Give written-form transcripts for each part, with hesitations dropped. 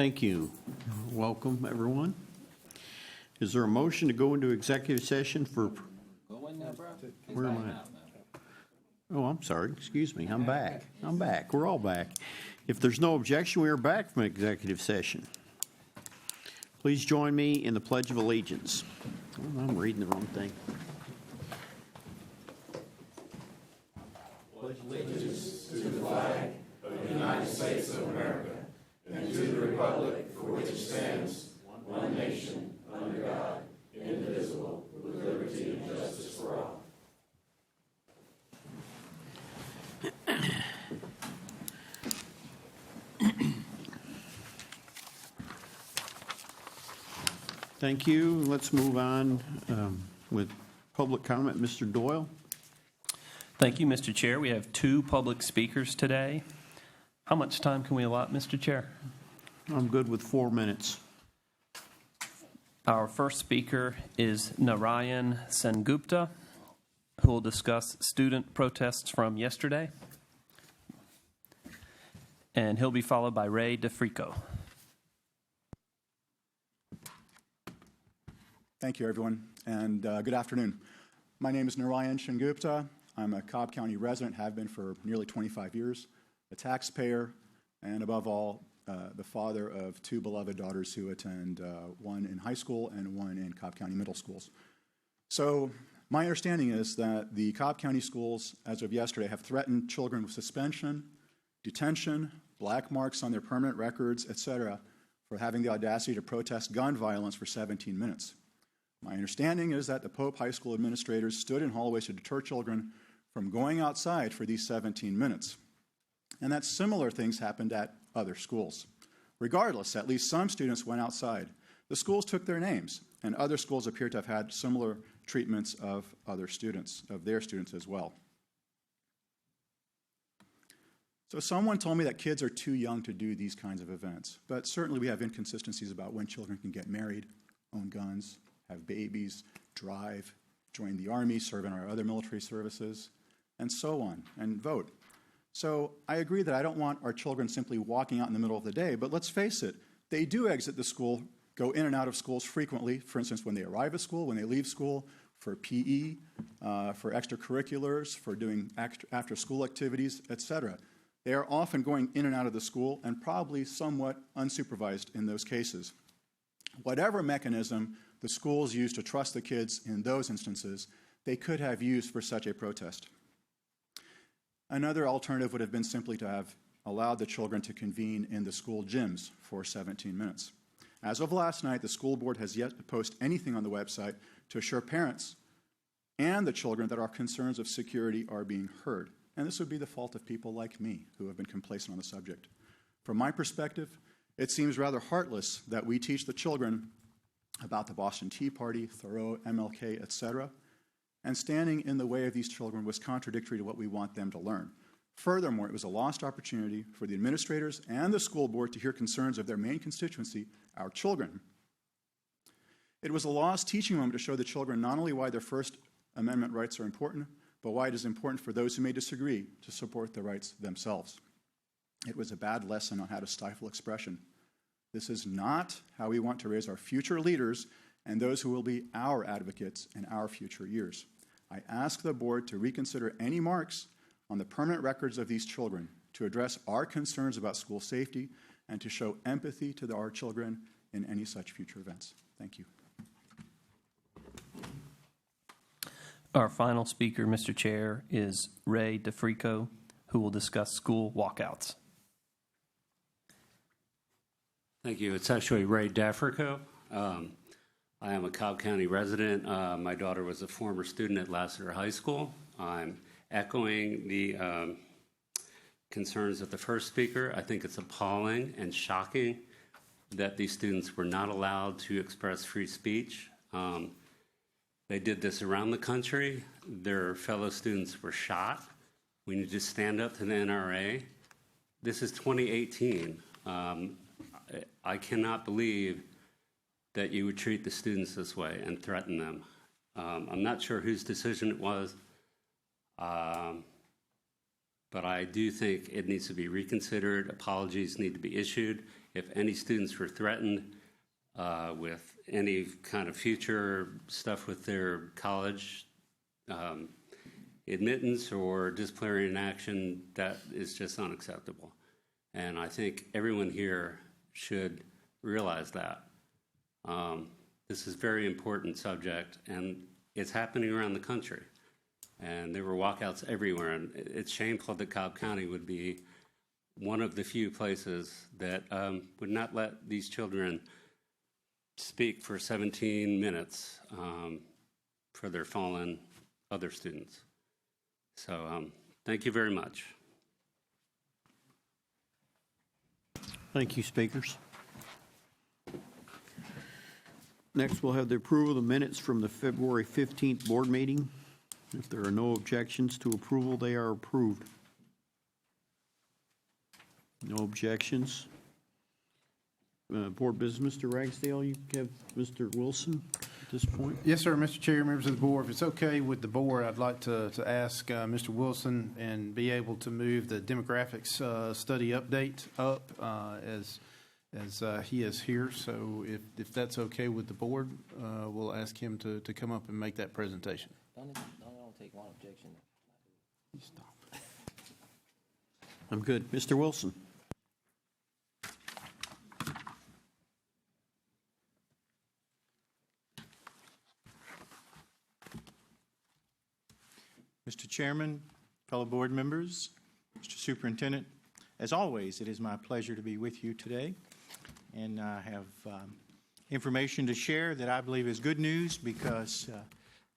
Thank you. Welcome, everyone. Is there a motion to go into executive session for? Go in there, bro. Where am I? Oh, I'm sorry. Excuse me. I'm back. We're all back. If there's no objection, we are back from executive session. Please join me in the Pledge of Allegiance. Oh, I'm reading the wrong thing. Pledge allegiance to the flag of the United States of America and to the republic for which it stands, one nation, under God, indivisible, with liberty and justice for all. Thank you. Let's move on with public comment. Mr. Doyle. Thank you, Mr. Chair. We have 2 public speakers today. How much time can we allot, Mr. Chair? I'm good with 4 minutes. Our first speaker is Narayan Sengupta, who will discuss student protests from yesterday. And he'll be followed by Ray DeFrico. Thank you, everyone, and good afternoon. My name is Narayan Sengupta. I'm a Cobb County resident, have been for nearly 25 years, a taxpayer, and above all, the father of 2 beloved daughters who attend one in high school and one in Cobb County middle schools. So my understanding is that the Cobb County schools, as of yesterday, have threatened children with suspension, detention, black marks on their permanent records, etc., for having the audacity to protest gun violence for 17 minutes. My understanding is that the Pope High School administrators stood in hallways to deter children from going outside for these 17 minutes. And that similar things happened at other schools. Regardless, at least some students went outside. The schools took their names, and other schools appear to have had similar treatments of other students, of their students as well. So someone told me that kids are too young to do these kinds of events, but certainly we have inconsistencies about when children can get married, own guns, have babies, drive, join the Army, serve in our other military services, and so on, and vote. So I agree that I don't want our children simply walking out in the middle of the day, but let's face it, they do exit the school, go in and out of schools frequently, for instance, when they arrive at school, when they leave school, for PE, for extracurriculars, for doing after-school activities, etc. They are often going in and out of the school and probably somewhat unsupervised in those cases. Whatever mechanism the schools use to trust the kids in those instances, they could have used for such a protest. Another alternative would have been simply to have allowed the children to convene in the school gyms for 17 minutes. As of last night, the school board has yet to post anything on the website to assure parents and the children that our concerns of security are being heard. And this would be the fault of people like me who have been complacent on the subject. From my perspective, it seems rather heartless that we teach the children about the Boston Tea Party, Thoreau, MLK, etc., and standing in the way of these children was contradictory to what we want them to learn. Furthermore, it was a lost opportunity for the administrators and the school board to hear concerns of their main constituency, our children. It was a lost teaching moment to show the children not only why their First Amendment rights are important, but why it is important for those who may disagree to support the rights themselves. It was a bad lesson on how to stifle expression. This is not how we want to raise our future leaders and those who will be our advocates in our future years. I ask the board to reconsider any marks on the permanent records of these children, to address our concerns about school safety, and to show empathy to our children in any such future events. Thank you. Our final speaker, Mr. Chair, is Ray DeFrico, who will discuss school walkouts. Thank you. It's actually Ray DeFrico. I am a Cobb County resident. My daughter was a former student at Lassiter High School. I'm echoing the concerns of the first speaker. I think it's appalling and shocking that these students were not allowed to express free speech. They did this around the country. Their fellow students were shot. We need to stand up to the NRA. This is 2018. I cannot believe that you would treat the students this way and threaten them. I'm not sure whose decision it was, but I do think it needs to be reconsidered. Apologies need to be issued, if any students were threatened with any kind of future stuff with their college admittance or disciplinary action, that is just unacceptable. And I think everyone here should realize that. This is a very important subject, and it's happening around the country. And there were walkouts everywhere, and it's shameful that Cobb County would be one of the few places that would not let these children speak for 17 minutes for their fallen other students. So thank you very much. Thank you, speakers. Next, we'll have the approval of the minutes from the February 15th board meeting. If there are no objections to approval, they are approved. No objections. Board business, Mr. Ragsdale, you have Mr. Wilson at this point. Yes, sir, Mr. Chair, members of the board. If it's okay with the board, I'd like to ask Mr. Wilson and be able to move the demographics study update up as he is here. So if that's okay with the board, we'll ask him to come up and make that presentation. Don't take one objection. Stop. I'm good. Mr. Wilson. Mr. Chairman, fellow board members, Mr. Superintendent, as always, it is my pleasure to be with you today. And I have information to share that I believe is good news because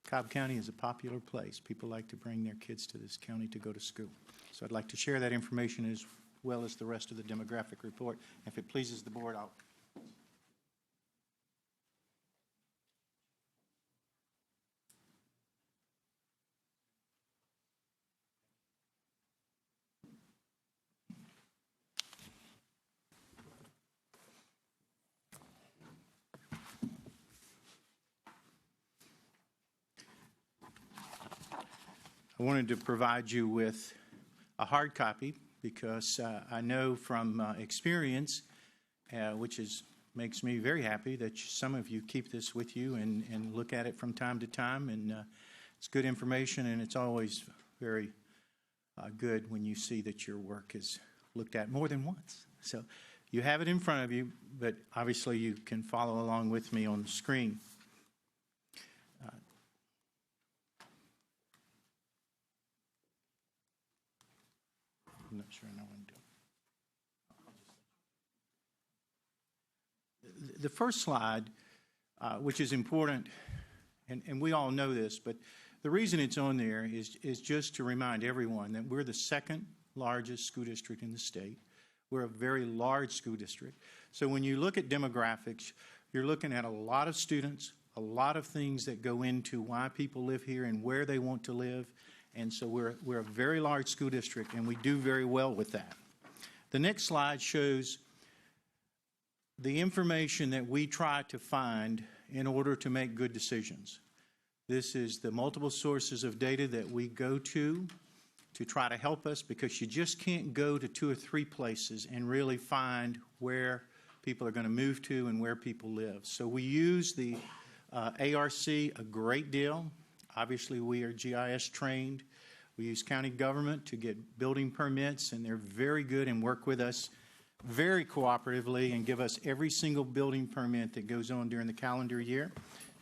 Cobb County is a popular place. People like to bring their kids to this county to go to school. So I'd like to share that information as well as the rest of the demographic report. If it pleases the board, I'll I wanted to provide you with a hard copy because I know from experience, which makes me very happy, that some of you keep this with you and look at it from time to time. And it's good information, and it's always very good when you see that your work is looked at more than once. So you have it in front of you, but obviously you can follow along with me on the screen. I'm not sure I know what I'm doing. The first slide, which is important, and we all know this, but the reason it's on there is just to remind everyone that we're the second largest school district in the state. We're a very large school district. So when you look at demographics, you're looking at a lot of students, a lot of things that go into why people live here and where they want to live. And so we're a very large school district, and we do very well with that. The next slide shows the information that we try to find in order to make good decisions. This is the multiple sources of data that we go to try to help us, because you just can't go to 2 or 3 places and really find where people are going to move to and where people live. So we use the ARC a great deal. Obviously, we are GIS trained. We use county government to get building permits, and they're very good and work with us very cooperatively and give us every single building permit that goes on during the calendar year.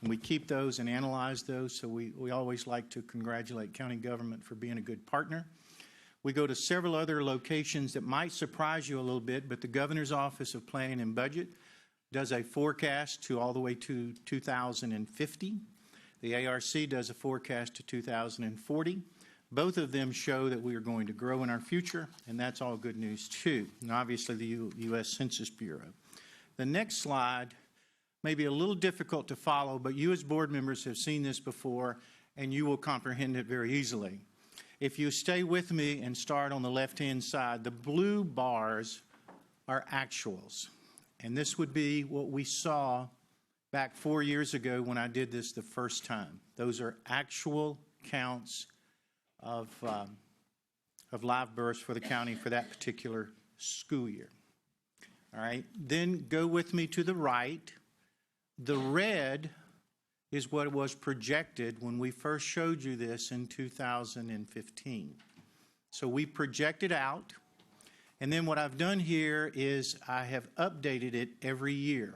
And we keep those and analyze those, so we always like to congratulate county government for being a good partner. We go to several other locations that might surprise you a little bit, but the Governor's Office of Planning and Budget does a forecast to all the way to 2050. The ARC does a forecast to 2040. Both of them show that we are going to grow in our future, and that's all good news too. And obviously the U.S. Census Bureau. The next slide may be a little difficult to follow, but you as board members have seen this before, and you will comprehend it very easily. If you stay with me and start on the left-hand side, the blue bars are actuals. And this would be what we saw back 4 years ago when I did this the first time. Those are actual counts of live births for the county for that particular school year. All right, then go with me to the right. The red is what was projected when we first showed you this in 2015. So we projected out, and then what I've done here is I have updated it every year.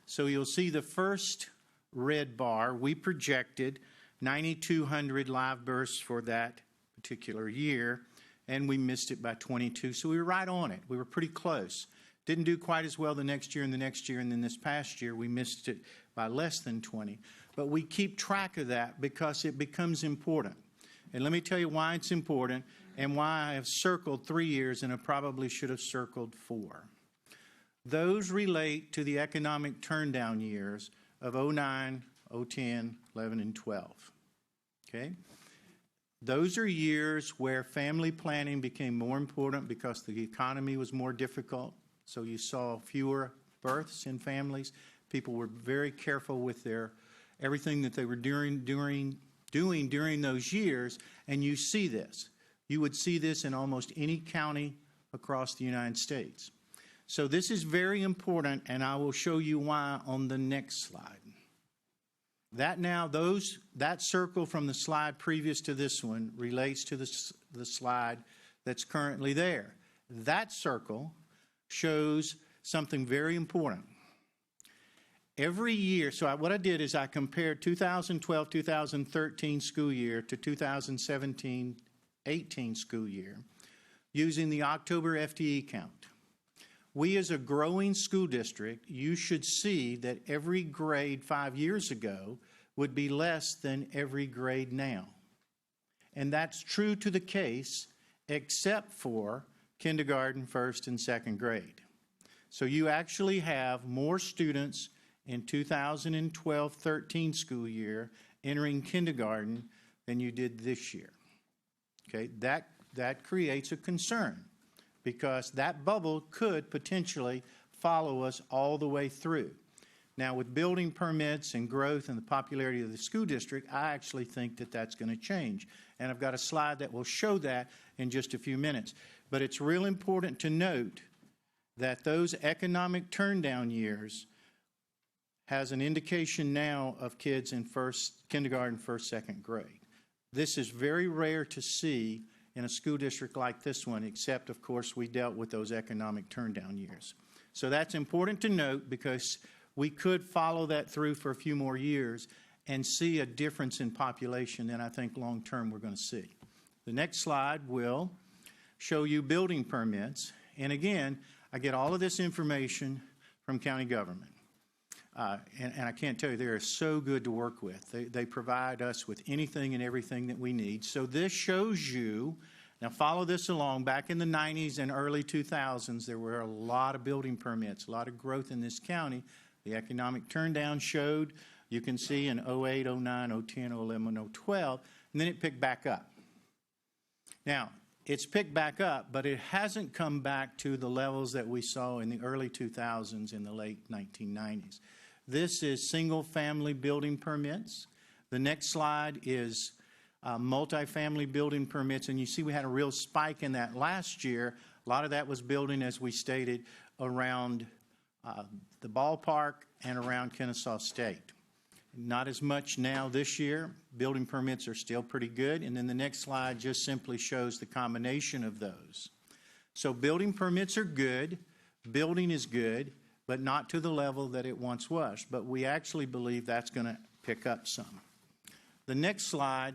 So you'll see the first red bar, we projected 9,200 live births for that particular year, and we missed it by 22. So we were right on it. We were pretty close. Didn't do quite as well the next year and the next year, and then this past year we missed it by less than 20. But we keep track of that because it becomes important. And let me tell you why it's important and why I have circled 3 years and I probably should have circled 4. Those relate to the economic turndown years of 09, 010, 11, and 12. Okay? Those are years where family planning became more important because the economy was more difficult. So you saw fewer births in families. People were very careful with everything that they were doing during those years, and you see this. You would see this in almost any county across the United States. So this is very important, and I will show you why on the next slide. That circle from the slide previous to this one relates to the slide that's currently there. That circle shows something very important. Every year, so what I did is I compared 2012-2013 school year to 2017-18 school year using the October FTE count. We as a growing school district, you should see that every grade 5 years ago would be less than every grade now. And that's true to the case except for kindergarten, first and second grade. So you actually have more students in 2012-13 school year entering kindergarten than you did this year. Okay, that creates a concern because that bubble could potentially follow us all the way through. Now, with building permits and growth and the popularity of the school district, I actually think that that's going to change. And I've got a slide that will show that in just a few minutes. But it's real important to note that those economic turndown years has an indication now of kids in kindergarten, first, second grade. This is very rare to see in a school district like this one, except, of course, we dealt with those economic turndown years. So that's important to note because we could follow that through for a few more years and see a difference in population than I think long-term we're going to see. The next slide will show you building permits. And again, I get all of this information from county government. And I can't tell you, they are so good to work with. They provide us with anything and everything that we need. So this shows you, now follow this along, back in the 90s and early 2000s, there were a lot of building permits, a lot of growth in this county. The economic turndown showed, you can see in 08, 09, 010, 11, 012, and then it picked back up. Now, it's picked back up, but it hasn't come back to the levels that we saw in the early 2000s and the late 1990s. This is single-family building permits. The next slide is multifamily building permits, and you see we had a real spike in that last year. A lot of that was building, as we stated, around the ballpark and around Kennesaw State. Not as much now this year. Building permits are still pretty good. And then the next slide just simply shows the combination of those. So building permits are good. Building is good, but not to the level that it once was. But we actually believe that's going to pick up some. The next slide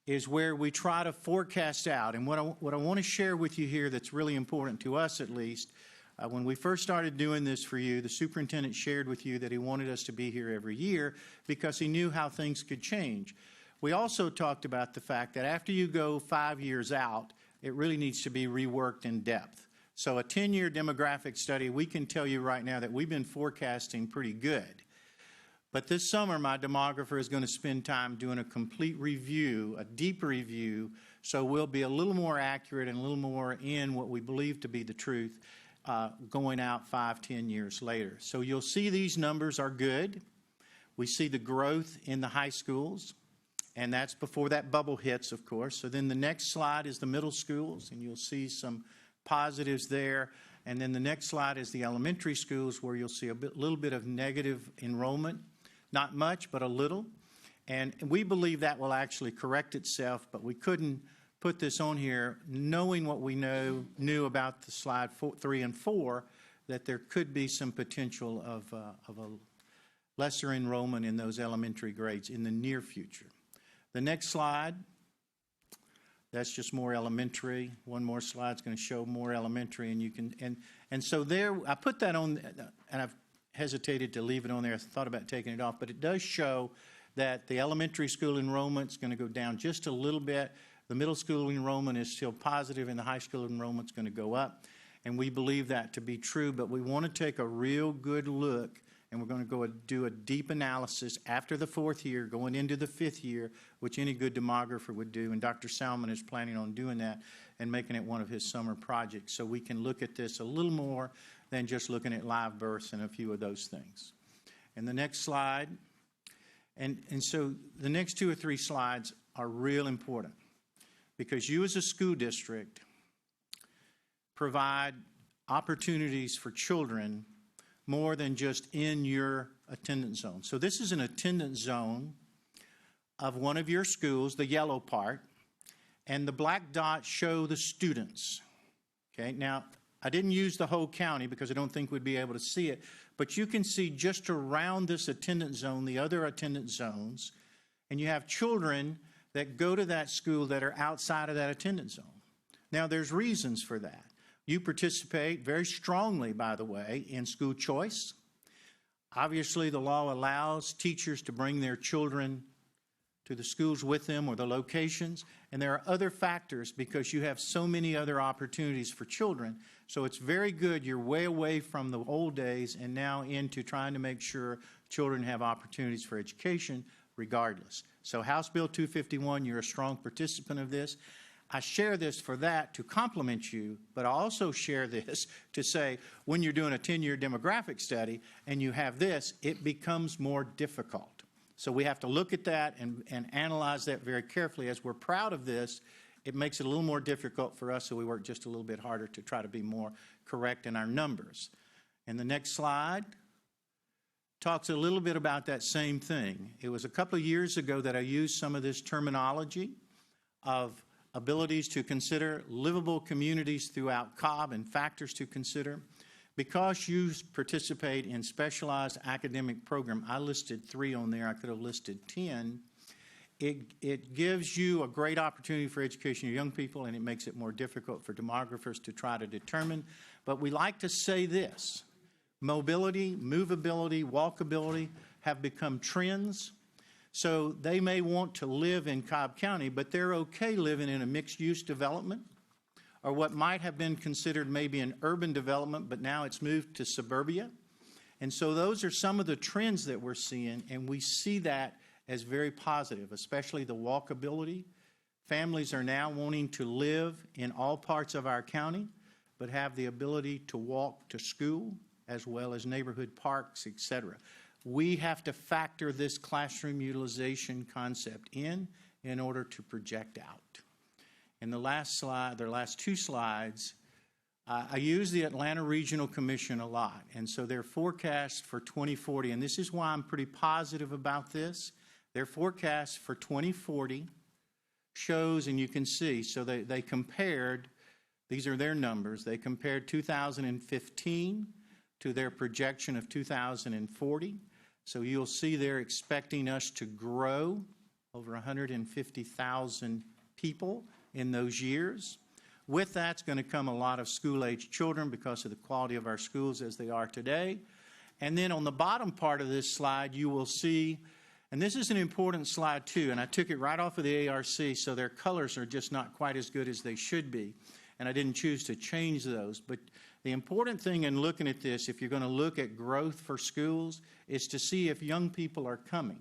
is where we try to forecast out. And what I want to share with you here that's really important to us at least, when we first started doing this for you, the superintendent shared with you that he wanted us to be here every year because he knew how things could change. We also talked about the fact that after you go 5 years out, it really needs to be reworked in depth. So a 10-year demographic study, we can tell you right now that we've been forecasting pretty good. But this summer, my demographer is going to spend time doing a complete review, a deep review, so we'll be a little more accurate and a little more in what we believe to be the truth going out 5, 10 years later. So you'll see these numbers are good. We see the growth in the high schools, and that's before that bubble hits, of course. So then the next slide is the middle schools, and you'll see some positives there. And then the next slide is the elementary schools, where you'll see a little bit of negative enrollment. Not much, but a little. And we believe that will actually correct itself, but we couldn't put this on here knowing what we knew about the slide 3 and 4, that there could be some potential of a lesser enrollment in those elementary grades in the near future. The next slide, that's just more elementary. One more slide is going to show more elementary, and you can and so there I put that on, and I've hesitated to leave it on there. I thought about taking it off, but it does show that the elementary school enrollment is going to go down just a little bit. The middle school enrollment is still positive, and the high school enrollment is going to go up. And we believe that to be true, but we want to take a real good look, and we're going to go do a deep analysis after the 4th year, going into the 5th year, which any good demographer would do. And Dr. Salmon is planning on doing that and making it one of his summer projects, so we can look at this a little more than just looking at live births and a few of those things. And the next slide, and so the next 2 or 3 slides are real important, because you as a school district provide opportunities for children more than just in your attendance zone. So this is an attendance zone of one of your schools, the yellow part, and the black dots show the students. Okay, now I didn't use the whole county because I don't think we'd be able to see it, but you can see just around this attendance zone the other attendance zones, and you have children that go to that school that are outside of that attendance zone. Now, there's reasons for that. You participate very strongly, by the way, in school choice. Obviously, the law allows teachers to bring their children to the schools with them or the locations, and there are other factors because you have so many other opportunities for children. So it's very good you're way away from the old days and now into trying to make sure children have opportunities for education regardless. So House Bill 251, you're a strong participant of this. I share this for that to compliment you, but I also share this to say when you're doing a 10-year demographic study and you have this, it becomes more difficult. So we have to look at that and analyze that very carefully. As we're proud of this, it makes it a little more difficult for us, so we work just a little bit harder to try to be more correct in our numbers. And the next slide talks a little bit about that same thing. It was a couple of years ago that I used some of this terminology of abilities to consider, livable communities throughout Cobb, and factors to consider. Because you participate in specialized academic program, I listed 3 on there, I could have listed 10. It gives you a great opportunity for education of young people, and it makes it more difficult for demographers to try to determine. But we like to say this: mobility, movability, walkability have become trends. So they may want to live in Cobb County, but they're okay living in a mixed-use development, or what might have been considered maybe an urban development, but now it's moved to suburbia. And so those are some of the trends that we're seeing, and we see that as very positive, especially the walkability. Families are now wanting to live in all parts of our county, but have the ability to walk to school, as well as neighborhood parks, etc. We have to factor this classroom utilization concept in order to project out. In the last slide, the last 2 slides, I use the Atlanta Regional Commission a lot, and so their forecast for 2040, and this is why I'm pretty positive about this, their forecast for 2040 shows, and you can see, so they compared, these are their numbers, they compared 2015 to their projection of 2040. So you'll see they're expecting us to grow over 150,000 people in those years. With that's going to come a lot of school-age children because of the quality of our schools as they are today. And then on the bottom part of this slide, you will see, and this is an important slide too, and I took it right off of the ARC, so their colors are just not quite as good as they should be. And I didn't choose to change those. But the important thing in looking at this, if you're going to look at growth for schools, is to see if young people are coming.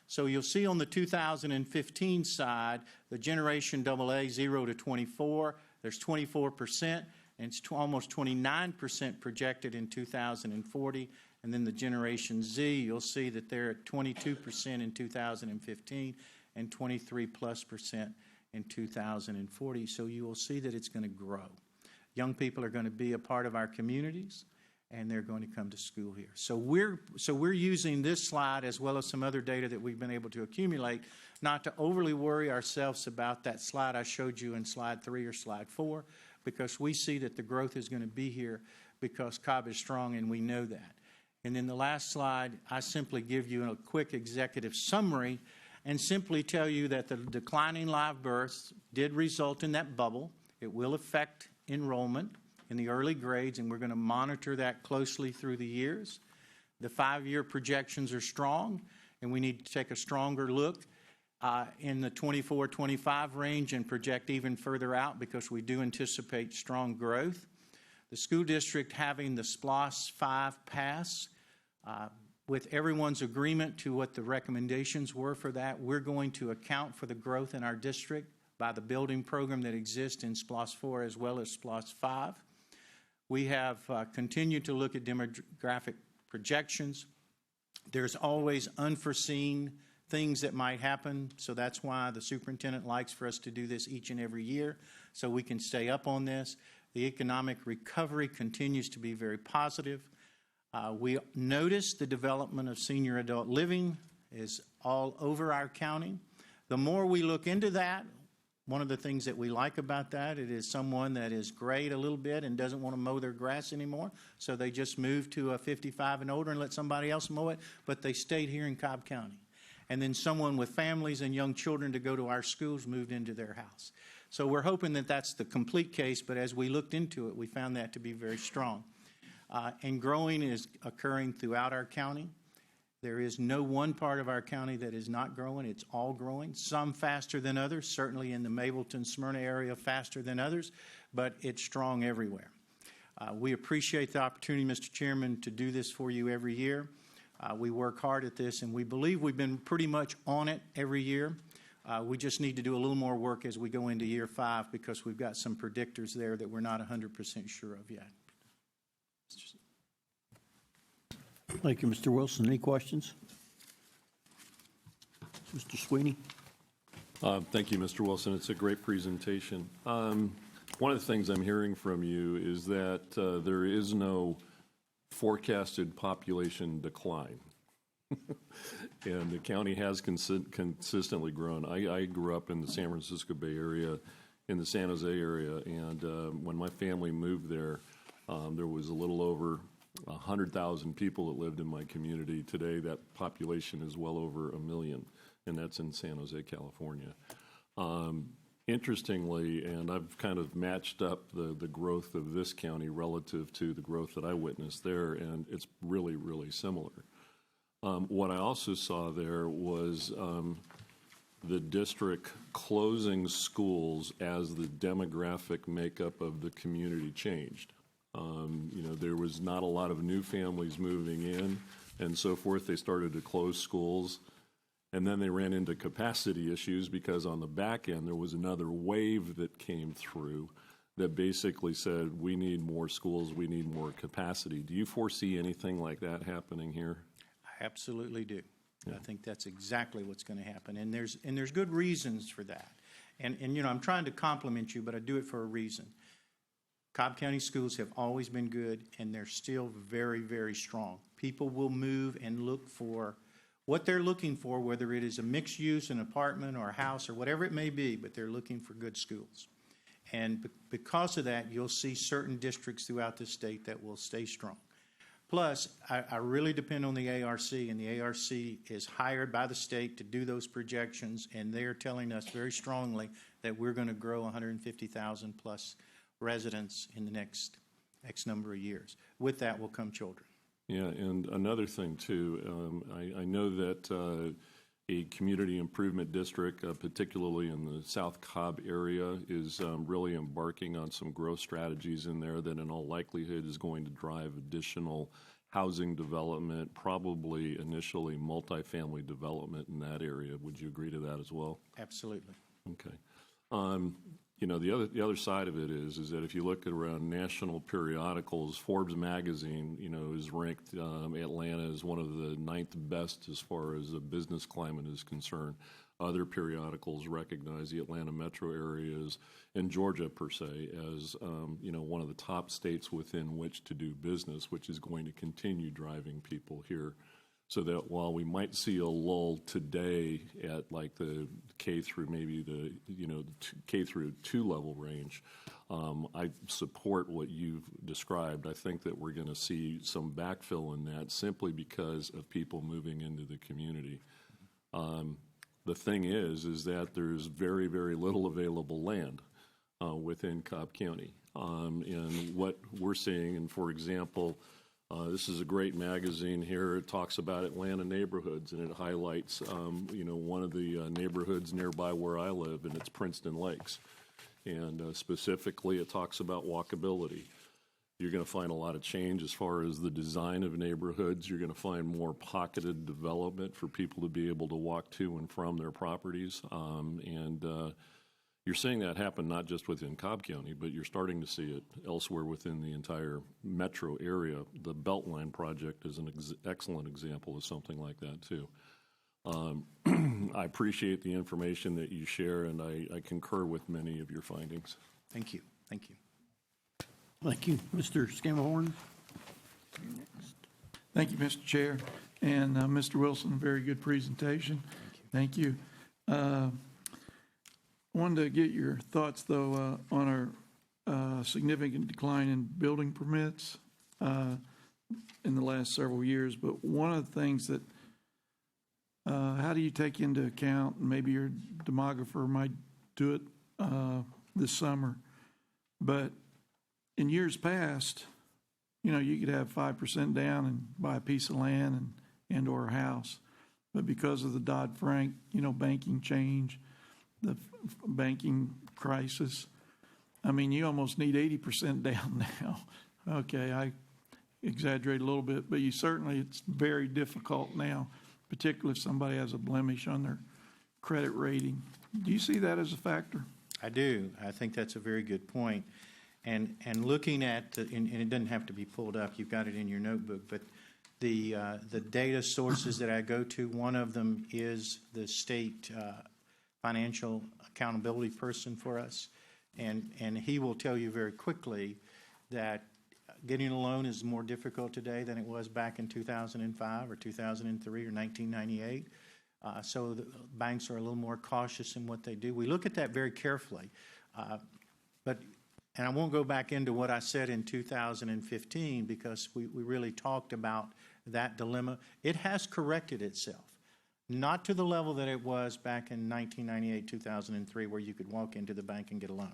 So you'll see on the 2015 side, the generation AA, 0 to 24, there's 24%, and it's almost 29% projected in 2040. And then the generation Z, you'll see that they're at 22% in 2015 and 23+% in 2040. So you will see that it's going to grow. Young people are going to be a part of our communities, and they're going to come to school here. So we're using this slide as well as some other data that we've been able to accumulate, not to overly worry ourselves about that slide I showed you in slide 3 or slide 4, because we see that the growth is going to be here because Cobb is strong, and we know that. And then the last slide, I simply give you a quick executive summary and simply tell you that the declining live births did result in that bubble. It will affect enrollment in the early grades, and we're going to monitor that closely through the years. The 5-year projections are strong, and we need to take a stronger look in the 24-25 range and project even further out because we do anticipate strong growth. The school district having the SPLOS 5 pass, with everyone's agreement to what the recommendations were for that, we're going to account for the growth in our district by the building program that exists in SPLOS 4 as well as SPLOS 5. We have continued to look at demographic projections. There's always unforeseen things that might happen, so that's why the superintendent likes for us to do this each and every year so we can stay up on this. The economic recovery continues to be very positive. We notice the development of senior adult living is all over our county. The more we look into that, one of the things that we like about that, it is someone that is grayed a little bit and doesn't want to mow their grass anymore, so they just move to a 55 and older and let somebody else mow it, but they stayed here in Cobb County. And then someone with families and young children to go to our schools moved into their house. So we're hoping that that's the complete case, but as we looked into it, we found that to be very strong. And growing is occurring throughout our county. There is no one part of our county that is not growing. It's all growing, some faster than others, certainly in the Mableton, Smyrna area faster than others, but it's strong everywhere. We appreciate the opportunity, Mr. Chairman, to do this for you every year. We work hard at this, and we believe we've been pretty much on it every year. We just need to do a little more work as we go into year 5 because we've got some predictors there that we're not 100% sure of yet. Thank you, Mr. Wilson. Any questions? Mr. Sweeney? Thank you, Mr. Wilson. It's a great presentation. One of the things I'm hearing from you is that there is no forecasted population decline. And the county has consistently grown. I grew up in the San Francisco Bay Area, in the San Jose area, and when my family moved there, there was a little over 100,000 people that lived in my community. Today, that population is well over 1 million, and that's in San Jose, California. Interestingly, and I've kind of matched up the growth of this county relative to the growth that I witnessed there, and it's really, really similar. What I also saw there was the district closing schools as the demographic makeup of the community changed. There was not a lot of new families moving in and so forth. They started to close schools, and then they ran into capacity issues because on the back end there was another wave that came through that basically said, we need more schools, we need more capacity. Do you foresee anything like that happening here? I absolutely do. Yeah. I think that's exactly what's going to happen, and there's good reasons for that. And I'm trying to compliment you, but I do it for a reason. Cobb County schools have always been good, and they're still very, very strong. People will move and look for what they're looking for, whether it is a mixed use, an apartment or a house or whatever it may be, but they're looking for good schools. And because of that, you'll see certain districts throughout the state that will stay strong. Plus, I really depend on the ARC, and the ARC is hired by the state to do those projections, and they're telling us very strongly that we're going to grow 150,000 plus residents in the next X number of years. With that will come children. Yeah, and another thing too, I know that a community improvement district, particularly in the South Cobb area, is really embarking on some growth strategies in there that in all likelihood is going to drive additional housing development, probably initially multifamily development in that area. Would you agree to that as well? Absolutely. Okay. The other side of it is that if you look at around national periodicals, Forbes magazine, is ranked Atlanta as one of the 9th best as far as the business climate is concerned. other periodicals recognize the Atlanta metro areas and Georgia per se as one of the top states within which to do business, which is going to continue driving people here. So that while we might see a lull today at like the K through maybe the K through 2 level range, I support what you've described. I think that we're going to see some backfill in that simply because of people moving into the community. The thing is that there's very, very little available land within Cobb County. And what we're seeing, and for example, this is a great magazine here. It talks about Atlanta neighborhoods, and it highlights, one of the neighborhoods nearby where I live, and it's Princeton Lakes. And specifically, it talks about walkability. You're going to find a lot of change as far as the design of neighborhoods. You're going to find more pocketed development for people to be able to walk to and from their properties. You're seeing that happen not just within Cobb County, but you're starting to see it elsewhere within the entire metro area. The Beltline project is an excellent example of something like that, too. I appreciate the information that you share, and I concur with many of your findings. Thank you. Thank you. Thank you. Mr. Scammahorn? Thank you, Mr. Chair. And Mr. Wilson, very good presentation. Thank you. Wanted to get your thoughts, though, on our significant decline in building permits in the last several years. But one of the things that, how do you take into account, and maybe your demographer might do it this summer, but in years past, you could have 5% down and buy a piece of land and or a house. But because of the Dodd-Frank, banking change, the banking crisis, you almost need 80% down now. Okay, I exaggerate a little bit, but it's very difficult now, particularly if somebody has a blemish on their credit rating. Do you see that as a factor? I do. I think that's a very good point. And looking at, and it doesn't have to be pulled up, you've got it in your notebook, but the data sources that I go to, one of them is the state financial accountability person for us. And he will tell you very quickly that getting a loan is more difficult today than it was back in 2005 or 2003 or 1998. So the banks are a little more cautious in what they do. We look at that very carefully. And I won't go back into what I said in 2015 because we really talked about that dilemma. It has corrected itself, not to the level that it was back in 1998, 2003, where you could walk into the bank and get a loan.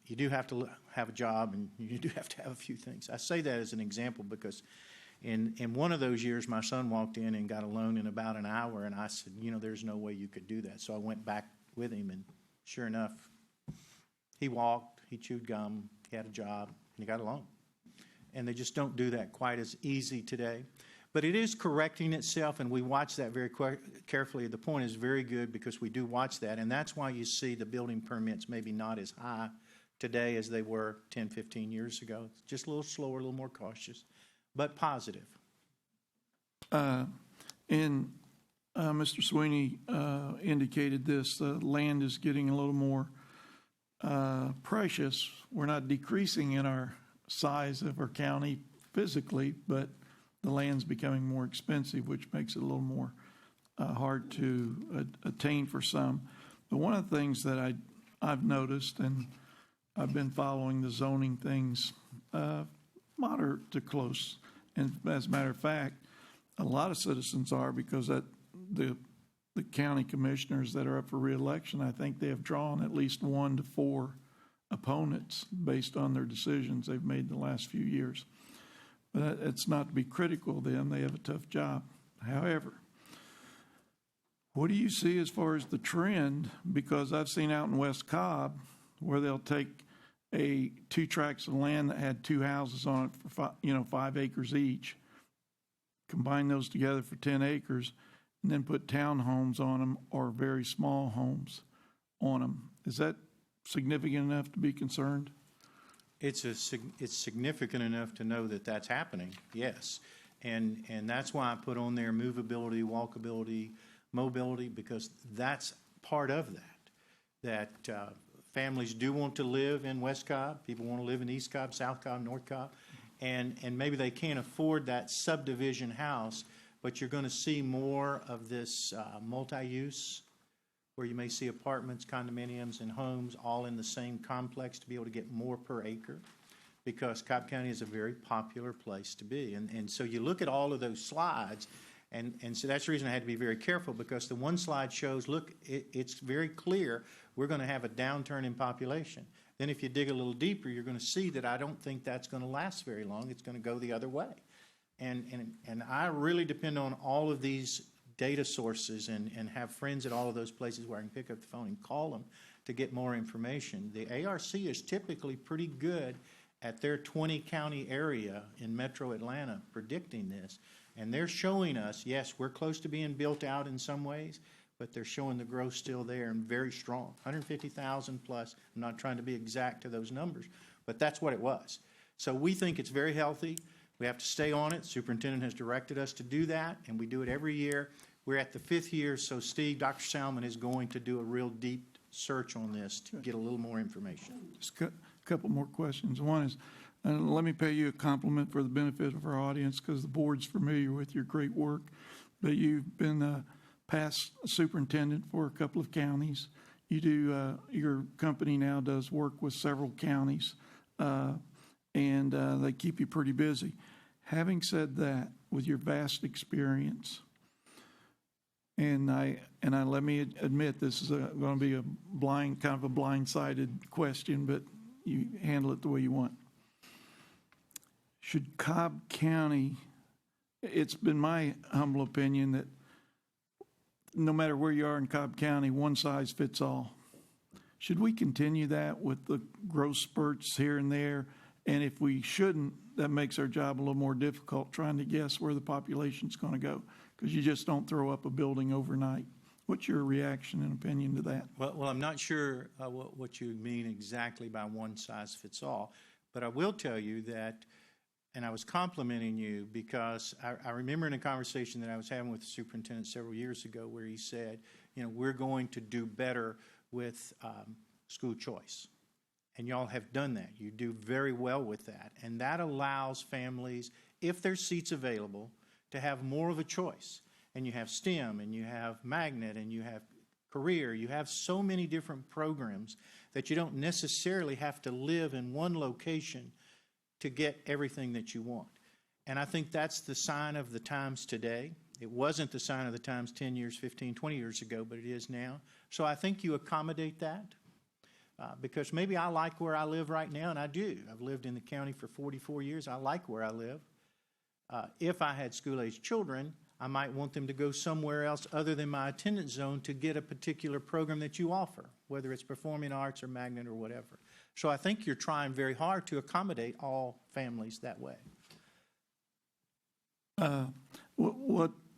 You do have to have a job, and you do have to have a few things. I say that as an example because in one of those years, my son walked in and got a loan in about an hour, and I said, there's no way you could do that. So I went back with him, and sure enough, he walked, he chewed gum, he had a job, and he got a loan. And they just don't do that quite as easy today. But it is correcting itself, and we watch that very carefully. The point is very good because we do watch that, and that's why you see the building permits maybe not as high today as they were 10, 15 years ago. It's just a little slower, a little more cautious, but positive. Mr. Sweeney indicated this, land is getting a little more precious. We're not decreasing in our size of our county physically, but the land's becoming more expensive, which makes it a little more hard to attain for some. But one of the things that I've noticed, and I've been following the zoning things moderate to close, and as a matter of fact, a lot of citizens are, because that the county commissioners that are up for re-election, I think they have drawn at least 1 to 4 opponents based on their decisions they've made in the last few years. But it's not to be critical of them. They have a tough job. However, what do you see as far as the trend? Because I've seen out in West Cobb where they'll take 2 tracts of land that had 2 houses on it for 5 acres each, combine those together for 10 acres, and then put townhomes on them or very small homes on them. Is that significant enough to be concerned? It's significant enough to know that that's happening, yes. And that's why I put on there movability, walkability, mobility, because that's part of that families do want to live in West Cobb, people want to live in East Cobb, South Cobb, North Cobb, and maybe they can't afford that subdivision house, but you're going to see more of this multi-use, where you may see apartments, condominiums, and homes all in the same complex to be able to get more per acre, because Cobb County is a very popular place to be. And so you look at all of those slides, and so that's the reason I had to be very careful, because the one slide shows, look, it's very clear we're going to have a downturn in population. Then if you dig a little deeper, you're going to see that I don't think that's going to last very long. It's going to go the other way. And I really depend on all of these data sources and have friends at all of those places where I can pick up the phone and call them to get more information. The ARC is typically pretty good at their 20-county area in metro Atlanta predicting this. And they're showing us, yes, we're close to being built out in some ways, but they're showing the growth still there and very strong. 150,000 plus. I'm not trying to be exact to those numbers, but that's what it was. So we think it's very healthy. We have to stay on it. Superintendent has directed us to do that, and we do it every year. We're at the 5th year, so Steve, Dr. Salmon is going to do a real deep search on this to get a little more information. Just a couple more questions. One is, let me pay you a compliment for the benefit of our audience, because the board's familiar with your great work, but you've been a past superintendent for a couple of counties. You do, your company now does work with several counties, and they keep you pretty busy. Having said that, with your vast experience, and let me admit this is going to be a kind of a blindsided question, but you handle it the way you want. Should Cobb County, it's been my humble opinion that no matter where you are in Cobb County, one size fits all. Should we continue that with the growth spurts here and there? And if we shouldn't, that makes our job a little more difficult trying to guess where the population's going to go, because you just don't throw up a building overnight. What's your reaction and opinion to that? Well, I'm not sure what you mean exactly by one size fits all, but I will tell you that, and I was complimenting you because I remember in a conversation that I was having with the superintendent several years ago where he said, you know, we're going to do better with school choice. And y'all have done that. You do very well with that. And that allows families, if there's seats available, to have more of a choice. And you have STEM, and you have magnet, and you have career. You have so many different programs that you don't necessarily have to live in one location to get everything that you want. And I think that's the sign of the times today. It wasn't the sign of the times 10 years, 15, 20 years ago, but it is now. So I think you accommodate that. Because maybe I like where I live right now, and I do. I've lived in the county for 44 years. I like where I live. If I had school-age children, I might want them to go somewhere else other than my attendance zone to get a particular program that you offer, whether it's performing arts or magnet or whatever. So I think you're trying very hard to accommodate all families that way. And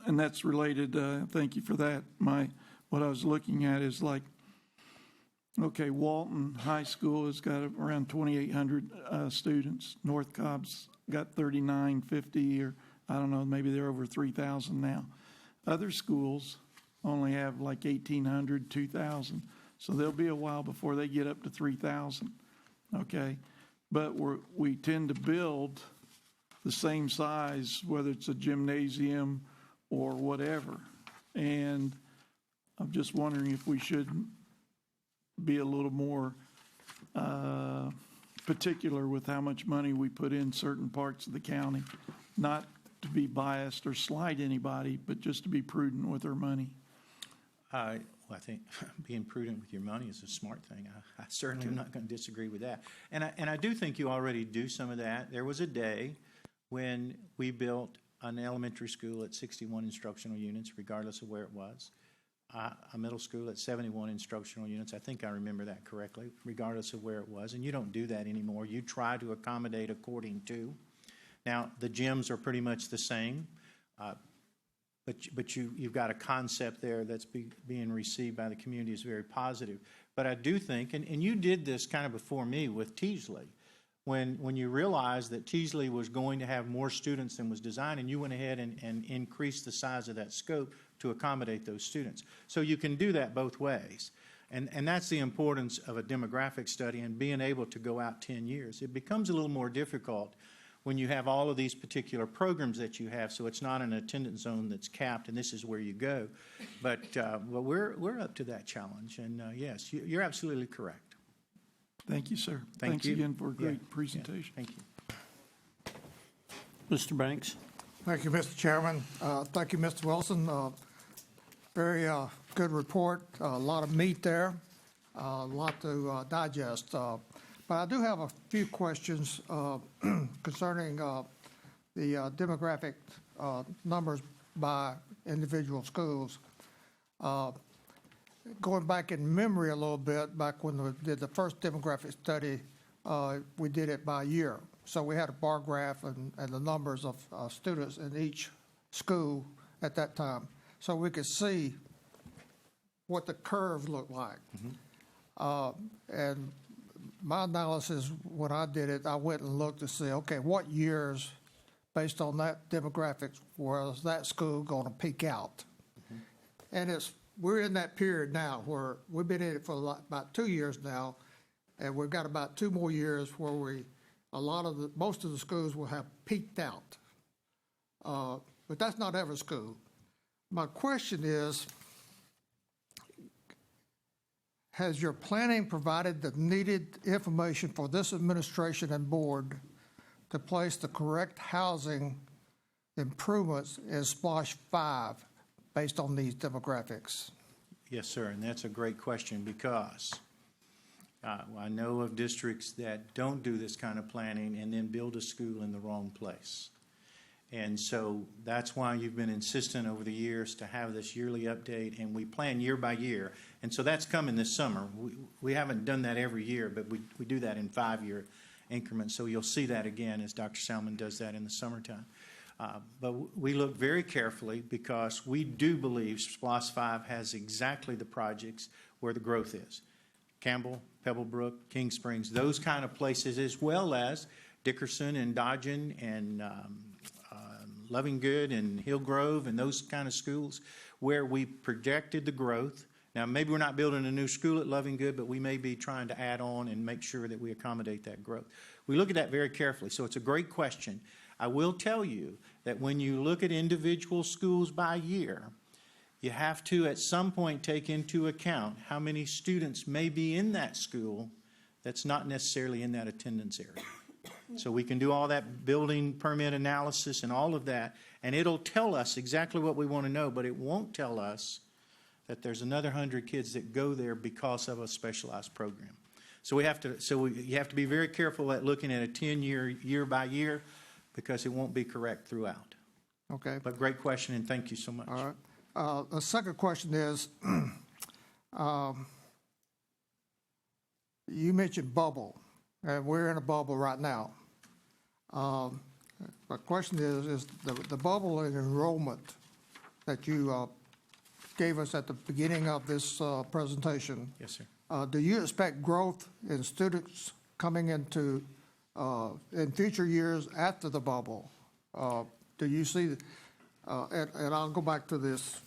that's related, thank you for that. What I was looking at is like, okay, Walton High School has got around 2,800 students. North Cobb's got 3,950, or I don't know, maybe they're over 3,000 now. Other schools only have like 1,800, 2,000. So there'll be a while before they get up to 3,000, okay? But we tend to build the same size, whether it's a gymnasium or whatever. And I'm just wondering if we should be a little more particular with how much money we put in certain parts of the county, not to be biased or slight anybody, but just to be prudent with our money. Well, I think being prudent with your money is a smart thing. I certainly am not going to disagree with that. And I do think you already do some of that. There was a day when we built an elementary school at 61 instructional units, regardless of where it was. A middle school at 71 instructional units. I think I remember that correctly, regardless of where it was. And you don't do that anymore. You try to accommodate according to. Now, the gyms are pretty much the same, but you've got a concept there that's being received by the community is very positive. But I do think, and you did this kind of before me with Teasley, when you realized that Teasley was going to have more students than was designed, and you went ahead and increased the size of that scope to accommodate those students. So you can do that both ways. And that's the importance of a demographic study and being able to go out 10 years. It becomes a little more difficult when you have all of these particular programs that you have, so it's not an attendance zone that's capped and this is where you go. But well, we're up to that challenge, and yes, you're absolutely correct. Thank you, sir. Thank Thanks you. again for a great Yeah. presentation. Thank you. Mr. Banks? Thank you, Mr. Chairman. Thank you, Mr. Wilson. Very good report, a lot of meat there, a lot to digest. But I do have a few questions concerning the demographic numbers by individual schools. Going back in memory a little bit, back when we did the first demographic study, we did it by year. So we had a bar graph and the numbers of students in each school at that time. So we could see what the curve looked like. And my analysis, when I did it, I went and looked to see, okay, what years, based on that demographics, was that school going to peak out? And we're in that period now where we've been in it for about 2 years now, and we've got about 2 more years where most of the schools will have peaked out. But that's not every school. My question is, has your planning provided the needed information for this administration and board to place the correct housing improvements in SPLOST 5 based on these demographics? Yes, sir, and that's a great question because I know of districts that don't do this kind of planning and then build a school in the wrong place. And so that's why you've been insistent over the years to have this yearly update, and we plan year by year. And so that's coming this summer. We haven't done that every year, but we do that in 5-year increments. So you'll see that again as Dr. Salmon does that in the summertime. But we look very carefully because we do believe SPLOST 5 has exactly the projects where the growth is. Campbell, Pebblebrook, King Springs, those kind of places, as well as Dickerson and Dodgen and Loving Good and Hillgrove and those kind of schools where we projected the growth. Now, maybe we're not building a new school at Loving Good, but we may be trying to add on and make sure that we accommodate that growth. We look at that very carefully, so it's a great question. I will tell you that when you look at individual schools by year, you have to at some point take into account how many students may be in that school that's not necessarily in that attendance area. So we can do all that building permit analysis and all of that, and it'll tell us exactly what we want to know, but it won't tell us that there's another 100 kids that go there because of a specialized program. So you have to be very careful at looking at a 10-year, year by year, because it won't be correct throughout. Okay. But great question, and thank you so much. All right. The second question is, you mentioned bubble, and we're in a bubble right now. My question is the bubble in enrollment that you gave us at the beginning of this presentation. Yes, sir. Do you expect growth in students coming into in future years after the bubble? Do you see, and I'll go back to this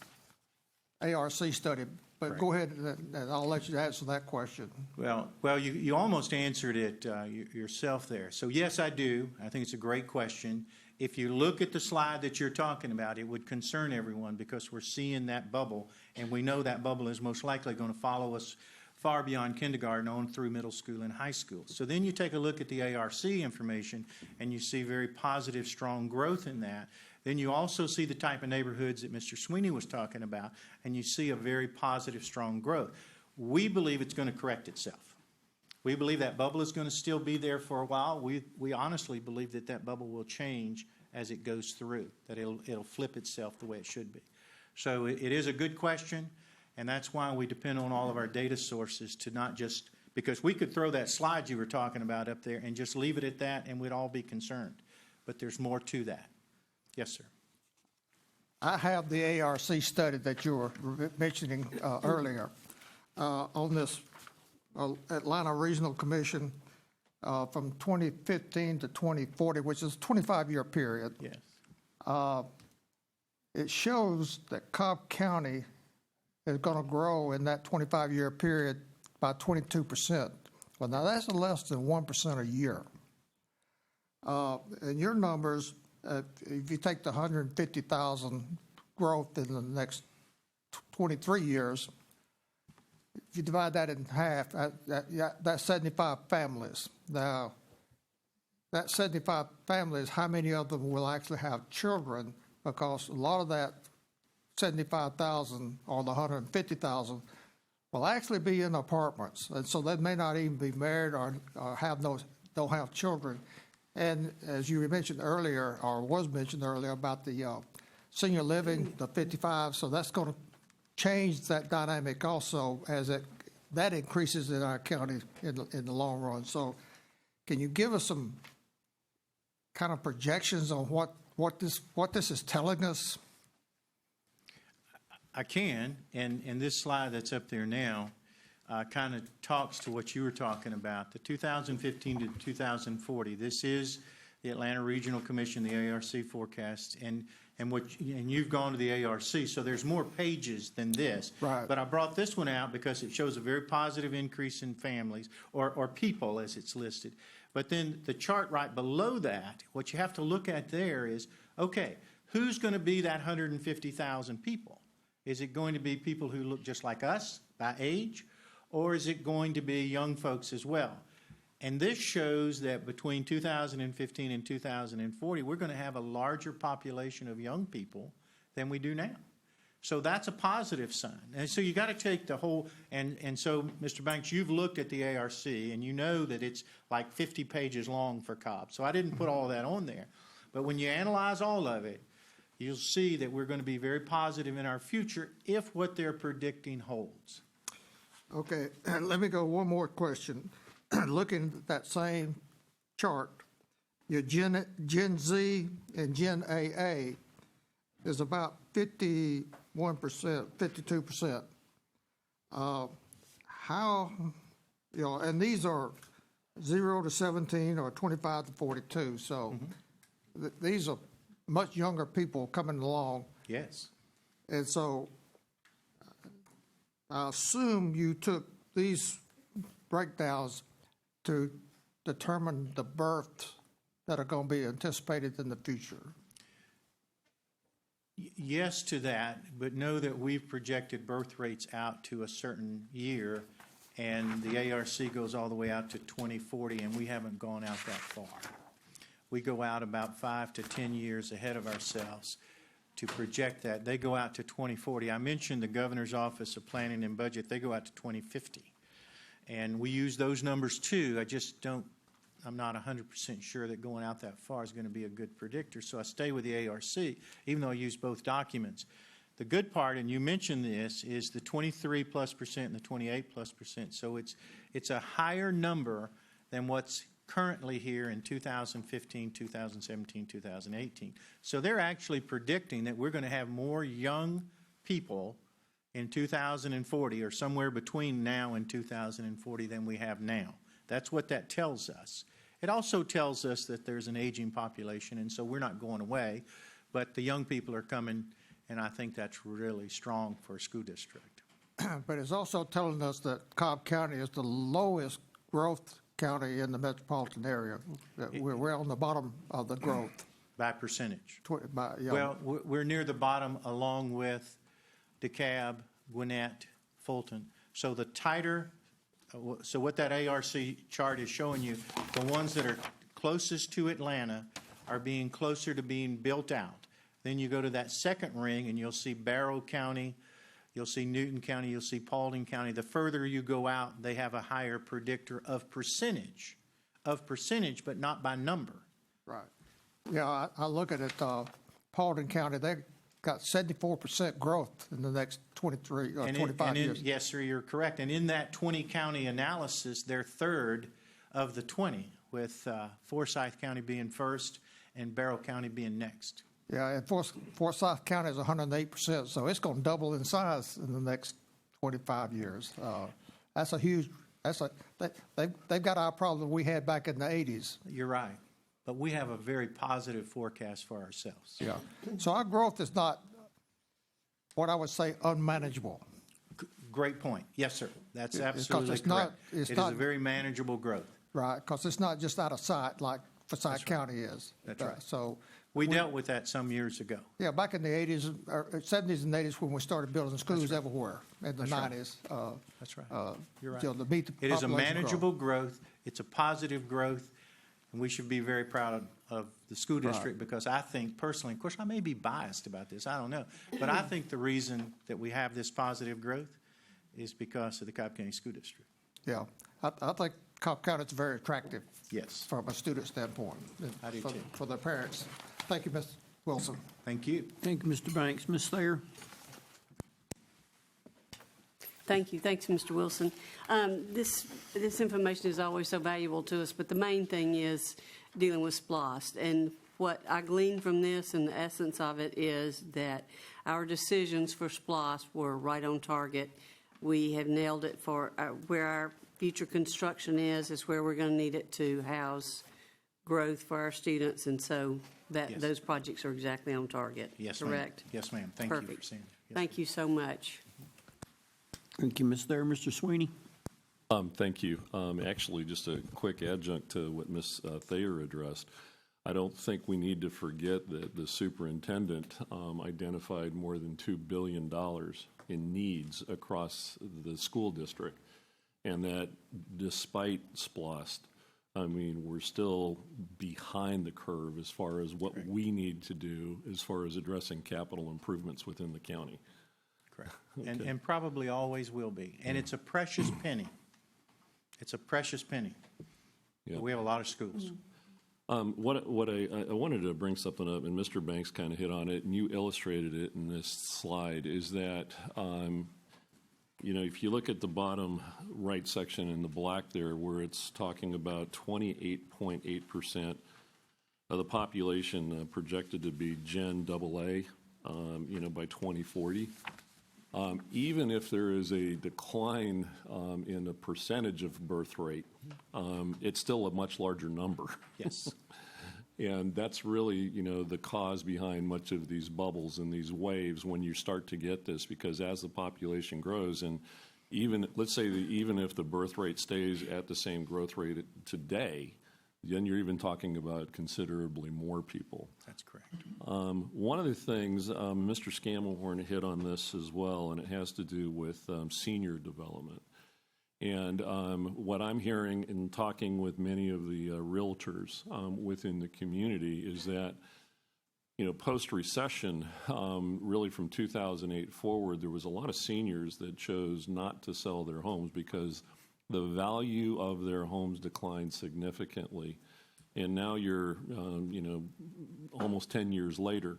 ARC study, but Right. go ahead and I'll let you answer that question. Well, you almost answered it yourself there. So yes, I do. I think it's a great question. If you look at the slide that you're talking about, it would concern everyone because we're seeing that bubble, and we know that bubble is most likely going to follow us far beyond kindergarten on through middle school and high school. So then you take a look at the ARC information, and you see very positive, strong growth in that. Then you also see the type of neighborhoods that Mr. Sweeney was talking about, and you see a very positive, strong growth. We believe it's going to correct itself. We believe that bubble is going to still be there for a while. We honestly believe that that bubble will change as it goes through, that it'll flip itself the way it should be. So it is a good question, and that's why we depend on all of our data sources to not just, because we could throw that slide you were talking about up there and just leave it at that and we'd all be concerned. But there's more to that. Yes, sir. I have the ARC study that you were mentioning earlier on this Atlanta Regional Commission from 2015 to 2040, which is a 25-year period. Yes. it shows that Cobb County is going to grow in that 25-year period by 22%. Well, now that's less than 1% a year. In your numbers, if you take the 150,000 growth in the next 23 years, if you divide that in half, that's 75 families. Now, that 75 families, how many of them will actually have children? Because a lot of that 75,000 or the 150,000 will actually be in apartments, and so they may not even be married or don't have children. And as you mentioned earlier, or was mentioned earlier about the senior living, the 55, so that's going to change that dynamic also as that increases in our county in the long run. So, can you give us some kind of projections on what this is telling us? I can, and this slide that's up there now kind of talks to what you were talking about. The 2015 to 2040, this is the Atlanta Regional Commission, the ARC forecast, and you've gone to the ARC, so there's more pages than this. Right. But I brought this one out because it shows a very positive increase in families, or people as it's listed. But then the chart right below that, what you have to look at there is, okay, who's going to be that 150,000 people? Is it going to be people who look just like us by age, or is it going to be young folks as well? And this shows that between 2015 and 2040, we're going to have a larger population of young people than we do now. So that's a positive sign. And so you got to take the whole, and so, Mr. Banks, you've looked at the ARC, and you know that it's like 50 pages long for Cobb. So I didn't put all that on there. But when you analyze all of it, you'll see that we're going to be very positive in our future if what they're predicting holds. Okay, and let me go one more question. Looking at that same chart, your Gen Z and Gen AA is about 51%, 52%. How, and these are 0 to 17 or 25 to 42, so these are much younger people coming along. Yes. And so I assume you took these breakdowns to determine the births that are going to be anticipated in the future. Yes to that, but know that we've projected birth rates out to a certain year, and the ARC goes all the way out to 2040, and we haven't gone out that far. We go out about 5 to 10 years ahead of ourselves to project that. They go out to 2040. I mentioned the Governor's Office of Planning and Budget. They go out to 2050. And we use those numbers too. I'm not 100% sure that going out that far is going to be a good predictor. So I stay with the ARC, even though I use both documents. The good part, and you mentioned this, is the 23+% and the 28+%. So it's a higher number than what's currently here in 2015, 2017, 2018. So they're actually predicting that we're going to have more young people in 2040 or somewhere between now and 2040 than we have now. That's what that tells us. It also tells us that there's an aging population, and so we're not going away, but the young people are coming, and I think that's really strong for a school district. But it's also telling us that Cobb County is the lowest growth county in the metropolitan area. We're on the bottom of the growth. By percentage. Well, we're near the bottom along with DeKalb, Gwinnett, Fulton. So the tighter, so what that ARC chart is showing you, the ones that are closest to Atlanta are being closer to being built out. Then you go to that second ring and you'll see Barrow County, you'll see Newton County, you'll see Paulding County. The further you go out, they have a higher predictor of percentage, but not by number. Right. Yeah, I look at it, Paulding County, they got 74% growth in the next 25 years. Yes, sir, you're correct. And in that 20-county analysis, they're third of the 20, with Forsyth County being first and Barrow County being next. Yeah, and Forsyth County is 108%, so it's going to double in size in the next 25 years. That's a huge. They've got our problem we had back in the 80s. You're right, but we have a very positive forecast for ourselves. Yeah. So our growth is not what I would say unmanageable. Great point. Yes, sir. That's Because absolutely it's not- correct. it's It is not- a very manageable growth. Right, because it's not just out of sight like Forsyth County is. That's right. So, We dealt with that some years ago. yeah, back in the 80s, or 70s and 80s when we started building schools everywhere, in the That's right. 90s. That's right. You're right. To meet the It is a population growth. manageable growth. It's a positive growth, and we should be very proud of the school district because I think personally, of course, I may be biased about this, I don't know, but I think the reason that we have this positive growth is because of the Cobb County School District. Yeah, I think Cobb County is very attractive. Yes. From a student standpoint. I do too. For the parents. Thank you, Ms. Wilson. Thank you. Thank you, Mr. Banks. Ms. Thayer? Thank you. Thanks, Mr. Wilson. This information is always so valuable to us, but the main thing is dealing with SPLOST. And what I glean from this and the essence of it is that our decisions for SPLOST were right on target. We have nailed it for where our future construction is where we're going to need it to house growth for our students. And so Yes. those projects are exactly on target. Yes, ma'am. Correct? Yes, ma'am. Thank you for Perfect. saying that. Yes, Thank you so much. Thank you, Ms. Thayer. Mr. Sweeney? Thank you. Actually, just a quick adjunct to what Ms. Thayer addressed. I don't think we need to forget that the superintendent identified more than $2 billion in needs across the school district, and that despite SPLOST, I mean, we're still behind the curve as far as what we need to do as far as addressing capital improvements within the county. correct. And probably always will be. And it's a precious penny. It's a precious penny. Yeah. We have a lot of schools. What I wanted to bring something up, and Mr. Banks kind of hit on it, and you illustrated it in this slide, is that, if you look at the bottom right section in the black there, where it's talking about 28.8% of the population projected to be Gen AA, by 2040. Even if there is a decline in the percentage of birth rate, it's still a much larger number. Yes. And that's really, the cause behind much of these bubbles and these waves when you start to get this, because as the population grows, and even, let's say that even if the birth rate stays at the same growth rate today, then you're even talking about considerably more people. That's correct. One of the things, Mr. Scamelhorn hit on this as well, and it has to do with senior development. And what I'm hearing and talking with many of the realtors within the community is that, post-recession, really from 2008 forward, there was a lot of seniors that chose not to sell their homes because the value of their homes declined significantly. And now you're, almost 10 years later,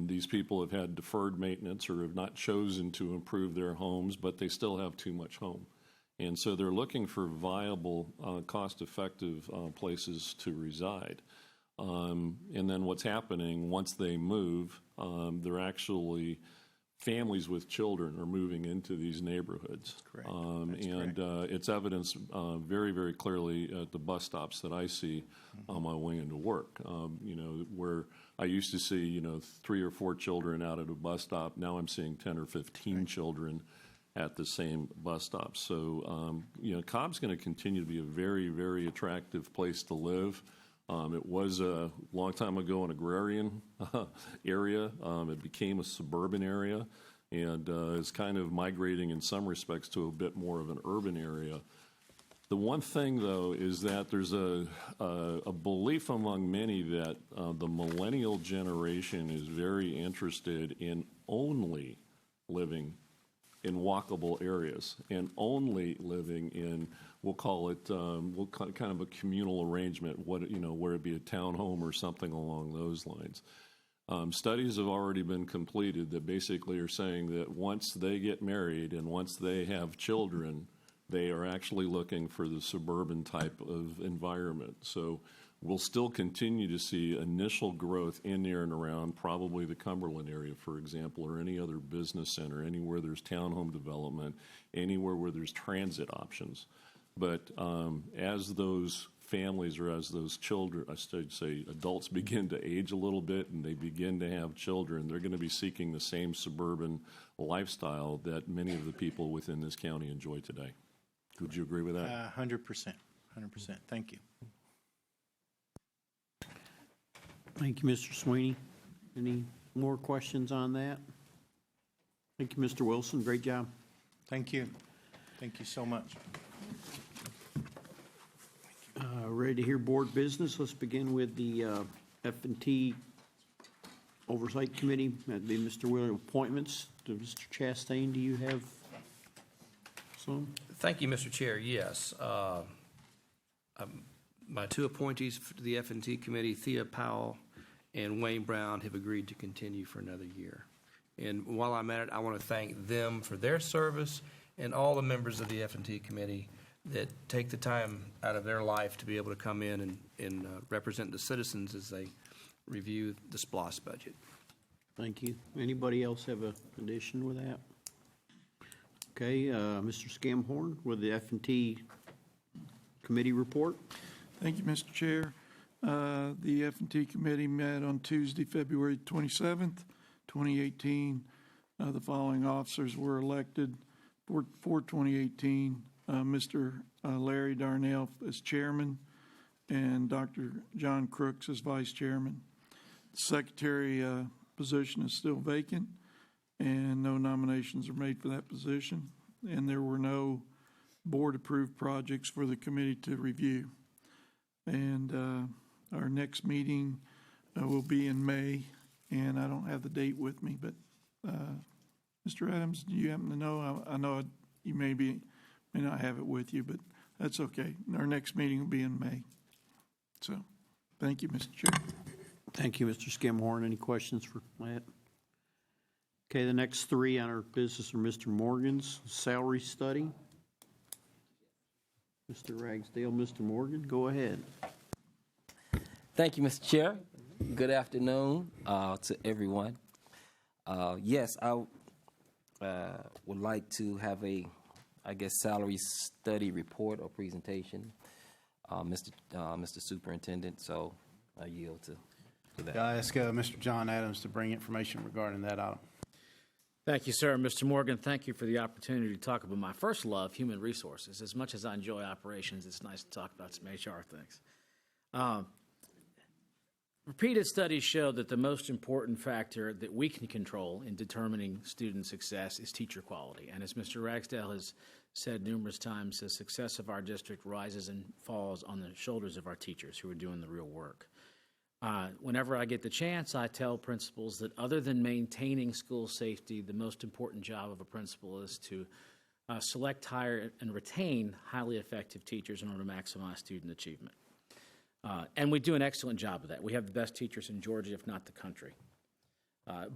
these people have had deferred maintenance or have not chosen to improve their homes, but they still have too much home. And so they're looking for viable, cost-effective places to reside. And then what's happening, once they move, they're actually, families with children are moving into these neighborhoods. Correct. And it's evidenced very, very clearly at the bus stops that I see on my way into work. Where I used to see, 3 or 4 children out at a bus stop, now I'm seeing 10 or 15 children at the same bus stop. So, Cobb's going to continue to be a very, very attractive place to live. It was a long time ago an agrarian area. It became a suburban area and is kind of migrating in some respects to a bit more of an urban area. The one thing, though, is that there's a belief among many that the millennial generation is very interested in only living in walkable areas and only living in, we'll call it, kind of a communal arrangement, where it be a townhome or something along those lines. Studies have already been completed that basically are saying that once they get married and once they have children, they are actually looking for the suburban type of environment. So we'll still continue to see initial growth in, near, and around probably the Cumberland area, for example, or any other business center, anywhere there's townhome development, anywhere where there's transit options. But as those families or as those children, I should say adults, begin to age a little bit and they begin to have children, they're going to be seeking the same suburban lifestyle that many of the people within this county enjoy today. Would you agree with that? 100%. 100%. Thank you. Thank you, Mr. Sweeney. Any more questions on that? Thank you, Mr. Wilson. Great job. Thank you. Thank you so much. Ready to hear board business? Let's begin with the F&T Oversight Committee. That'd be Mr. William. Appointments. Mr. Chastain, do you have some? Thank you, Mr. Chair. Yes. My two appointees to the F&T Committee, Thea Powell and Wayne Brown, have agreed to continue for another year. And while I'm at it, I want to thank them for their service and all the members of the F&T Committee that take the time out of their life to be able to come in and represent the citizens as they review the SPLOST budget. Thank you. Anybody else have an addition with that? Okay, Mr. Scamhorn with the F&T Committee report. Thank you, Mr. Chair. The F&T Committee met on Tuesday, February 27th, 2018. The following officers were elected for 2018. Mr. Larry Darnell as chairman and Dr. John Crooks as vice chairman. The secretary position is still vacant and no nominations are made for that position. And there were no board-approved projects for the committee to review. And our next meeting will be in May, and I don't have the date with me, but Mr. Adams, do you happen to know? I know you may not have it with you, but that's okay. Our next meeting will be in May. So, thank you, Mr. Chair. Thank you, Mr. Scamhorn. Any questions for that? Okay, the next three on our business are Mr. Morgan's salary study. Mr. Ragsdale, Mr. Morgan, go ahead. Thank you, Mr. Chair. Good afternoon to everyone. Yes, I would like to have a, salary study report or presentation, Mr. Superintendent, so I yield to that. I ask Mr. John Adams to bring information regarding that item. Thank you, sir. Mr. Morgan, thank you for the opportunity to talk about my first love, human resources. As much as I enjoy operations, it's nice to talk about some HR things. Repeated studies show that the most important factor that we can control in determining student success is teacher quality. And as Mr. Ragsdale has said numerous times, the success of our district rises and falls on the shoulders of our teachers who are doing the real work. Whenever I get the chance, I tell principals that other than maintaining school safety, the most important job of a principal is to select, hire, and retain highly effective teachers in order to maximize student achievement. And we do an excellent job of that. We have the best teachers in Georgia, if not the country.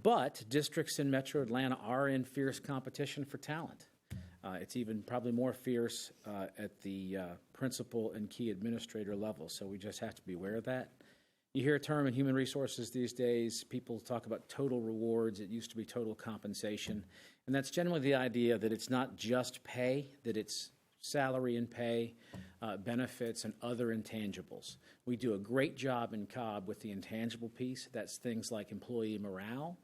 But districts in Metro Atlanta are in fierce competition for talent. It's even probably more fierce at the principal and key administrator level, so we just have to be aware of that. You hear a term in human resources these days, people talk about total rewards. It used to be total compensation. And that's generally the idea that it's not just pay, that it's salary and pay, benefits, and other intangibles. We do a great job in Cobb with the intangible piece. That's things like employee morale,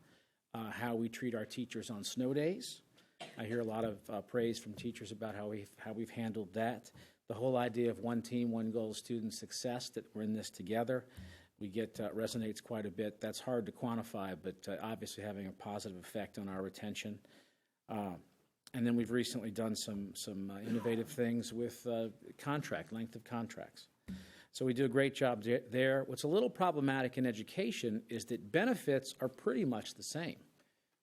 how we treat our teachers on snow days. I hear a lot of praise from teachers about how we've handled that. The whole idea of one team, one goal, student success, that we're in this together. We get resonates quite a bit. That's hard to quantify, but obviously having a positive effect on our retention. And then we've recently done some innovative things with length of contracts. So we do a great job there. What's a little problematic in education is that benefits are pretty much the same.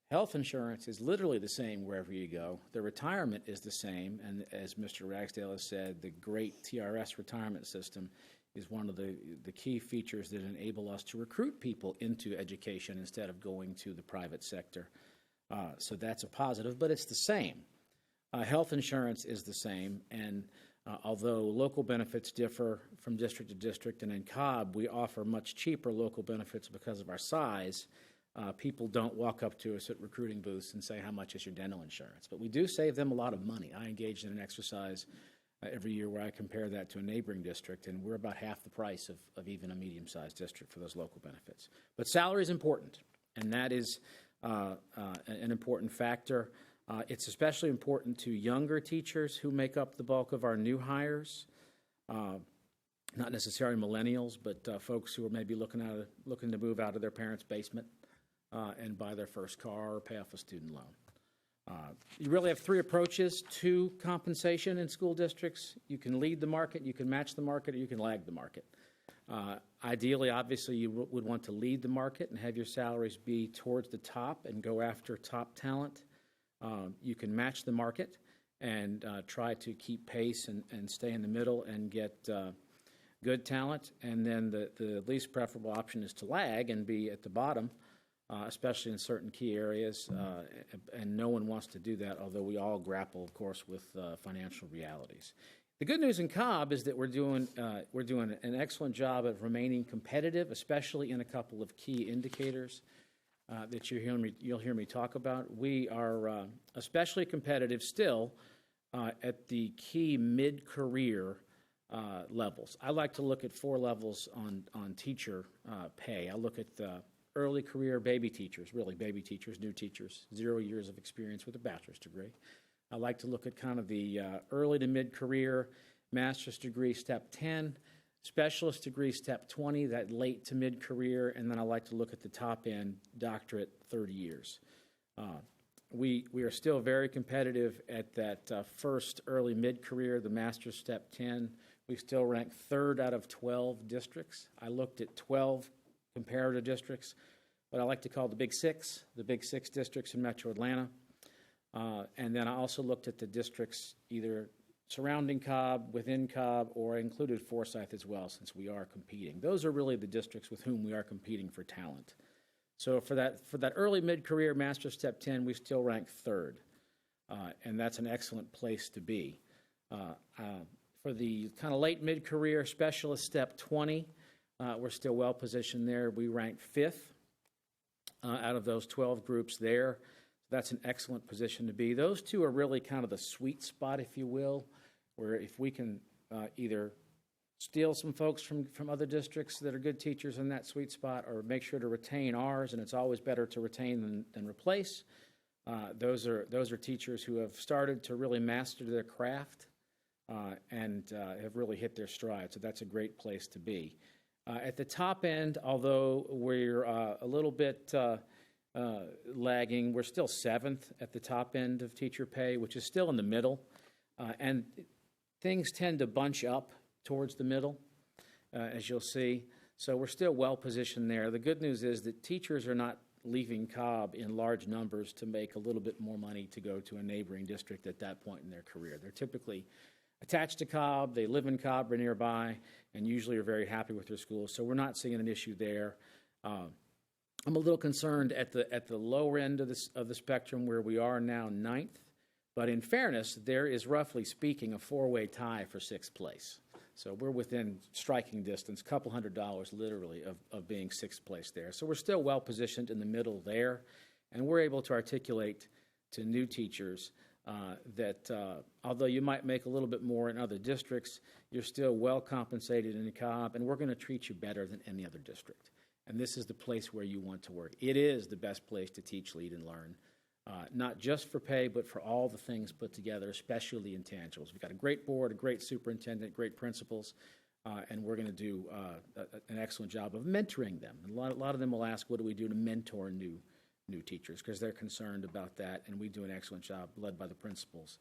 Health insurance is literally the same wherever you go. The retirement is the same, and as Mr. Ragsdale has said, the great TRS retirement system is one of the key features that enable us to recruit people into education instead of going to the private sector. So that's a positive, but it's the same. Health insurance is the same, and although local benefits differ from district to district, and in Cobb we offer much cheaper local benefits because of our size, people don't walk up to us at recruiting booths and say, how much is your dental insurance? But we do save them a lot of money. I engaged in an exercise every year where I compare that to a neighboring district, and we're about half the price of even a medium-sized district for those local benefits. But salary is important, and that is an important factor. It's especially important to younger teachers who make up the bulk of our new hires, not necessarily millennials, but folks who are maybe looking to move out of their parents' basement and buy their first car or pay off a student loan. You really have three approaches to compensation in school districts. You can lead the market, you can match the market, or you can lag the market. Ideally, obviously, you would want to lead the market and have your salaries be towards the top and go after top talent. You can match the market and try to keep pace and stay in the middle and get good talent. And then the least preferable option is to lag and be at the bottom, especially in certain key areas, and no one wants to do that, although we all grapple, of course, with financial realities. The good news in Cobb is that we're doing an excellent job of remaining competitive, especially in a couple of key indicators that you'll hear me talk about. We are especially competitive still at the key mid-career levels. I like to look at 4 levels on teacher pay. I look at early career baby teachers, really baby teachers, new teachers, 0 years of experience with a bachelor's degree. I like to look at kind of the early to mid-career master's degree, step 10, specialist degree, step 20, that late to mid-career, and then I like to look at the top end, doctorate, 30 years. We are still very competitive at that first early mid-career, the master's step 10. We still rank 3rd out of 12 districts. I looked at 12 comparative districts, what I like to call the Big Six districts in Metro Atlanta. And then I also looked at the districts either surrounding Cobb, within Cobb, or I included Forsyth as well, since we are competing. Those are really the districts with whom we are competing for talent. So for that early mid-career master's step 10, we still rank 3rd, and that's an excellent place to be. For the kind of late mid-career specialist step 20, we're still well positioned there. We rank 5th out of those 12 groups there. That's an excellent position to be. Those two are really kind of the sweet spot, if you will, where if we can either steal some folks from other districts that are good teachers in that sweet spot, or make sure to retain ours, and it's always better to retain than replace. Those are teachers who have started to really master their craft and have really hit their stride. So that's a great place to be. At the top end, although we're a little bit lagging, we're still 7th at the top end of teacher pay, which is still in the middle. And things tend to bunch up towards the middle, as you'll see. So we're still well positioned there. The good news is that teachers are not leaving Cobb in large numbers to make a little bit more money to go to a neighboring district at that point in their career. They're typically attached to Cobb, they live in Cobb or nearby, and usually are very happy with their schools. So we're not seeing an issue there. I'm a little concerned at the lower end of the spectrum, where we are now 9th. But in fairness, there is, roughly speaking, a 4-way tie for 6th place. So we're within striking distance, $200 literally, of being 6th place there. So we're still well positioned in the middle there, and we're able to articulate to new teachers that although you might make a little bit more in other districts, you're still well compensated in Cobb, and we're going to treat you better than any other district. And this is the place where you want to work. It is the best place to teach, lead, and learn, not just for pay, but for all the things put together, especially the intangibles. We've got a great board, a great superintendent, great principals, and we're going to do an excellent job of mentoring them. And a lot of them will ask, what do we do to mentor new teachers? Because they're concerned about that, and we do an excellent job, led by the principals,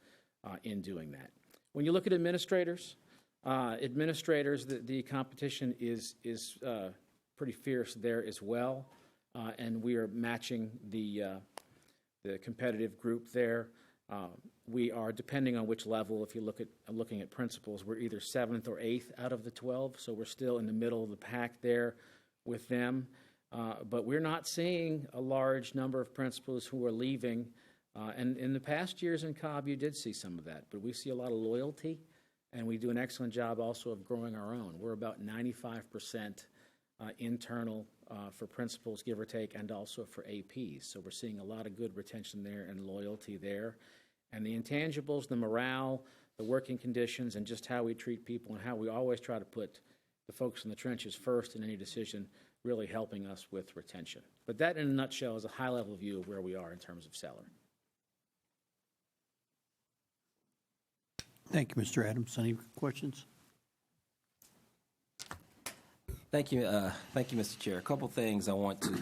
in doing that. When you look at administrators, the competition is pretty fierce there as well, and we are matching the competitive group there. We are, depending on which level, if you looking at principals, we're either 7th or 8th out of the 12, so we're still in the middle of the pack there with them. But we're not seeing a large number of principals who are leaving. And in the past years in Cobb, you did see some of that, but we see a lot of loyalty, and we do an excellent job also of growing our own. We're about 95% internal for principals, give or take, and also for APs. So we're seeing a lot of good retention there and loyalty there. And the intangibles, the morale, the working conditions, and just how we treat people and how we always try to put the folks in the trenches first in any decision, really helping us with retention. But that, in a nutshell, is a high-level view of where we are in terms of salary. Thank you, Mr. Adams. Any questions? Thank you, Mr. Chair. A couple things I want to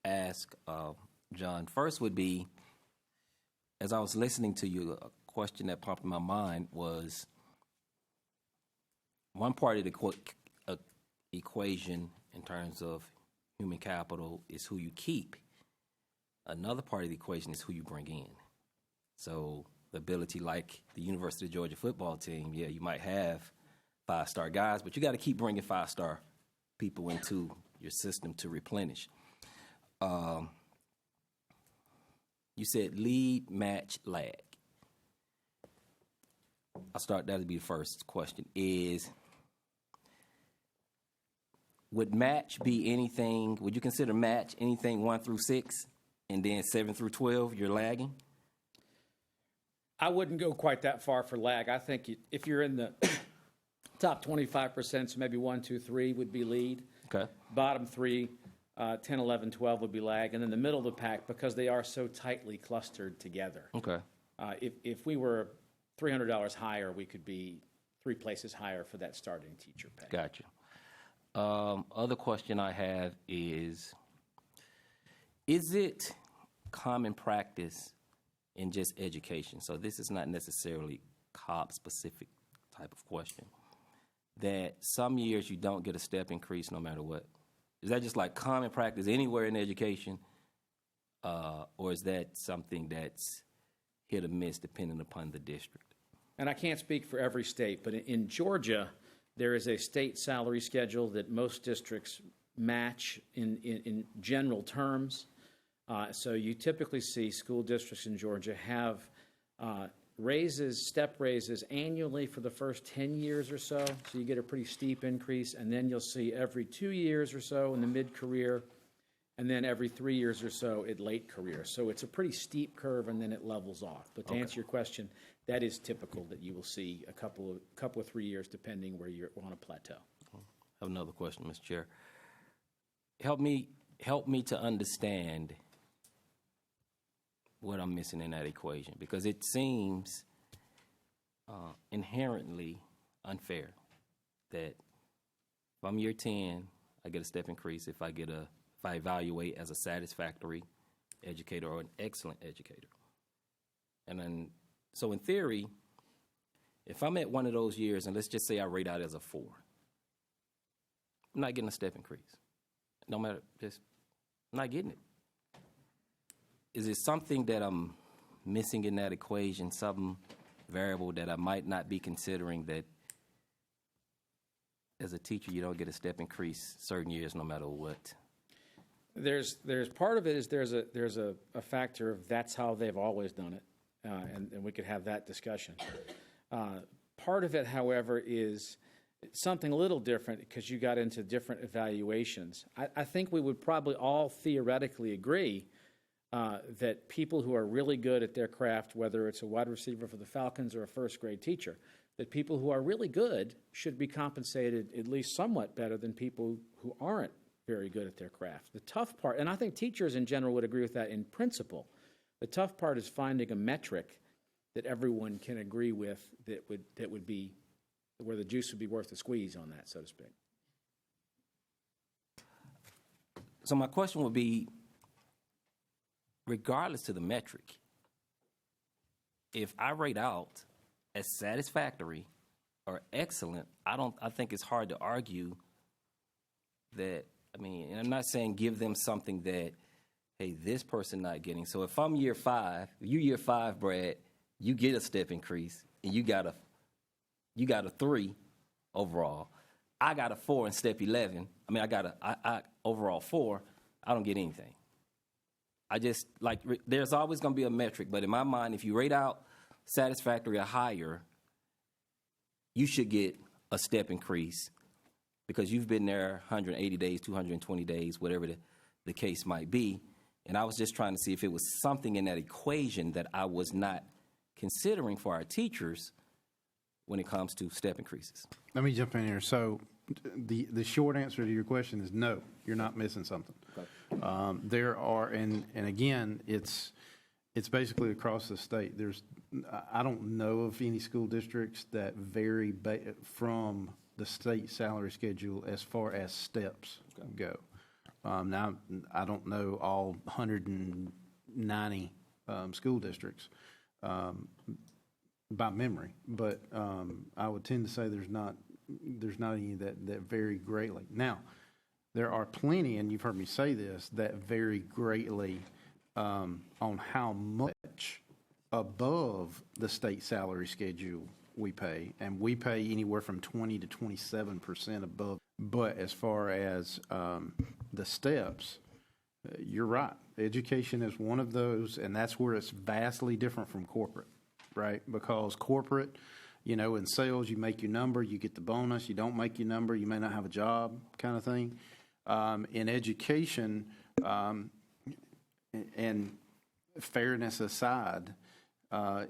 ask John. First would be, as I was listening to you, a question that popped in my mind was one part of the equation in terms of human capital is who you keep. Another part of the equation is who you bring in. So the ability, like the University of Georgia football team, yeah, you might have 5-star guys, but you got to keep bringing 5-star people into your system to replenish. You said lead, match, lag. That'll be the first question. Would match be anything, would you consider match anything 1 through 6, and then 7 through 12, you're lagging? I wouldn't go quite that far for lag. I think if you're in the top 25%, so maybe 1, 2, 3 would be lead. Okay. Bottom 3, 10, 11, 12 would be lag. And then the middle of the pack, because they are so tightly clustered together. Okay. If we were $300 higher, we could be 3 places higher for that starting teacher pay. Gotcha. Other question I have is it common practice in just education, so this is not necessarily Cobb-specific type of question, that some years you don't get a step increase no matter what? Is that just like common practice anywhere in education, or is that something that's hit or miss depending upon the district? And I can't speak for every state, but in Georgia, there is a state salary schedule that most districts match in general terms. So you typically see school districts in Georgia have step raises annually for the first 10 years or so. So you get a pretty steep increase, and then you'll see every 2 years or so in the mid-career, and then every 3 years or so at late career. So it's a pretty steep curve, and then it levels off. But to answer your question, that is typical that you will see a couple of 3 years, depending where you're on a plateau. I have another question, Mr. Chair. Help me to understand what I'm missing in that equation, because it seems inherently unfair that if I'm year 10, I get a step increase if I evaluate as a satisfactory educator or an excellent educator. And then, so in theory, if I'm at one of those years, and let's just say I rate out as a 4, I'm not getting a step increase. No matter, just not getting it. Is it something that I'm missing in that equation, some variable that I might not be considering, that as a teacher you don't get a step increase certain years no matter what? There's part of it is there's a factor of that's how they've always done it, and we could have that discussion. Part of it, however, is something a little different because you got into different evaluations. I think we would probably all theoretically agree that people who are really good at their craft, whether it's a wide receiver for the Falcons or a first-grade teacher, that people who are really good should be compensated at least somewhat better than people who aren't very good at their craft. The tough part, and I think teachers in general would agree with that in principle, the tough part is finding a metric that everyone can agree with that would be where the juice would be worth the squeeze on that, so to speak. So my question would be, regardless to the metric, if I rate out as satisfactory or excellent, I think it's hard to argue that, and I'm not saying give them something that, hey, this person not getting. So if I'm year 5, you year 5, Brad, you get a step increase, and you got a 3 overall. I got a 4 in step 11. I got a overall 4. I don't get anything. I just, there's always going to be a metric, but in my mind, if you rate out satisfactory or higher, you should get a step increase because you've been there 180 days, 220 days, whatever the case might be. And I was just trying to see if it was something in that equation that I was not considering for our teachers when it comes to step increases. Let me jump in here. So the short answer to your question is no, you're not missing something. Okay. There are, and again, it's basically across the state. I don't know of any school districts that vary from the state salary schedule as far as steps go. Now, I don't know all 190 school districts by memory, but I would tend to say there's not any that vary greatly. Now, there are plenty, and you've heard me say this, that vary greatly on how much above the state salary schedule we pay, and we pay anywhere from 20 to 27% above. But as far as the steps, you're right. Education is one of those, and that's where it's vastly different from corporate, right? Because corporate, in sales, you make your number, you get the bonus. You don't make your number, you may not have a job, kind of thing. In education, and fairness aside,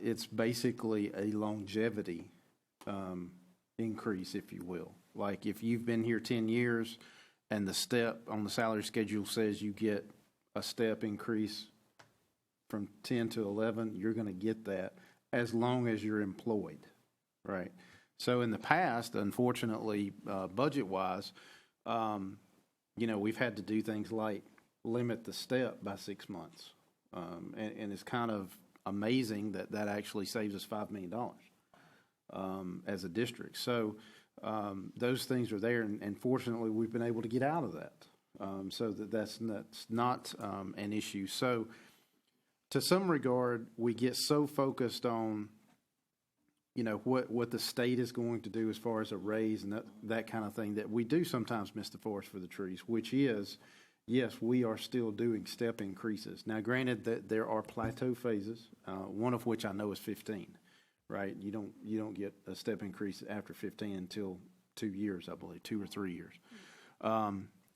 it's basically a longevity increase, if you will. Like if you've been here 10 years and the step on the salary schedule says you get a step increase from 10 to 11, you're going to get that as long as you're employed, right? So in the past, unfortunately, budget-wise, we've had to do things like limit the step by 6 months. And it's kind of amazing that actually saves us $5 million as a district. So those things are there, and fortunately, we've been able to get out of that. So that's not an issue. So to some regard, we get so focused on, what the state is going to do as far as a raise and that kind of thing, that we do sometimes miss the forest for the trees, which is, yes, we are still doing step increases. Now, granted that there are plateau phases, one of which I know is 15, right? You don't get a step increase after 15 until 2 years, I believe, 2 or 3 years.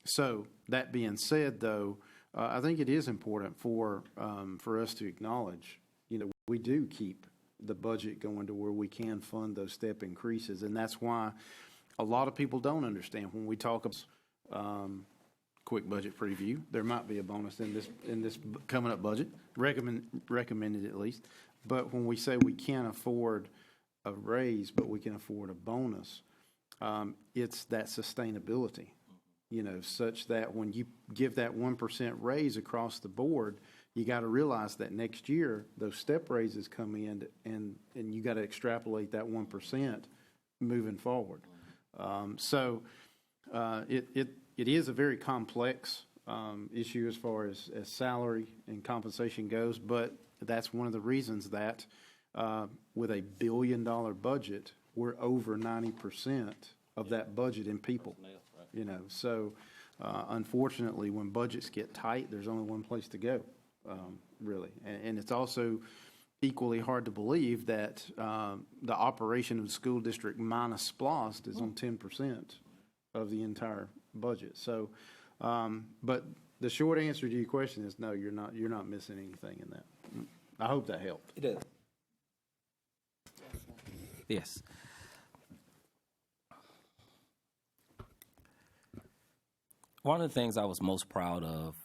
So that being said, though, I think it is important for us to acknowledge, we do keep the budget going to where we can fund those step increases, and that's why a lot of people don't understand when we talk about quick budget preview. There might be a bonus in this coming up budget, recommended at least. But when we say we can't afford a raise, but we can afford a bonus, it's that sustainability, such that when you give that 1% raise across the board, you got to realize that next year those step raises come in, and you got to extrapolate that 1% moving forward. So it is a very complex issue as far as salary and compensation goes, but that's one of the reasons that with a $1 billion budget, we're over 90% of that budget in people. So unfortunately, when budgets get tight, there's only one place to go, really. And it's also equally hard to believe that the operation of the school district minus SPLOST is on 10% of the entire budget. So, but the short answer to your question is no, you're not missing anything in that. I hope that helped. It does. Yes. One of the things I was most proud of,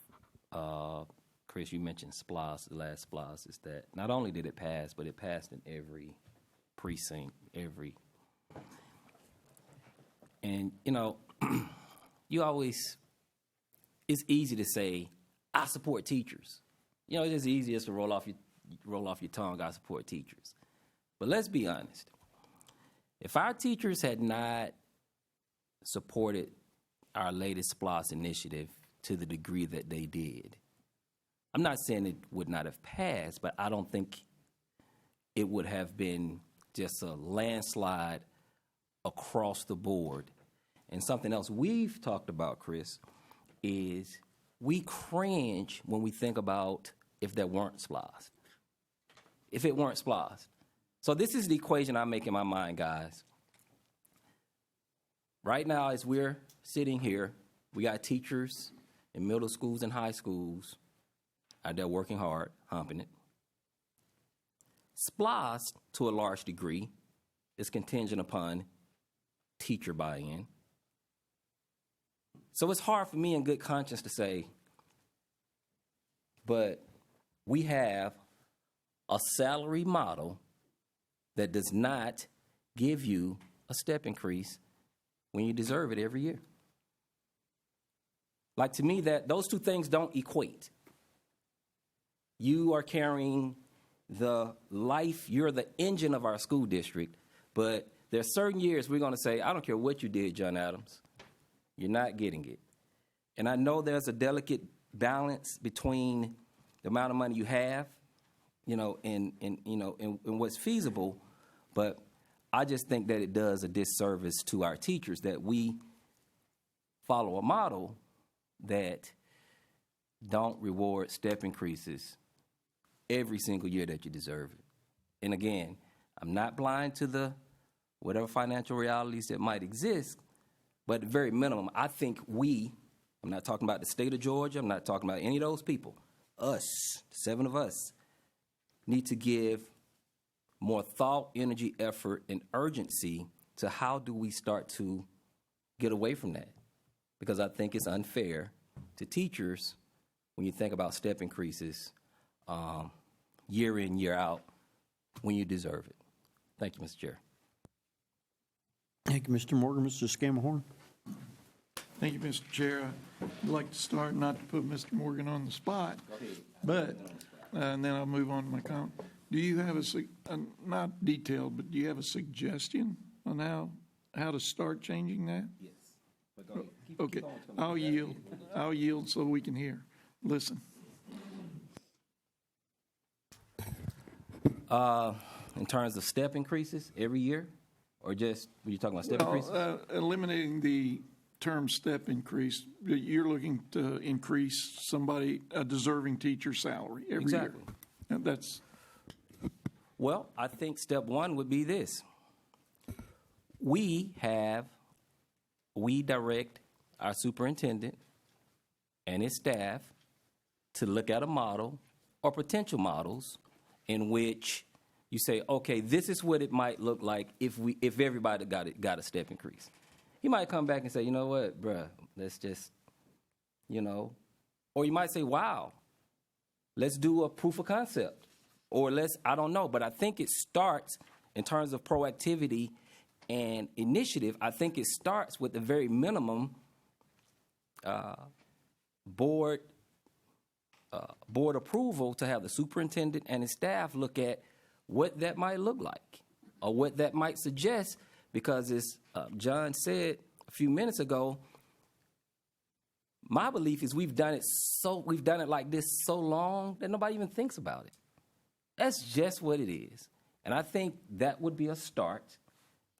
Chris, you mentioned SPLOST, the last SPLOST, is that not only did it pass, but it passed in every precinct, and you always, it's easy to say, I support teachers. It's just easiest to roll off your tongue, I support teachers. But let's be honest. If our teachers had not supported our latest SPLOST initiative to the degree that they did, I'm not saying it would not have passed, but I don't think it would have been just a landslide across the board. And something else we've talked about, Chris, is we cringe when we think about if there weren't SPLOST. If it weren't SPLOST. So this is the equation I make in my mind, guys. Right now, as we're sitting here, we got teachers in middle schools and high schools out there working hard, humping it. SPLOST, to a large degree, is contingent upon teacher buy-in. So it's hard for me in good conscience to say, but we have a salary model that does not give you a step increase when you deserve it every year. Like, to me, that those two things don't equate. You are carrying the life, you're the engine of our school district, but there are certain years we're going to say, I don't care what you did, John Adams, you're not getting it. And I know there's a delicate balance between the amount of money you have, and what's feasible, but I just think that it does a disservice to our teachers that we follow a model that don't reward step increases every single year that you deserve it. And again, I'm not blind to the whatever financial realities that might exist, but at the very minimum, I think I'm not talking about the state of Georgia, I'm not talking about any of those people, us, 7 of us, need to give more thought, energy, effort, and urgency to how do we start to get away from that. Because I think it's unfair to teachers when you think about step increases year in, year out, when you deserve it. Thank you, Mr. Chair. Thank you, Mr. Morgan. Mr. Scammahorn. Thank you, Mr. Chair. I'd like to start, not to put Mr. Morgan on the spot, but, and then I'll move on to my comment. Do you have not detailed, but do you have a suggestion on how to start changing that? Yes. Okay, I'll yield so we can hear. Listen. In terms of step increases every year, or just, were you talking about step increases? Eliminating the term step increase, you're looking to increase a deserving teacher's salary every year. That's. Well, I think step one would be this. We direct our superintendent and his staff to look at a model or potential models in which you say, okay, this is what it might look like if everybody got a step increase. He might come back and say, you know what, bruh, let's just, or you might say, wow, let's do a proof of concept, or I don't know, but I think it starts in terms of proactivity and initiative. I think it starts with the very minimum board approval to have the superintendent and his staff look at what that might look like or what that might suggest, because as John said a few minutes ago, my belief is we've done it like this so long that nobody even thinks about it. That's just what it is. And I think that would be a start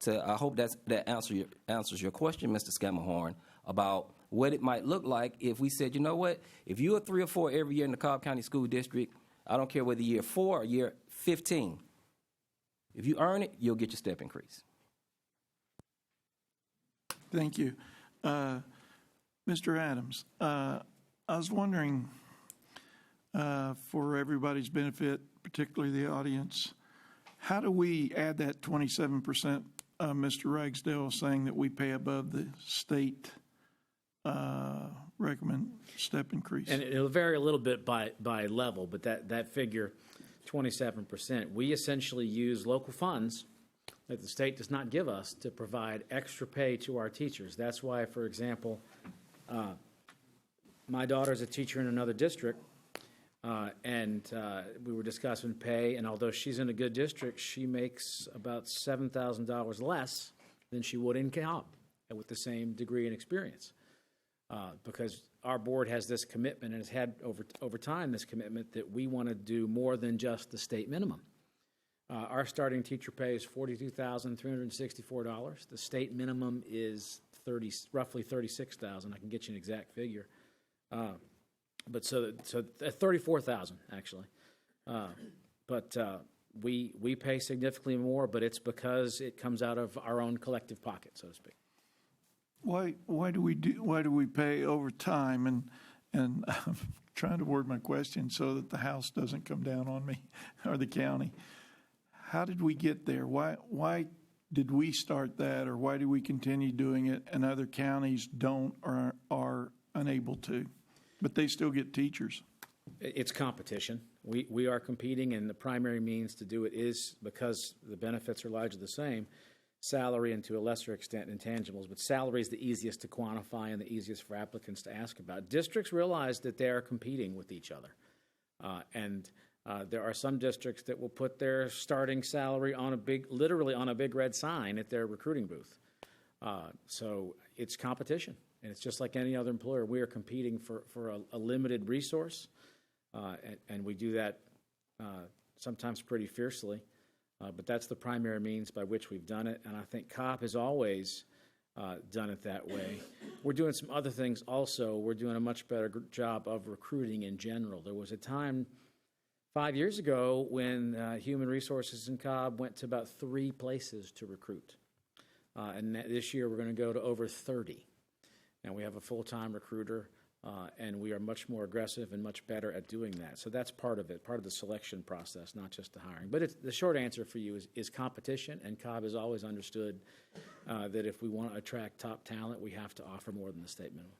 to, I hope that answers your question, Mr. Scammahorn, about what it might look like if we said, you know what, if you're a 3 or 4 every year in the Cobb County School District, I don't care whether year 4 or year 15, if you earn it, you'll get your step increase. Thank you. Mr. Adams, I was wondering, for everybody's benefit, particularly the audience, how do we add that 27%, Mr. Ragsdale saying that we pay above the state recommend step increase? And it'll vary a little bit by level, but that figure, 27%, we essentially use local funds that the state does not give us to provide extra pay to our teachers. That's why, for example, my daughter's a teacher in another district, and we were discussing pay, and although she's in a good district, she makes about $7,000 less than she would in Cobb with the same degree and experience. Because our board has this commitment and has had over time this commitment that we want to do more than just the state minimum. Our starting teacher pay is $42,364. The state minimum is roughly $36,000. I can get you an exact figure, but so $34,000 actually. But we pay significantly more, but it's because it comes out of our own collective pocket, so to speak. Why do we pay over time? And I'm trying to word my question so that the House doesn't come down on me or the county. How did we get there? Why did we start that, or why do we continue doing it and other counties don't or are unable to? But they still get teachers. It's competition. We are competing, and the primary means to do it is, because the benefits are largely the same, salary and to a lesser extent intangibles. But salary is the easiest to quantify and the easiest for applicants to ask about. Districts realize that they are competing with each other. And there are some districts that will put their starting salary on literally on a big red sign at their recruiting booth. So it's competition. And it's just like any other employer. We are competing for a limited resource. And we do that sometimes pretty fiercely, but that's the primary means by which we've done it, and I think Cobb has always done it that way. We're doing some other things also. We're doing a much better job of recruiting in general. There was a time 5 years ago when Human Resources in Cobb went to about 3 places to recruit, and this year we're going to go to over 30. And we have a full-time recruiter, and we are much more aggressive and much better at doing that. So that's part of it, part of the selection process, not just the hiring. But the short answer for you is competition, and Cobb has always understood that if we want to attract top talent, we have to offer more than the state minimum.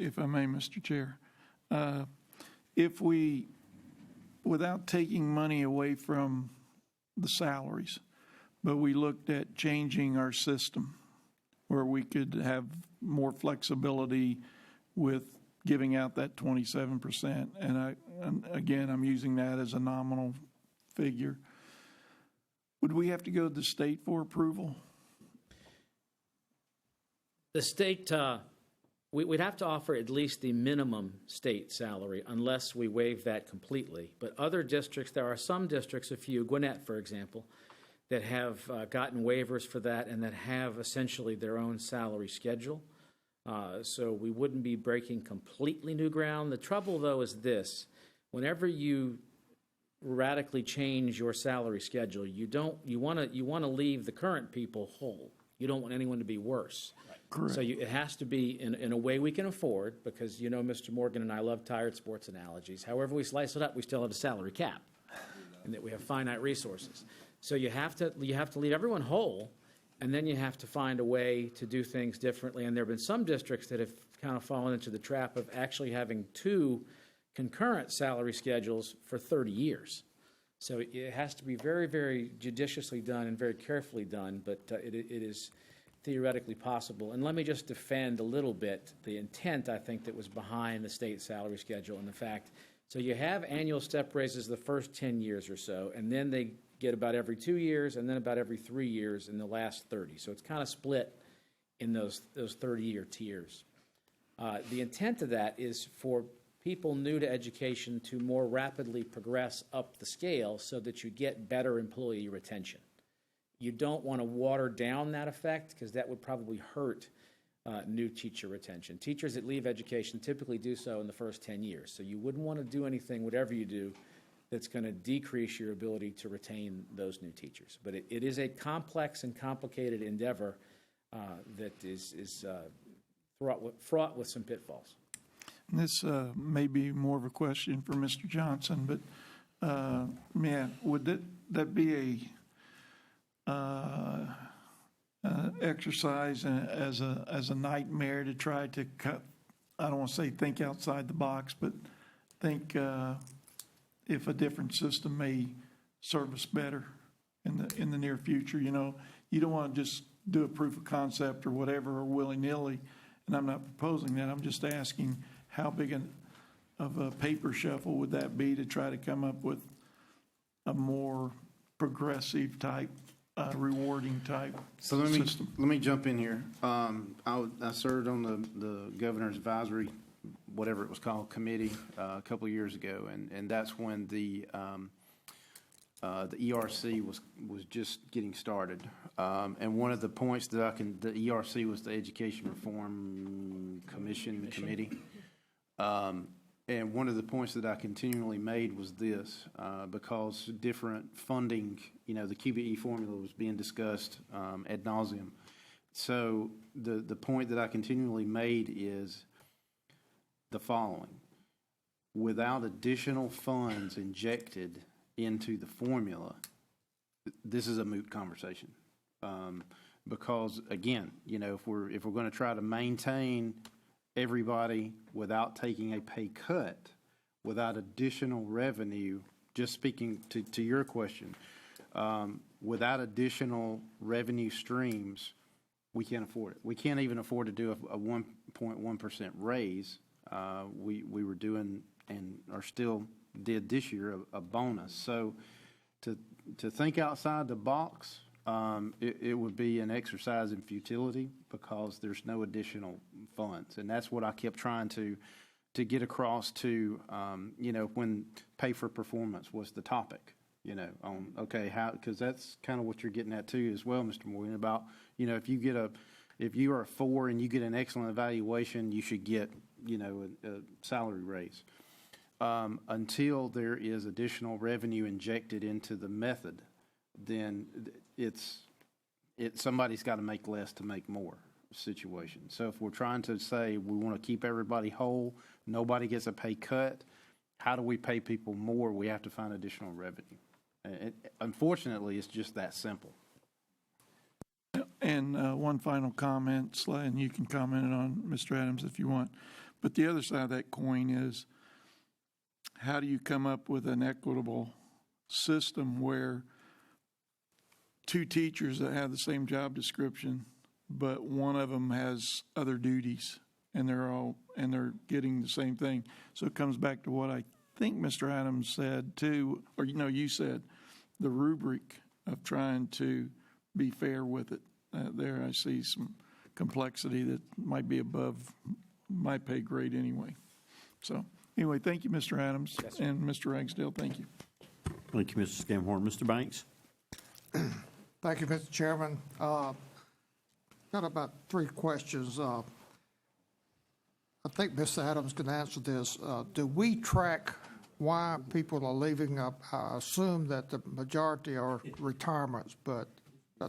If I may, Mr. Chair, if we, without taking money away from the salaries, but we looked at changing our system where we could have more flexibility with giving out that 27%. And again, I'm using that as a nominal figure. Would we have to go to the state for approval? The state, we'd have to offer at least the minimum state salary unless we waive that completely. But other districts, there are some districts, a few, Gwinnett, for example, that have gotten waivers for that and that have essentially their own salary schedule. So we wouldn't be breaking completely new ground. The trouble, though, is this. Whenever you radically change your salary schedule, you want to leave the current people whole. You don't want anyone to be worse. Correct. So it has to be in a way we can afford, because you know Mr. Morgan and I love tired sports analogies. However we slice it up, we still have a salary cap, and that we have finite resources. So you have to leave everyone whole, and then you have to find a way to do things differently. And there have been some districts that have kind of fallen into the trap of actually having 2 concurrent salary schedules for 30 years. So it has to be very, very judiciously done and very carefully done, but it is theoretically possible. And let me just defend a little bit the intent, I think, that was behind the state salary schedule and the fact. So you have annual step raises the first 10 years or so, and then they get about every 2 years, and then about every 3 years in the last 30. So it's kind of split in those 30-year tiers. The intent of that is for people new to education to more rapidly progress up the scale so that you get better employee retention. You don't want to water down that effect, because that would probably hurt new teacher retention. Teachers that leave education typically do so in the first 10 years. So you wouldn't want to do anything, whatever you do, that's going to decrease your ability to retain those new teachers. But it is a complex and complicated endeavor that is fraught with some pitfalls. This may be more of a question for Mr. Johnson, but would that be a exercise as a nightmare to try to cut? I don't want to say think outside the box, but think if a different system may serve us better in the near future. You know, you don't want to just do a proof of concept or whatever or willy-nilly, and I'm not proposing that. I'm just asking how big of a paper shuffle would that be to try to come up with a more progressive type, rewarding type system? Let me jump in here. I served on the governor's advisory, whatever it was called, committee a couple of years ago, and that's when the ERC was just getting started. And one of the points that the ERC was the Education Reform Committee. And one of the points that I continually made was this, because different funding, the QBE formula was being discussed ad nauseum. So the point that I continually made is the following. Without additional funds injected into the formula, this is a moot conversation. Because again, if we're going to try to maintain everybody without taking a pay cut, without additional revenue, just speaking to your question, without additional revenue streams, we can't afford it. We can't even afford to do a 1.1% raise. We were doing and are still did this year a bonus. So to think outside the box, it would be an exercise in futility because there's no additional funds. And that's what I kept trying to get across to, when pay for performance was the topic, on, okay, how, because that's kind of what you're getting at too as well, Mr. Morgan, about, if you are a 4 and you get an excellent evaluation, you should get, a salary raise. Until there is additional revenue injected into the method, then somebody's got to make less to make more situation. So if we're trying to say we want to keep everybody whole, nobody gets a pay cut, how do we pay people more? We have to find additional revenue. Unfortunately, it's just that simple. And one final comment, and you can comment on Mr. Adams if you want. But the other side of that coin is, how do you come up with an equitable system where 2 teachers that have the same job description, but one of them has other duties, and they're getting the same thing? So it comes back to what I think Mr. Adams said too, or you said, the rubric of trying to be fair with it. There I see some complexity that might be above my pay grade anyway. So anyway, thank you, Mr. Adams. Yes, and Mr. Ragsdale, thank you. Thank you, Mr. Scamhorn. Mr. Banks? Thank you, Mr. Chairman. Got about 3 questions. I think Mr. Adams can answer this. Do we track why people are leaving? I assume that the majority are retirements, but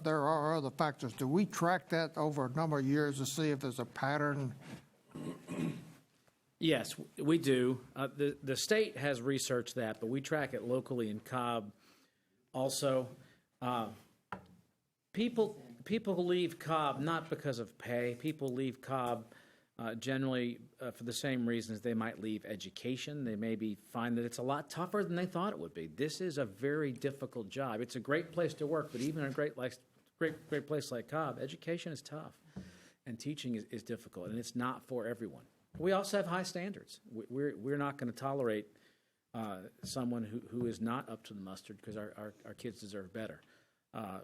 there are other factors. Do we track that over a number of years to see if there's a pattern? Yes, we do. The state has researched that, but we track it locally in Cobb also. People leave Cobb not because of pay. People leave Cobb generally for the same reasons they might leave education. They maybe find that it's a lot tougher than they thought it would be. This is a very difficult job. It's a great place to work, but even a great place like Cobb, education is tough, and teaching is difficult, and it's not for everyone. We also have high standards. We're not going to tolerate someone who is not up to the mustard, because our kids deserve better.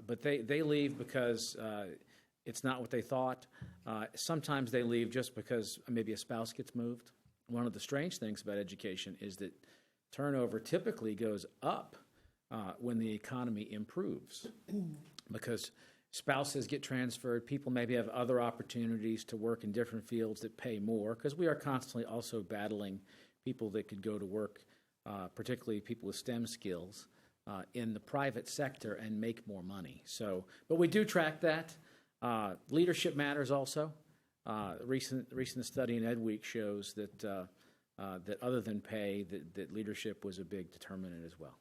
But they leave because it's not what they thought. Sometimes they leave just because maybe a spouse gets moved. One of the strange things about education is that turnover typically goes up when the economy improves, because spouses get transferred. People maybe have other opportunities to work in different fields that pay more, because we are constantly also battling people that could go to work, particularly people with STEM skills, in the private sector and make more money. So, but we do track that. Leadership matters also. Recent study in Ed Week shows that that other than pay, that leadership was a big determinant as well.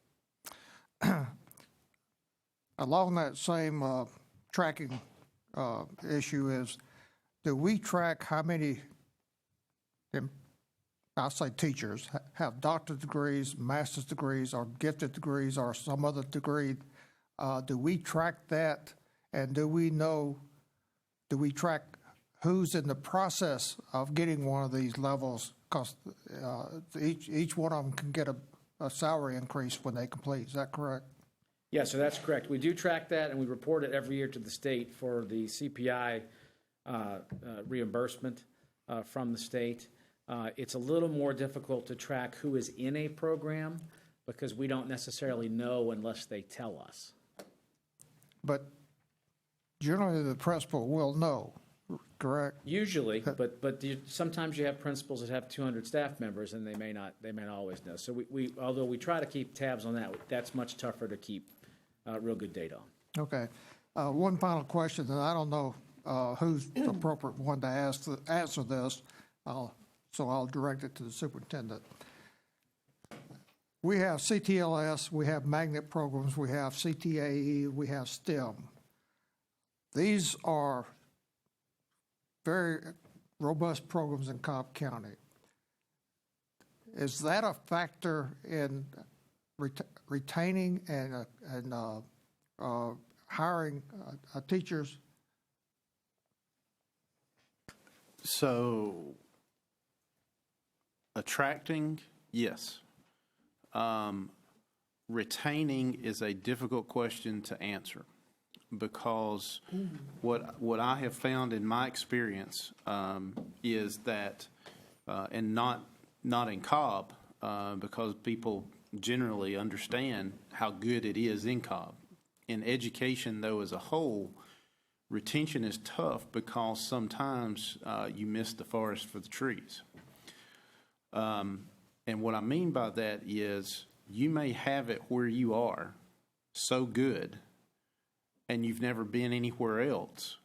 Along that same tracking issue is, do we track how many, I'll say teachers, have doctorate degrees, master's degrees, or gifted degrees, or some other degree? Do we track that, and do we track who's in the process of getting one of these levels? Because each one of them can get a salary increase when they complete. Is that correct? Yeah, so that's correct. We do track that, and we report it every year to the state for the CPI reimbursement from the state. It's a little more difficult to track who is in a program, because we don't necessarily know unless they tell us. But generally, the principal will know, correct? Usually, but sometimes you have principals that have 200 staff members, and they may not always know. So we although we try to keep tabs on that, that's much tougher to keep real good data on. Okay. One final question, and I don't know who's the appropriate one to answer this, so I'll direct it to the superintendent. we have CTLS, we have magnet programs, we have CTAE, we have STEM. These are very robust programs in Cobb County. Is that a factor in retaining and hiring teachers? So, attracting, yes. Retaining is a difficult question to answer because what I have found in my experience is that, and not in Cobb, because people generally understand how good it is in Cobb. In education, though, as a whole, retention is tough because sometimes you miss the forest for the trees. And what I mean by that is you may have it where you are so good and you've never been anywhere else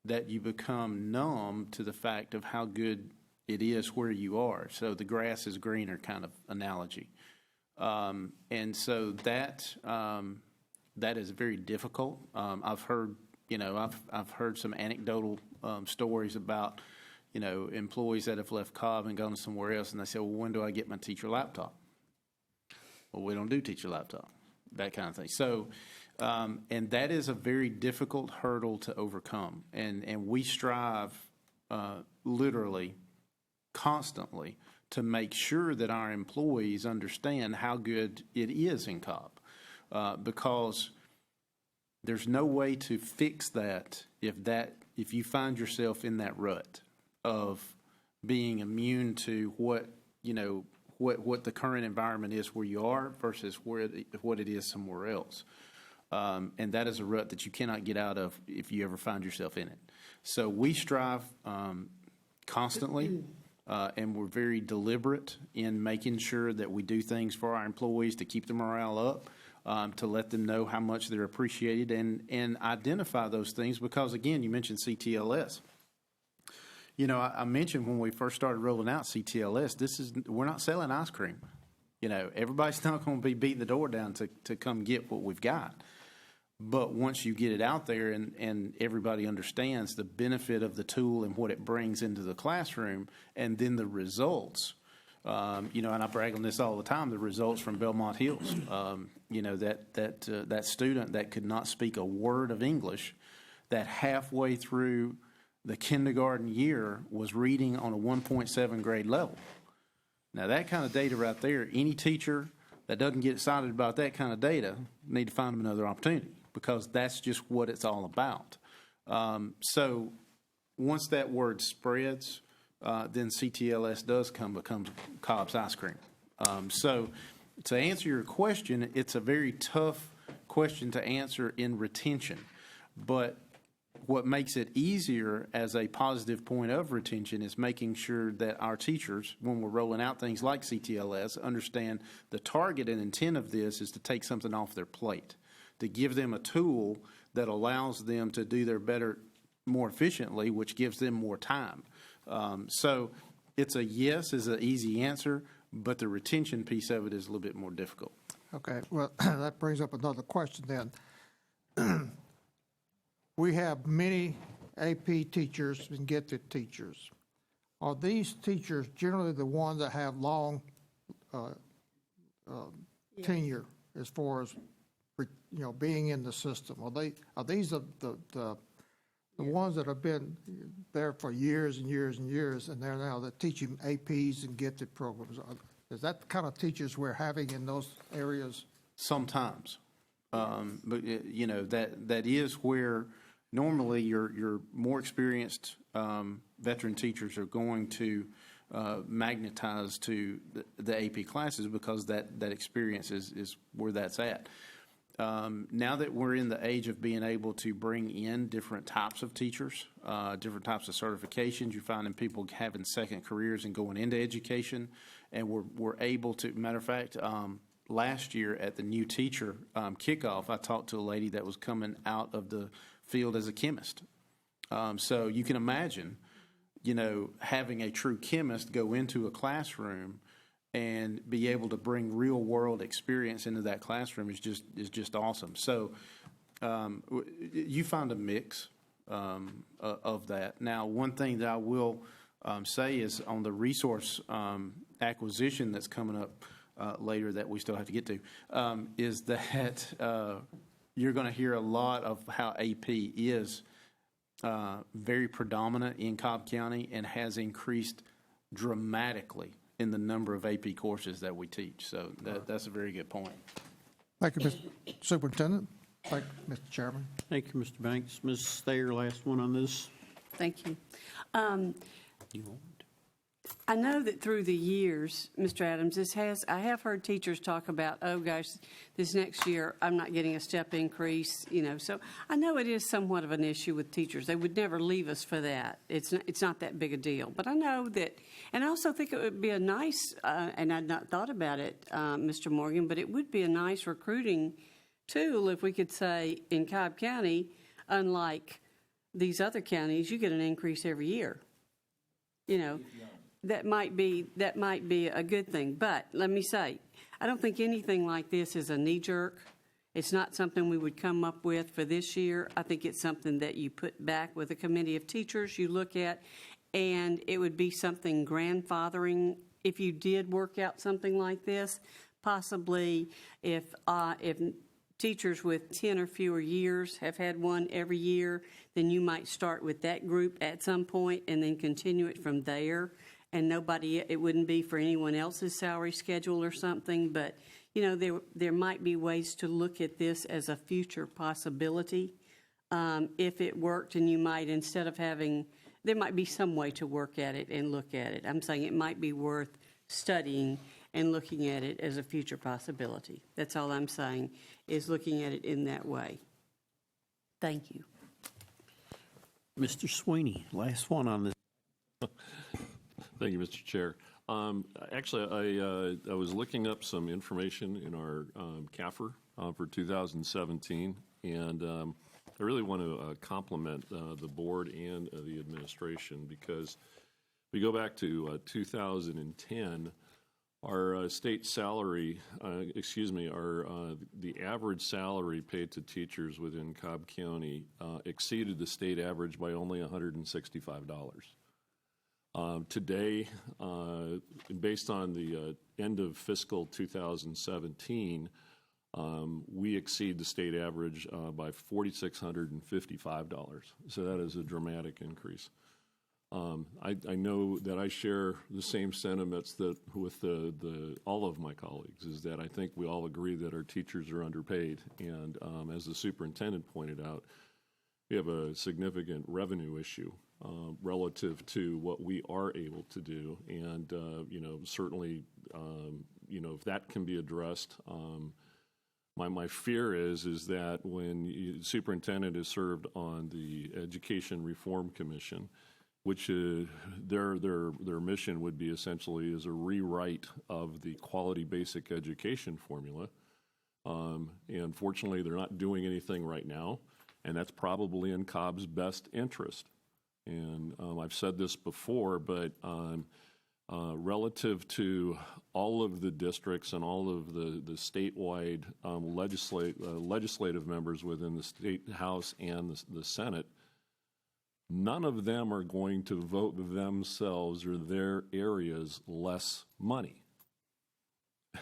that you become numb to the fact of how good it is where you are. So the grass is greener kind of analogy. And so that is very difficult. I've heard, I've heard some anecdotal stories about, employees that have left Cobb and gone somewhere else, and they say, well, when do I get my teacher laptop? Well, we don't do teacher laptop, that kind of thing. So, and that is a very difficult hurdle to overcome. And we strive literally constantly to make sure that our employees understand how good it is in Cobb, because there's no way to fix that if you find yourself in that rut of being immune to what the current environment is where you are versus what it is somewhere else. And that is a rut that you cannot get out of if you ever find yourself in it. So we strive constantly, and we're very deliberate in making sure that we do things for our employees to keep the morale up, to let them know how much they're appreciated, and identify those things because, again, you mentioned CTLS. I mentioned when we first started rolling out CTLS, we're not selling ice cream. Everybody's not going to be beating the door down to come get what we've got. But once you get it out there and everybody understands the benefit of the tool and what it brings into the classroom, and then the results, and I brag on this all the time, the results from Belmont Hills, that student that could not speak a word of English, that halfway through the kindergarten year was reading on a 1.7 grade level. Now, that kind of data right there, any teacher that doesn't get excited about that kind of data need to find them another opportunity because that's just what it's all about. So once that word spreads, then CTLS becomes Cobb's ice cream. So to answer your question, it's a very tough question to answer in retention. But what makes it easier as a positive point of retention is making sure that our teachers, when we're rolling out things like CTLS, understand the target and intent of this is to take something off their plate, to give them a tool that allows them to do their better more efficiently, which gives them more time. So it's a yes is an easy answer, but the retention piece of it is a little bit more difficult. Okay, well, that brings up another question then. We have many AP teachers and gifted teachers. Are these teachers generally the ones that have long tenure as far as being in the system? Are these the ones that have been there for years and years and years, and they're now teaching APs and gifted programs? Is that the kind of teachers we're having in those areas? Sometimes, but that is where normally your more experienced veteran teachers are going to magnetize to the AP classes because that experience is where that's at. Now that we're in the age of being able to bring in different types of teachers, different types of certifications, you're finding people having second careers and going into education, and we're able to, matter of fact, last year at the new teacher kickoff, I talked to a lady that was coming out of the field as a chemist. So you can imagine, having a true chemist go into a classroom and be able to bring real world experience into that classroom is just awesome. So you find a mix of that. Now, one thing that I will say is on the resource acquisition that's coming up later that we still have to get to, is that you're going to hear a lot of how AP is very predominant in Cobb County and has increased dramatically in the number of AP courses that we teach. So that's a very good point. Thank you, Mr. Superintendent. Thank you, Mr. Chairman. Thank you, Mr. Banks. Ms. Thayer, last one on this. Thank you. I know that through the years, Mr. Adams, I have heard teachers talk about, oh gosh, this next year I'm not getting a step increase, so I know it is somewhat of an issue with teachers. They would never leave us for that. It's not that big a deal. But I know that, and I also think it would be a nice, and I'd not thought about it, Mr. Morgan, but it would be a nice recruiting tool if we could say in Cobb County, unlike these other counties, you get an increase every year. That might be a good thing. But let me say, I don't think anything like this is a knee-jerk. It's not something we would come up with for this year. I think it's something that you put back with a committee of teachers you look at, and it would be something grandfathering if you did work out something like this. Possibly if teachers with 10 or fewer years have had one every year, then you might start with that group at some point and then continue it from there. And it wouldn't be for anyone else's salary schedule or something, but, there might be ways to look at this as a future possibility. If it worked, and you might, instead of there might be some way to work at it and look at it. I'm saying it might be worth studying and looking at it as a future possibility. That's all I'm saying, is looking at it in that way. Thank you. Mr. Sweeney, last one on this. Thank you, Mr. Chair. Actually, I was looking up some information in our CAFR for 2017, and I really want to compliment the board and the administration, because if we go back to 2010, our state salary, the average salary paid to teachers within Cobb County exceeded the state average by only $165. Today, based on the end of fiscal 2017, we exceed the state average by $4,655. So that is a dramatic increase. I know that I share the same sentiments that with all of my colleagues, is that I think we all agree that our teachers are underpaid. And as the superintendent pointed out, we have a significant revenue issue relative to what we are able to do. And, certainly, if that can be addressed, my fear is that when the superintendent is served on the Education Reform Commission, which their mission would be essentially is a rewrite of the quality basic education formula. And fortunately, they're not doing anything right now, and that's probably in Cobb's best interest. And I've said this before, but relative to all of the districts and all of the statewide legislative members within the State House and the Senate, none of them are going to vote themselves or their areas less money.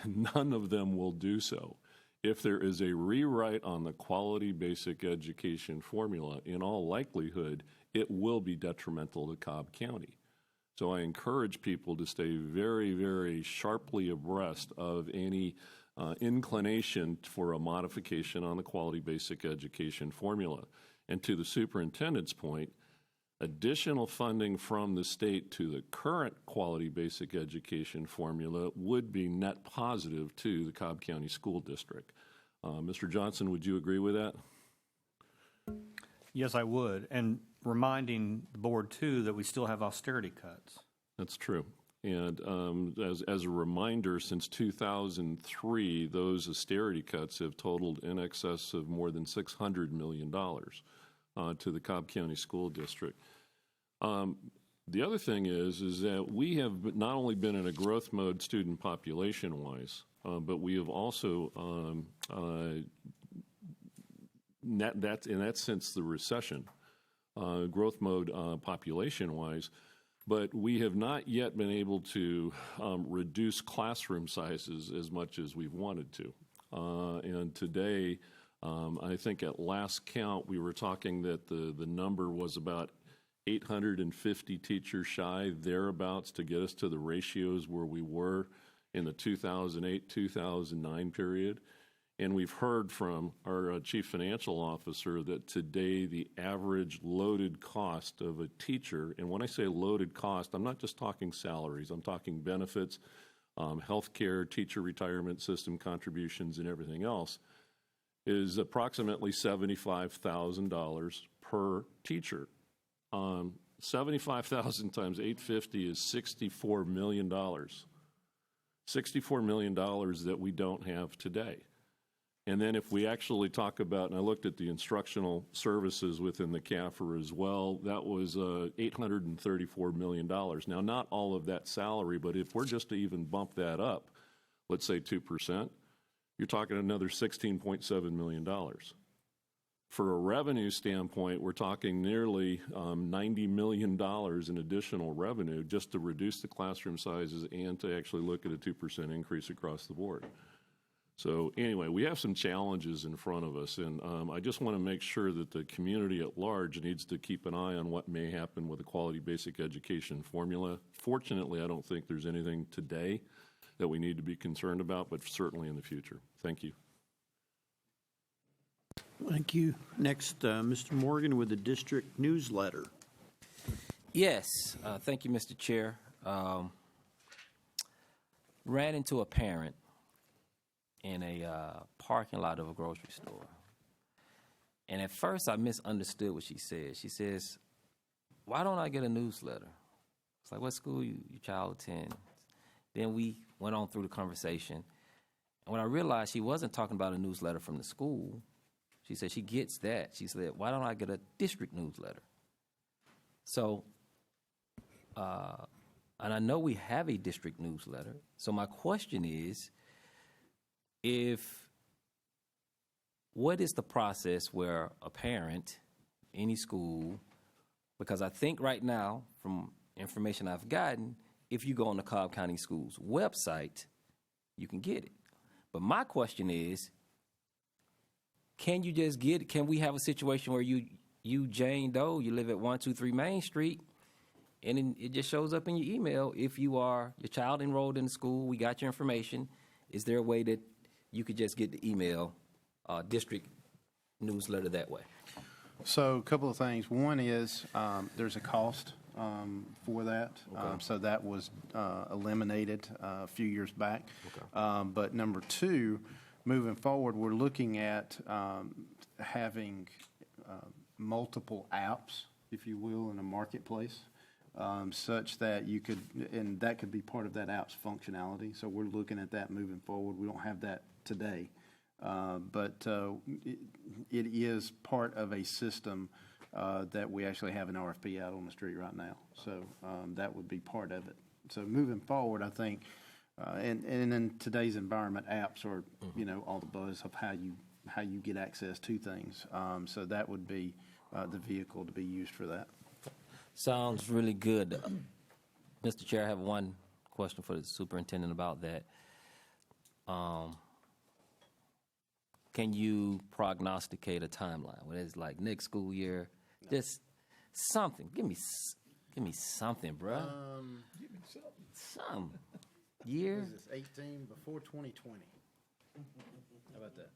None of them will do so. If there is a rewrite on the quality basic education formula, in all likelihood, it will be detrimental to Cobb County. So I encourage people to stay very, very sharply abreast of any inclination for a modification on the quality basic education formula. And to the superintendent's point, additional funding from the state to the current quality basic education formula would be net positive to the Cobb County School District. Mr. Johnson, would you agree with that? Yes, I would. And reminding the board, too, that we still have austerity cuts. That's true. And as a reminder, since 2003, those austerity cuts have totaled in excess of more than $600 million to the Cobb County School District. The other thing is that we have not only been in a growth mode student population-wise, but we have also, that's since the recession, growth mode population-wise, but we have not yet been able to reduce classroom sizes as much as we've wanted to. And today, I think at last count, we were talking that the number was about 850 teachers shy, thereabouts, to get us to the ratios where we were in the 2008-2009 period. And we've heard from our chief financial officer that today the average loaded cost of a teacher, and when I say loaded cost, I'm not just talking salaries, I'm talking benefits, healthcare, teacher retirement system contributions, and everything else, is approximately $75,000 per teacher. 75,000 times 850 is $64 million. $64 million that we don't have today. And then if we actually talk about, and I looked at the instructional services within the CAFR as well, that was $834 million. Now, not all of that salary, but if we're just to even bump that up, let's say 2%, you're talking another $16.7 million. For a revenue standpoint, we're talking nearly $90 million in additional revenue just to reduce the classroom sizes and to actually look at a 2% increase across the board. So anyway, we have some challenges in front of us, and I just want to make sure that the community at large needs to keep an eye on what may happen with the quality basic education formula. Fortunately, I don't think there's anything today that we need to be concerned about, but certainly in the future. Thank you. Thank you. Next, Mr. Morgan with the district newsletter. Yes, thank you, Mr. Chair. Ran into a parent in a parking lot of a grocery store. And at first I misunderstood what she said. She says, why don't I get a newsletter? It's like, what school your child attends? Then we went on through the conversation. And when I realized she wasn't talking about a newsletter from the school, she said she gets that. She said, why don't I get a district newsletter? So, and I know we have a district newsletter. So my question is, what is the process where a parent, any school, because I think right now, from information I've gotten, if you go on the Cobb County Schools website, you can get it. But my question is, can you just get it? Can we have a situation where you Jane Doe, you live at 123 Main Street, and it just shows up in your email if your child enrolled in the school, we got your information. Is there a way that you could just get the email district newsletter that way? So a couple of things. One is there's a cost for that. Okay. So that was eliminated a few years back. Okay. But number two, moving forward, we're looking at having multiple apps, if you will, in a marketplace, such that you could, and that could be part of that app's functionality. So we're looking at that moving forward. We don't have that today, but it is part of a system that we actually have an RFP out on the street right now. So that would be part of it. So moving forward, I think, and in today's environment, apps are, all the buzz of how you get access to things. So that would be the vehicle to be used for that. Sounds really good. Mr. Chair, I have one question for the superintendent about that. Can you prognosticate a timeline? Whether it's like next school year, just something. Give me something, bro. Give me something. Some year. Is this 18 before 2020? How about that?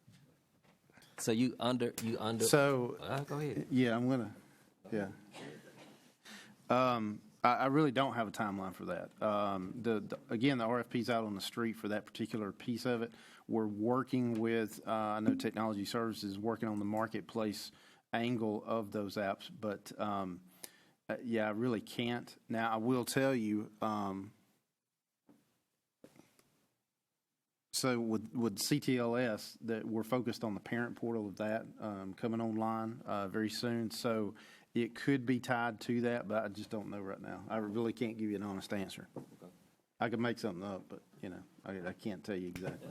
So you under. So go ahead. Yeah, I'm gonna. Yeah. I really don't have a timeline for that. Again, the RFP's out on the street for that particular piece of it. We're working with, I know Technology Services is working on the marketplace angle of those apps, but yeah, I really can't. Now, I will tell you, so with CTLS, that we're focused on the parent portal of that coming online very soon. So It could be tied to that, but I just don't know right now. I really can't give you an honest answer. I could make something up, but, I can't tell you exactly.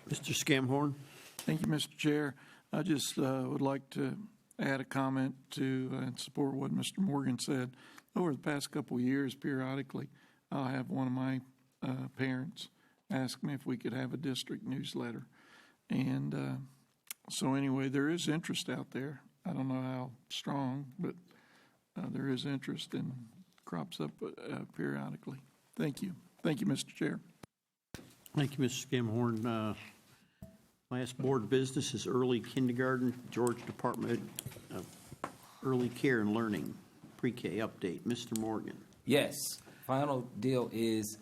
Mr. Scamhorn? Thank you, Mr. Chair. I just would like to add a comment to and support what Mr. Morgan said. Over the past couple of years, periodically, I'll have one of my parents ask me if we could have a district newsletter. And so anyway, there is interest out there. I don't know how strong, but there is interest and crops up periodically. Thank you. Thank you, Mr. Chair. Thank you, Mr. Scamhorn. Last board business is early kindergarten, Georgia Department of Early Care and Learning, pre-K update. Mr. Morgan. Yes. Final deal is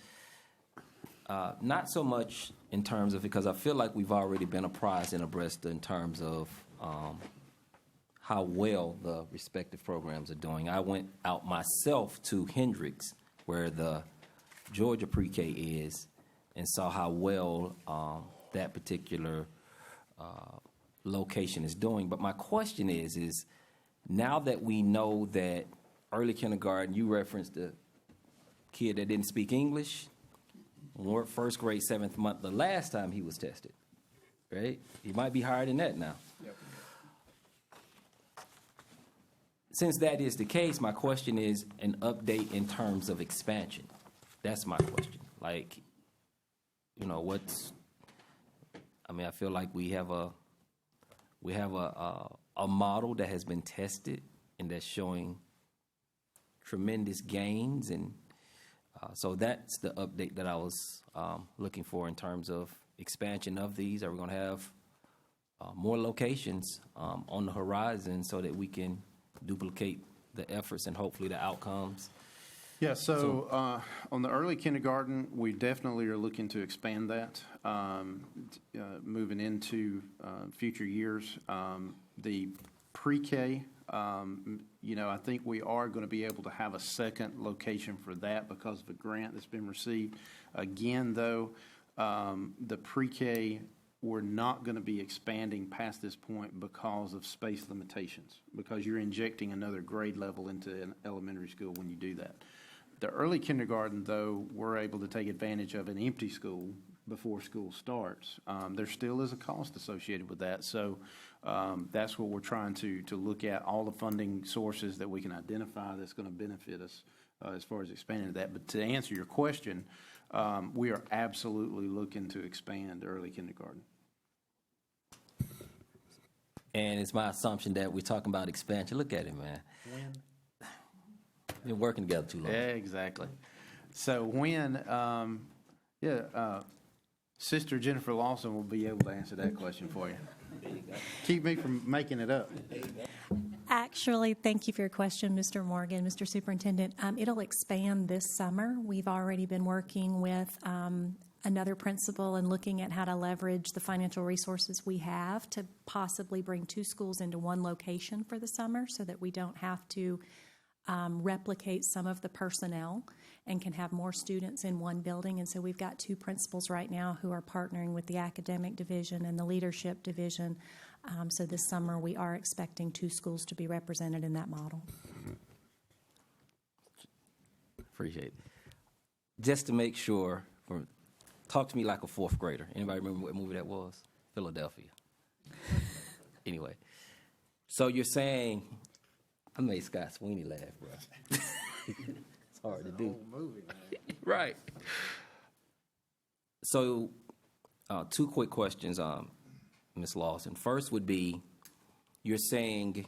not so much in terms of, because I feel like we've already been apprised and abreast in terms of how well the respective programs are doing. I went out myself to Hendricks, where the Georgia pre-K is, and saw how well that particular location is doing. But my question is now that we know that early kindergarten, you referenced the kid that didn't speak English, first grade, 7th month, the last time he was tested, right? He might be higher than that now. Yep. Since that is the case, my question is an update in terms of expansion. That's my question. Like, I feel like we have a model that has been tested and that's showing tremendous gains, and so that's the update that I was looking for in terms of expansion of these. Are we going to have more locations on the horizon so that we can duplicate the efforts and hopefully the outcomes? Yeah, so on the early kindergarten, we definitely are looking to expand that moving into future years. The pre-K, I think we are going to be able to have a second location for that because of a grant that's been received. Again, though, the pre-K, we're not going to be expanding past this point because of space limitations, because you're injecting another grade level into an elementary school when you do that. The early kindergarten, though, we're able to take advantage of an empty school before school starts. There still is a cost associated with that, so that's what we're trying to look at, all the funding sources that we can identify that's going to benefit us as far as expanding that. But to answer your question, we are absolutely looking to expand early kindergarten. And it's my assumption that we're talking about expansion. Look at it, man. Been working together too long. Yeah, exactly. So Sister Jennifer Lawson will be able to answer that question for you. Keep me from making it up. Actually, thank you for your question, Mr. Morgan, Mr. Superintendent. It'll expand this summer. We've already been working with another principal and looking at how to leverage the financial resources we have to possibly bring 2 schools into one location for the summer so that we don't have to replicate some of the personnel and can have more students in one building. And so we've got 2 principals right now who are partnering with the academic division and the leadership division. So this summer we are expecting 2 schools to be represented in that model. Appreciate it. Just to make sure, talk to me like a 4th grader. Anybody remember what movie that was? Philadelphia. Anyway, so you're saying, I made Scott Sweeney laugh, bro. It's hard to do. Movie, Right. So, 2 quick questions, Ms. Lawson. First would be, you're saying,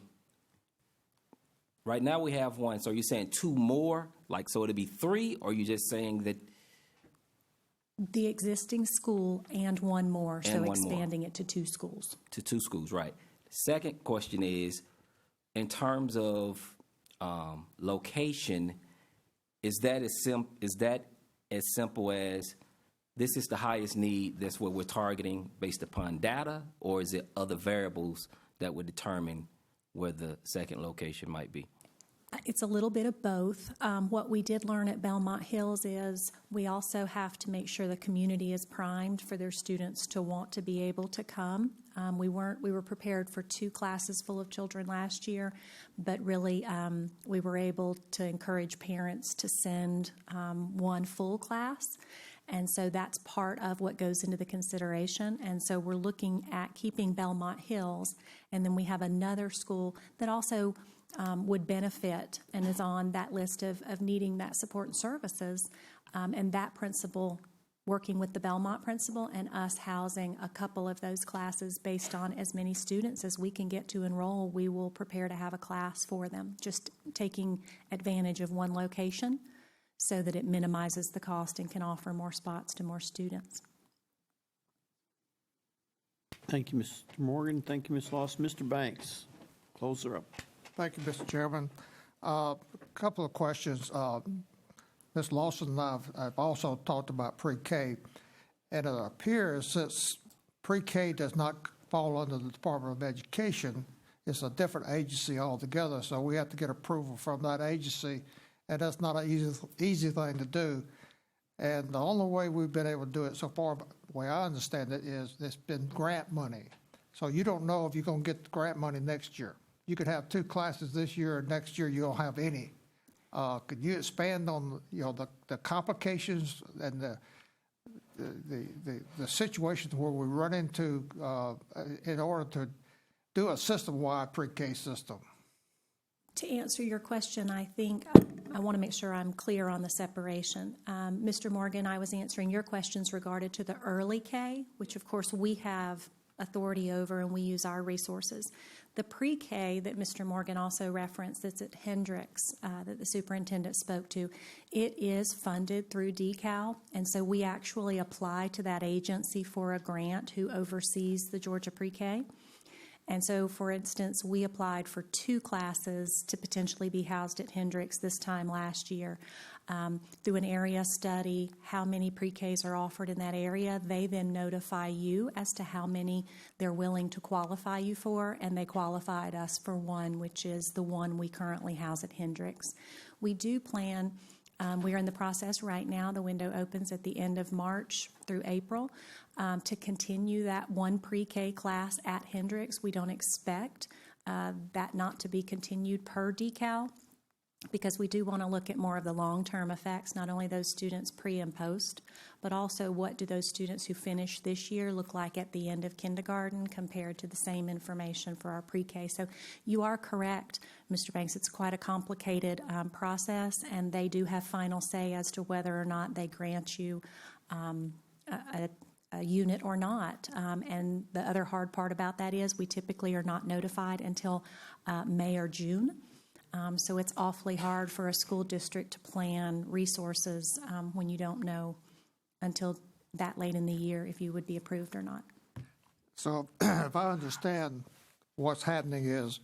right now we have 1, so you're saying 2 more, like, so it'll be 3, or you're just saying that? The existing school and 1 more, And so 1 expanding more. it to 2 schools. To 2 schools, right. Second question is, in terms of location, is that as simple as this is the highest need, that's what we're targeting based upon data, or is it other variables that would determine where the second location might be? It's a little bit of both. What we did learn at Belmont Hills is we also have to make sure the community is primed for their students to want to be able to come. We were prepared for 2 classes full of children last year, but really we were able to encourage parents to send 1 full class. And so that's part of what goes into the consideration. And so we're looking at keeping Belmont Hills. And then we have another school that also would benefit and is on that list of needing that support and services. And that principal working with the Belmont principal and us housing a couple of those classes based on as many students as we can get to enroll, we will prepare to have a class for them, just taking advantage of 1 location so that it minimizes the cost and can offer more spots to more students. Thank you, Mr. Morgan. Thank you, Ms. Lawson. Mr. Banks, close her up. Thank you, Mr. Chairman. A couple of questions. Ms. Lawson and I have also talked about pre-K, and it appears since pre-K does not fall under the Department of Education, it's a different agency altogether, so we have to get approval from that agency, and that's not an easy thing to do. And the only way we've been able to do it so far, the way I understand it, is it's been grant money. So you don't know if you're going to get the grant money next year. You could have 2 classes this year, and next year you don't have any. Could you expand on the complications and the situations where we run into in order to do a system-wide pre-K system? To answer your question, I think I want to make sure I'm clear on the separation. Mr. Morgan, I was answering your questions regarding to the early K, which of course we have authority over and we use our resources. The pre-K that Mr. Morgan also referenced that's at Hendricks that the superintendent spoke to, it is funded through DECAL, and so we actually apply to that agency for a grant who oversees the Georgia pre-K. And so, for instance, we applied for 2 classes to potentially be housed at Hendricks this time last year. Through an area study, how many pre-Ks are offered in that area. They then notify you as to how many they're willing to qualify you for, and they qualified us for 1, which is the one we currently house at Hendricks. We do plan, we are in the process right now, the window opens at the end of March through April, to continue that 1 pre-K class at Hendricks. We don't expect that not to be continued per DECAL, because we do want to look at more of the long-term effects, not only those students pre and post, but also what do those students who finish this year look like at the end of kindergarten compared to the same information for our pre-K. So you are correct, Mr. Banks, it's quite a complicated process, and they do have final say as to whether or not they grant you a unit or not. And the other hard part about that is we typically are not notified until May or June. So it's awfully hard for a school district to plan resources when you don't know until that late in the year if you would be approved or not. So if I understand what's happening is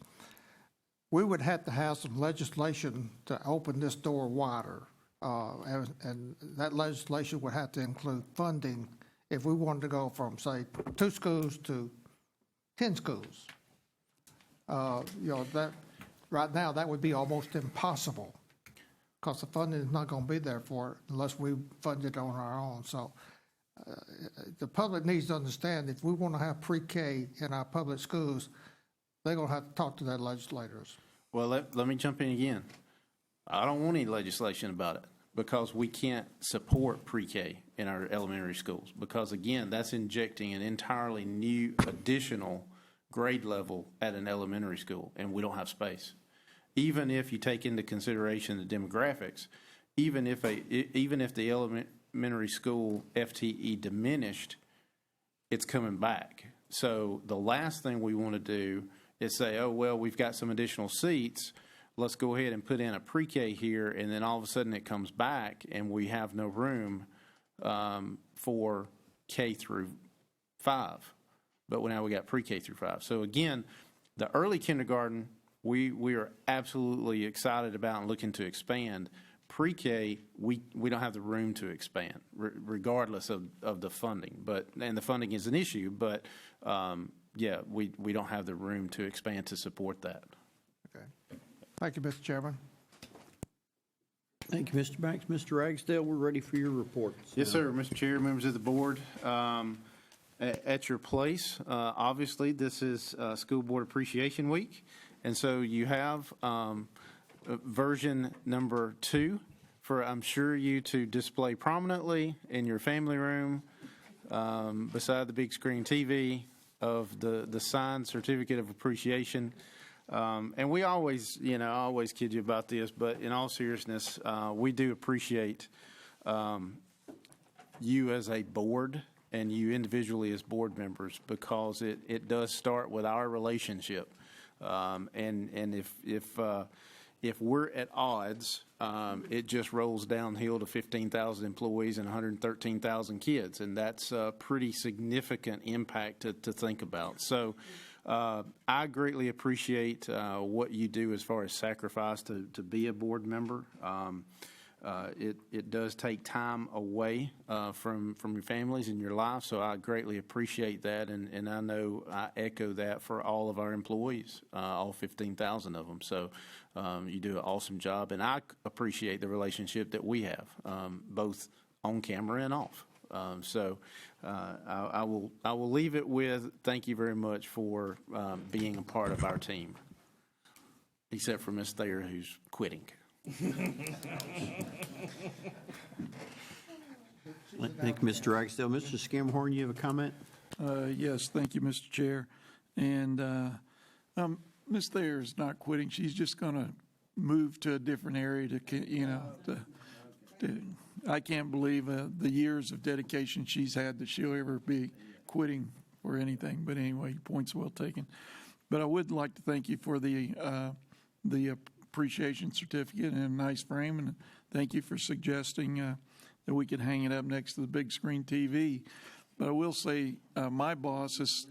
we would have to have some legislation to open this door wider. And that legislation would have to include funding if we wanted to go from, say, 2 schools to 10 schools. That right now that would be almost impossible because the funding is not going to be there for it unless we fund it on our own. So the public needs to understand if we want to have pre-K in our public schools, they're going to have to talk to their legislators. Well, let me jump in again. I don't want any legislation about it because we can't support pre-K in our elementary schools because, again, that's injecting an entirely new additional grade level at an elementary school, and we don't have space. Even if you take into consideration the demographics, even if the elementary school FTE diminished, it's coming back. So the last thing we want to do is say, oh, well, we've got some additional seats. Let's go ahead and put in a pre-K here, and then all of a sudden it comes back, and we have no room for K through 5. But now we got pre-K through 5. So again, the early kindergarten, we are absolutely excited about and looking to expand. Pre-K, we don't have the room to expand, regardless of the funding. And the funding is an issue, but we don't have the room to expand to support that. Okay. Thank you, Mr. Chairman. Thank you, Mr. Banks. Mr. Ragsdale, we're ready for your reports. Yes, sir. Mr. Chair, members of the board. at your place. Obviously, this is School Board Appreciation Week, and so you have version number 2 for, I'm sure, you to display prominently in your family room beside the big screen TV of the signed certificate of appreciation. And we always, I always kid you about this, but in all seriousness, we do appreciate you as a board and you individually as board members, because it does start with our relationship. And if we're at odds, it just rolls downhill to 15,000 employees and 113,000 kids, and that's a pretty significant impact to think about. So I greatly appreciate what you do as far as sacrifice to be a board member. It does take time away from your families and your life, so I greatly appreciate that, and I know I echo that for all of our employees, all 15,000 of them. So you do an awesome job, and I appreciate the relationship that we have, both on camera and off. So I will leave it with thank you very much for being a part of our team, except for Miss Thayer, who's quitting. Thank you, Mr. Ragsdale. Mr. Scamhorn, you have a comment? Yes, thank you, Mr. Chair. And Ms. Thayer's not quitting. She's just going to move to a different area I can't believe the years of dedication she's had that she'll ever be quitting for anything. But anyway, point's well taken. But I would like to thank you for the appreciation certificate in a nice frame, and thank you for suggesting that we could hang it up next to the big screen TV. But I will say my boss is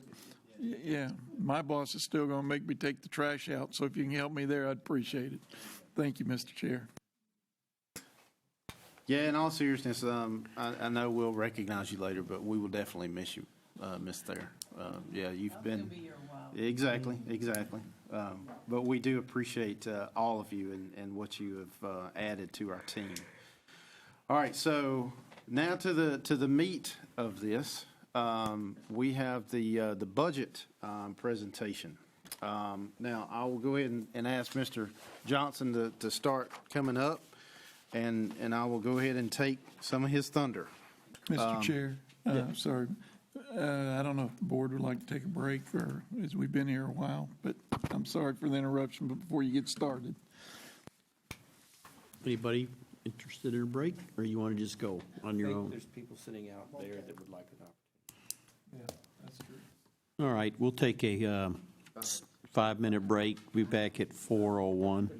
still going to make me take the trash out, so if you can help me there, I'd appreciate it. Thank you, Mr. Chair. Yeah, in all seriousness, I know we'll recognize you later, but we will definitely miss you, Miss Thayer. Yeah, you've been exactly. But we do appreciate all of you and what you have added to our team. All right, so now to the meat of this. We have the budget presentation. Now I will go ahead and ask Mr. Johnson to start coming up. And I will go ahead and take some of his thunder. Mr. Chair, sorry. I don't know if the board would like to take a break, or as we've been here a while, but I'm sorry for the interruption. But before you get started, Anybody interested in a break, or you want to just go on your own? There's people sitting out there that would like an opportunity. yeah, that's true. All right, we'll take a 5-minute break. Be back at 4:01.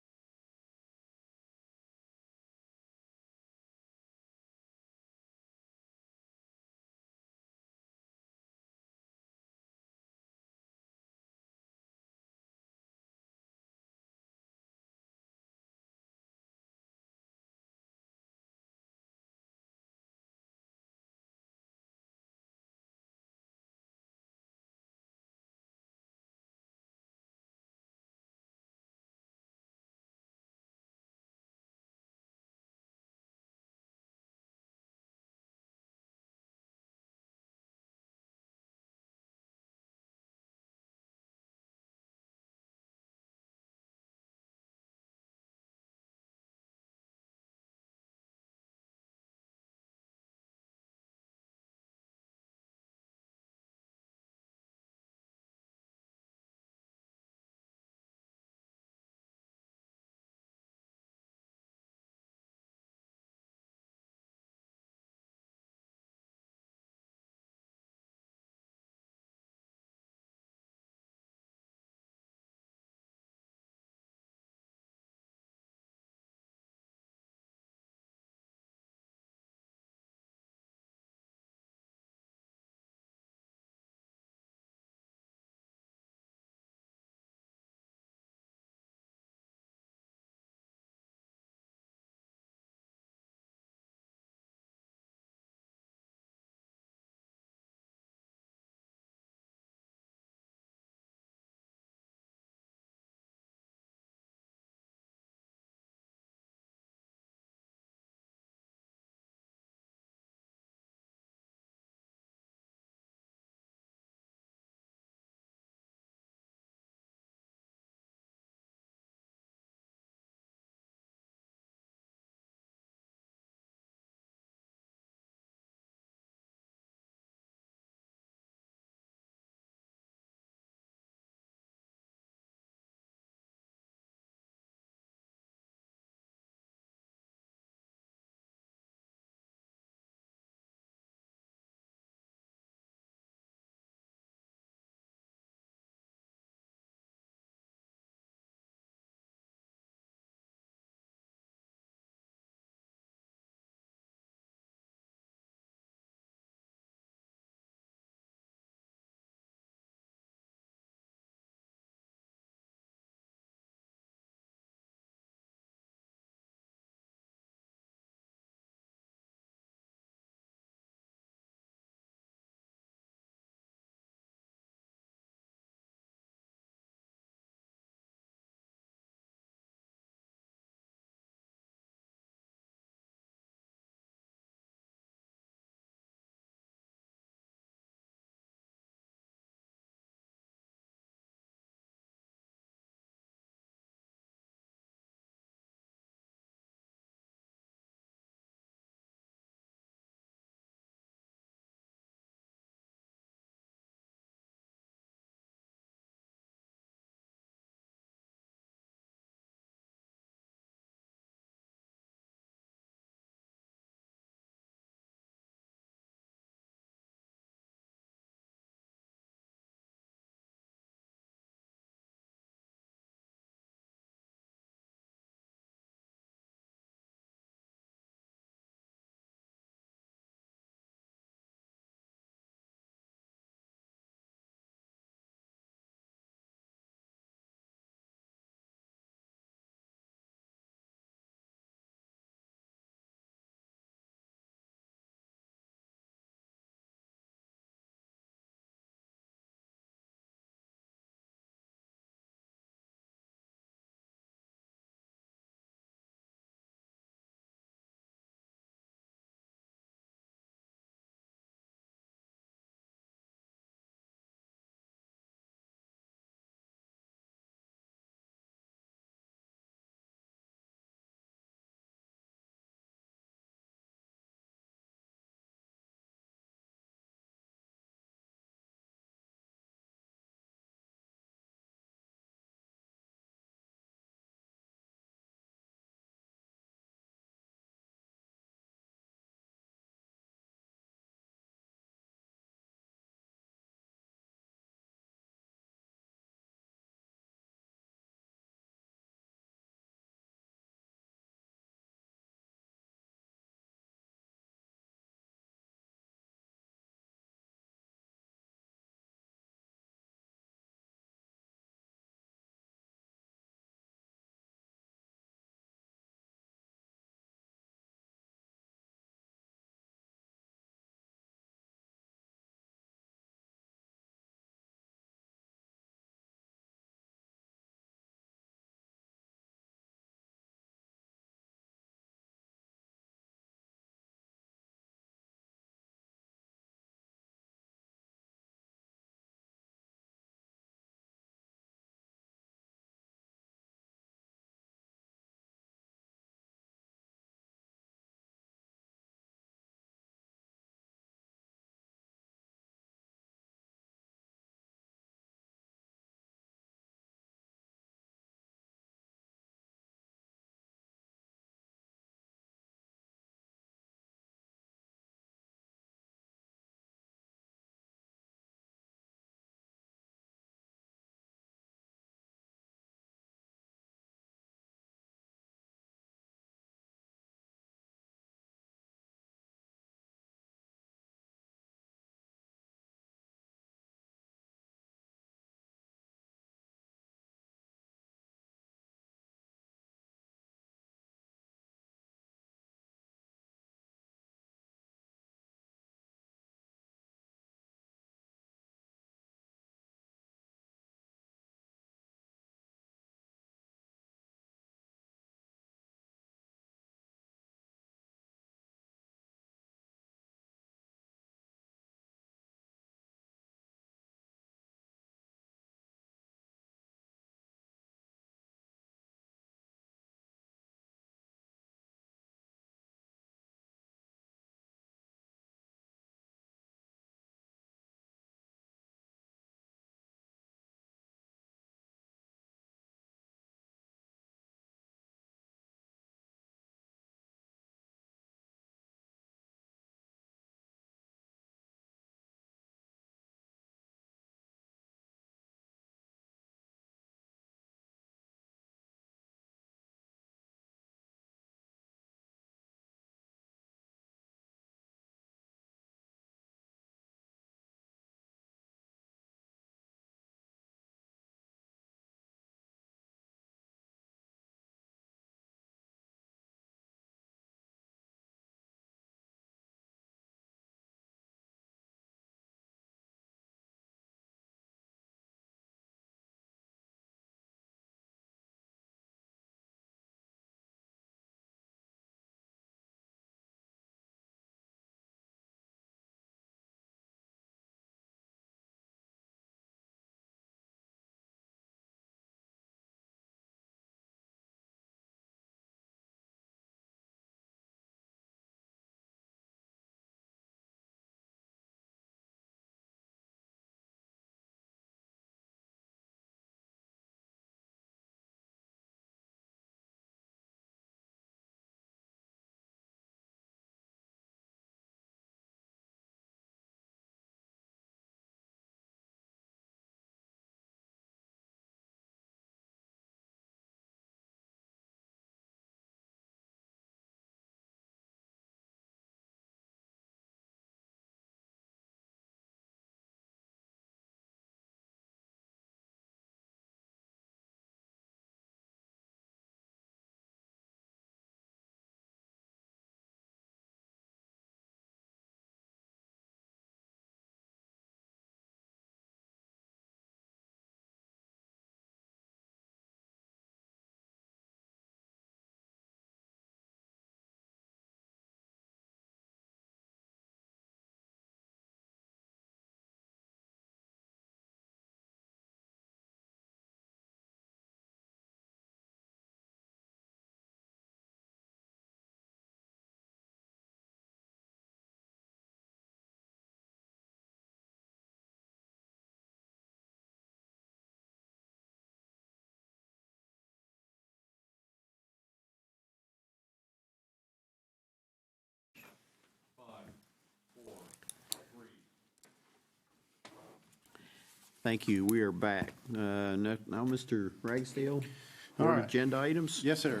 Thank you. We are back. Now, Mr. Ragsdale, All board right. agenda items. Yes, sir.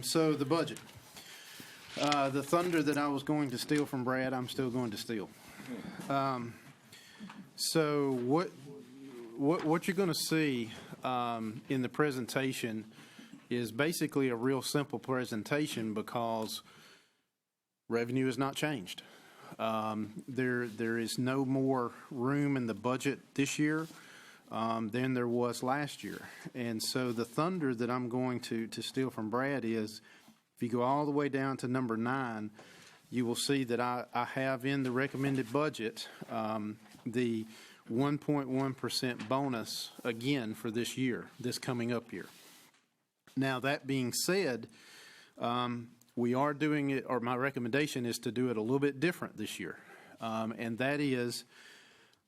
So the budget. The thunder that I was going to steal from Brad, I'm still going to steal. So what you're going to see in the presentation is basically a real simple presentation because revenue has not changed. There is no more room in the budget this year than there was last year. And so the thunder that I'm going to steal from Brad is, if you go all the way down to number 9, you will see that I have in the recommended budget the 1.1% bonus again for this year, this coming up year. Now, that being said, we are doing it, or my recommendation is to do it a little bit different this year. And that is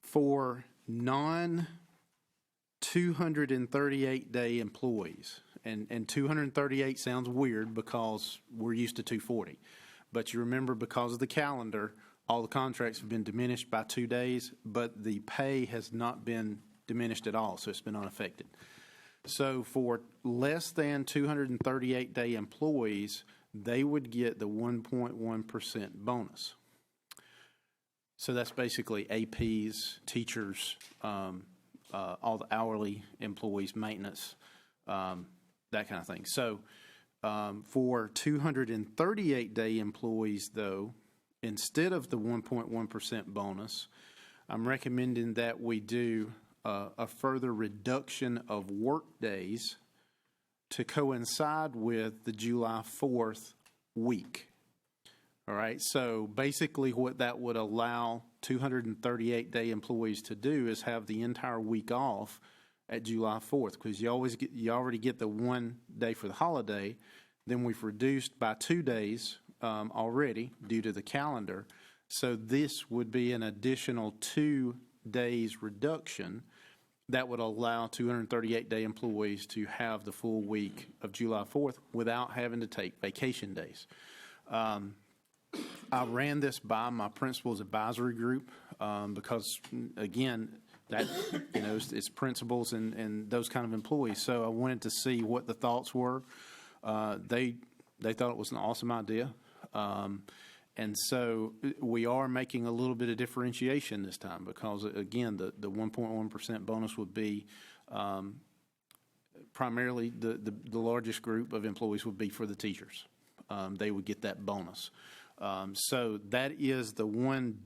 for non-238-day employees. And 238 sounds weird because we're used to 240. But you remember, because of the calendar, all the contracts have been diminished by 2 days, but the pay has not been diminished at all, so it's been unaffected. So for less than 238-day employees, they would get the 1.1% bonus. So that's basically APs, teachers, all the hourly employees, maintenance, that kind of thing. So for 238-day employees, though, instead of the 1.1% bonus, I'm recommending that we do a further reduction of work days to coincide with the July 4th week. All right, so basically what that would allow 238-day employees to do is have the entire week off at July 4th, because you already get the 1 day for the holiday. Then we've reduced by 2 days already due to the calendar. So this would be an additional 2 days reduction that would allow 238-day employees to have the full week of July 4th without having to take vacation days. I ran this by my principals advisory group because, again, that it's principals and those kind of employees. So I wanted to see what the thoughts were. They thought it was an awesome idea. And so we are making a little bit of differentiation this time because, again, the 1.1% bonus would be primarily the largest group of employees would be for the teachers. They would get that bonus. So that is the one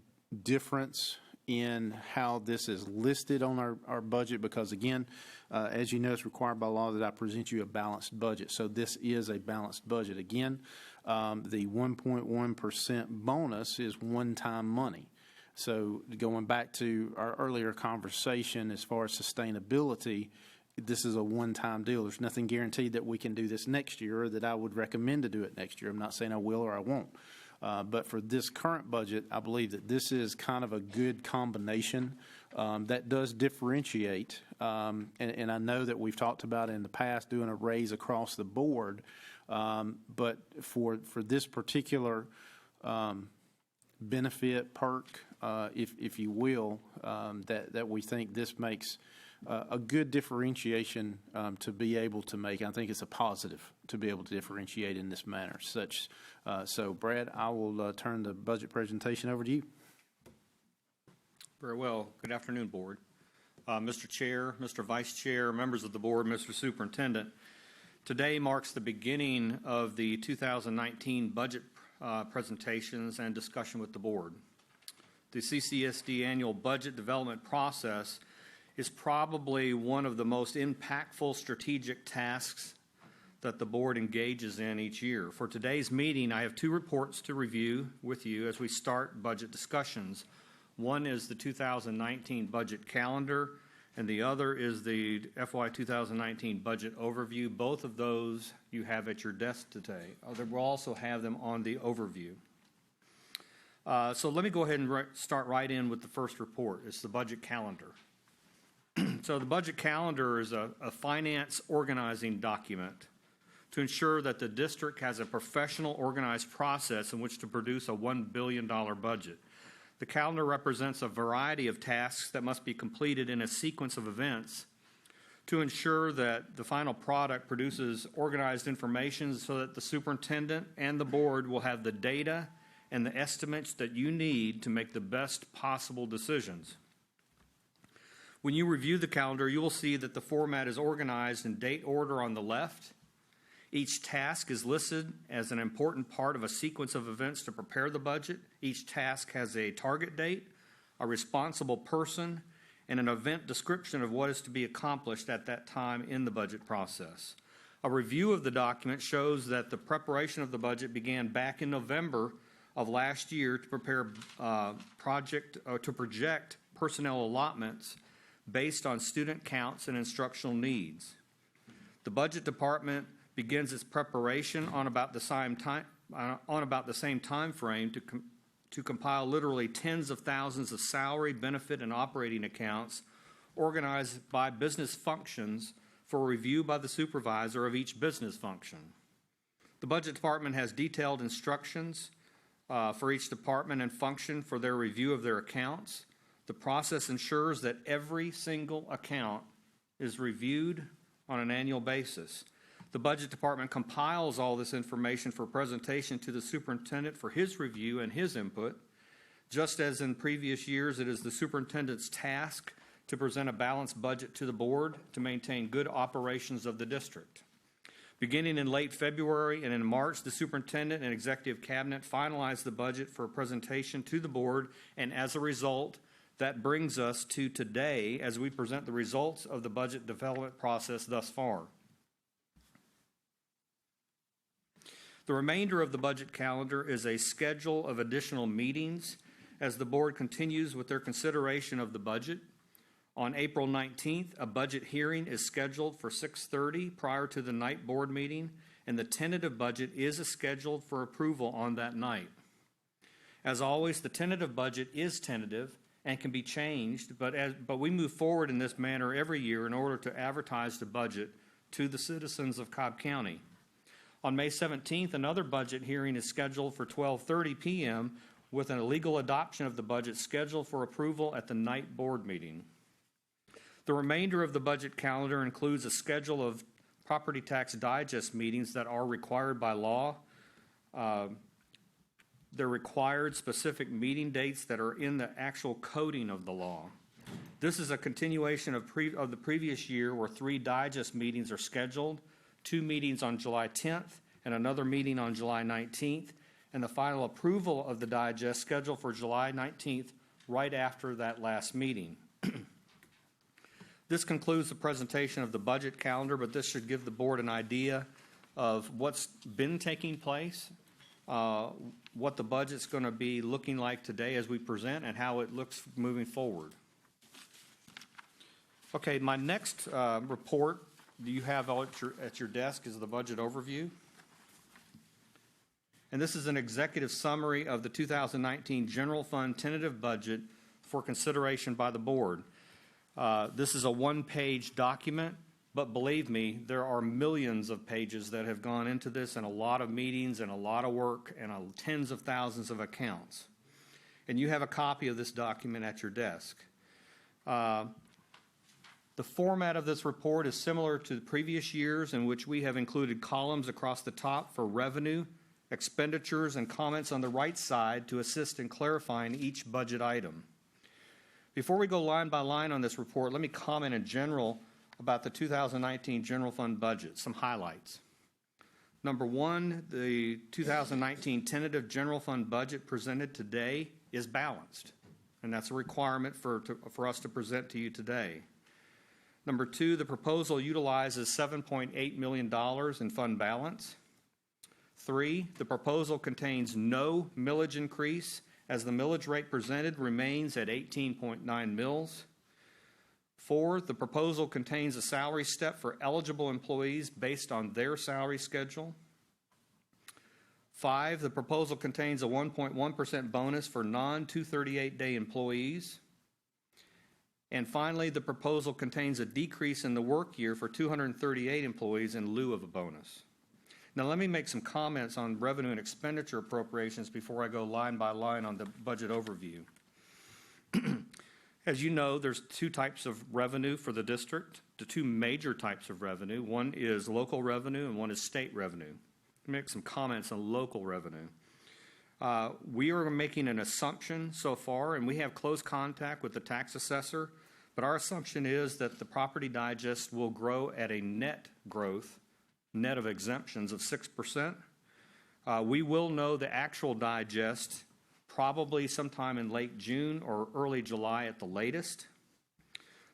difference in how this is listed on our budget because, again, as you know, it's required by law that I present you a balanced budget. So this is a balanced budget. Again, the 1.1% bonus is one-time money. So going back to our earlier conversation as far as sustainability, this is a one-time deal. There's nothing guaranteed that we can do this next year or that I would recommend to do it next year. I'm not saying I will or I won't. But for this current budget, I believe that this is kind of a good combination that does differentiate. And I know that we've talked about in the past doing a raise across the board. But for this particular benefit perk, if you will, that we think this makes a good differentiation to be able to make. I think it's a positive to be able to differentiate in this manner. So, Brad, I will turn the budget presentation over to you. Very well. Good afternoon, Board. Mr. Chair, Mr. Vice Chair, members of the Board, Mr. Superintendent. Today marks the beginning of the 2019 budget presentations and discussion with the Board. The CCSD annual budget development process is probably one of the most impactful strategic tasks that the Board engages in each year. For today's meeting, I have 2 reports to review with you as we start budget discussions. One is the 2019 budget calendar, and the other is the FY 2019 budget overview. Both of those you have at your desk today. We'll also have them on the overview. So let me go ahead and start right in with the first report. It's the budget calendar. So the budget calendar is a finance organizing document to ensure that the district has a professional organized process in which to produce a $1 billion budget. The calendar represents a variety of tasks that must be completed in a sequence of events to ensure that the final product produces organized information so that the superintendent and the board will have the data and the estimates that you need to make the best possible decisions. When you review the calendar, you will see that the format is organized in date order on the left. Each task is listed as an important part of a sequence of events to prepare the budget. Each task has a target date, a responsible person, and an event description of what is to be accomplished at that time in the budget process. A review of the document shows that the preparation of the budget began back in November of last year to prepare to project personnel allotments based on student counts and instructional needs. The budget department begins its preparation on about the same time frame to compile literally tens of thousands of salary, benefit, and operating accounts organized by business functions for review by the supervisor of each business function. The budget department has detailed instructions for each department and function for their review of their accounts. The process ensures that every single account is reviewed on an annual basis. The budget department compiles all this information for presentation to the superintendent for his review and his input. Just as in previous years, it is the superintendent's task to present a balanced budget to the board to maintain good operations of the district. Beginning in late February and in March, the superintendent and executive cabinet finalized the budget for presentation to the board, and as a result, that brings us to today as we present the results of the budget development process thus far. The remainder of the budget calendar is a schedule of additional meetings as the board continues with their consideration of the budget. On April 19th, a budget hearing is scheduled for 6:30 prior to the night board meeting, and the tentative budget is scheduled for approval on that night. As always, the tentative budget is tentative and can be changed, but we move forward in this manner every year in order to advertise the budget to the citizens of Cobb County. On May 17th, another budget hearing is scheduled for 12:30 p.m. with an illegal adoption of the budget scheduled for approval at the night board meeting. The remainder of the budget calendar includes a schedule of property tax digest meetings that are required by law. They're required specific meeting dates that are in the actual coding of the law. This is a continuation of the previous year where 3 digest meetings are scheduled, 2 meetings on July 10th and another meeting on July 19th, and the final approval of the digest scheduled for July 19th right after that last meeting. This concludes the presentation of the budget calendar, but this should give the board an idea of what's been taking place, what the budget's going to be looking like today as we present, and how it looks moving forward. Okay, my next report you have at your desk is the budget overview. And this is an executive summary of the 2019 General Fund tentative budget for consideration by the board. This is a one-page document, but believe me, there are millions of pages that have gone into this, and a lot of meetings and a lot of work and tens of thousands of accounts. And you have a copy of this document at your desk. The format of this report is similar to the previous years, in which we have included columns across the top for revenue, expenditures, and comments on the right side to assist in clarifying each budget item. Before we go line by line on this report, let me comment in general about the 2019 General Fund budget, some highlights. Number one, the 2019 tentative General Fund budget presented today is balanced, and that's a requirement for us to present to you today. Number two, the proposal utilizes $7.8 million in fund balance. 3, the proposal contains no millage increase, as the millage rate presented remains at 18.9 mils. 4, the proposal contains a salary step for eligible employees based on their salary schedule. 5, the proposal contains a 1.1% bonus for non-238-day employees. And finally, the proposal contains a decrease in the work year for 238 employees in lieu of a bonus. Now, let me make some comments on revenue and expenditure appropriations before I go line by line on the budget overview. As you know, there's two types of revenue for the district, the two major types of revenue. One is local revenue and one is state revenue. Let me make some comments on local revenue. We are making an assumption so far, and we have close contact with the tax assessor, but our assumption is that the property digest will grow at a net growth, net of exemptions, of 6%. We will know the actual digest probably sometime in late June or early July at the latest.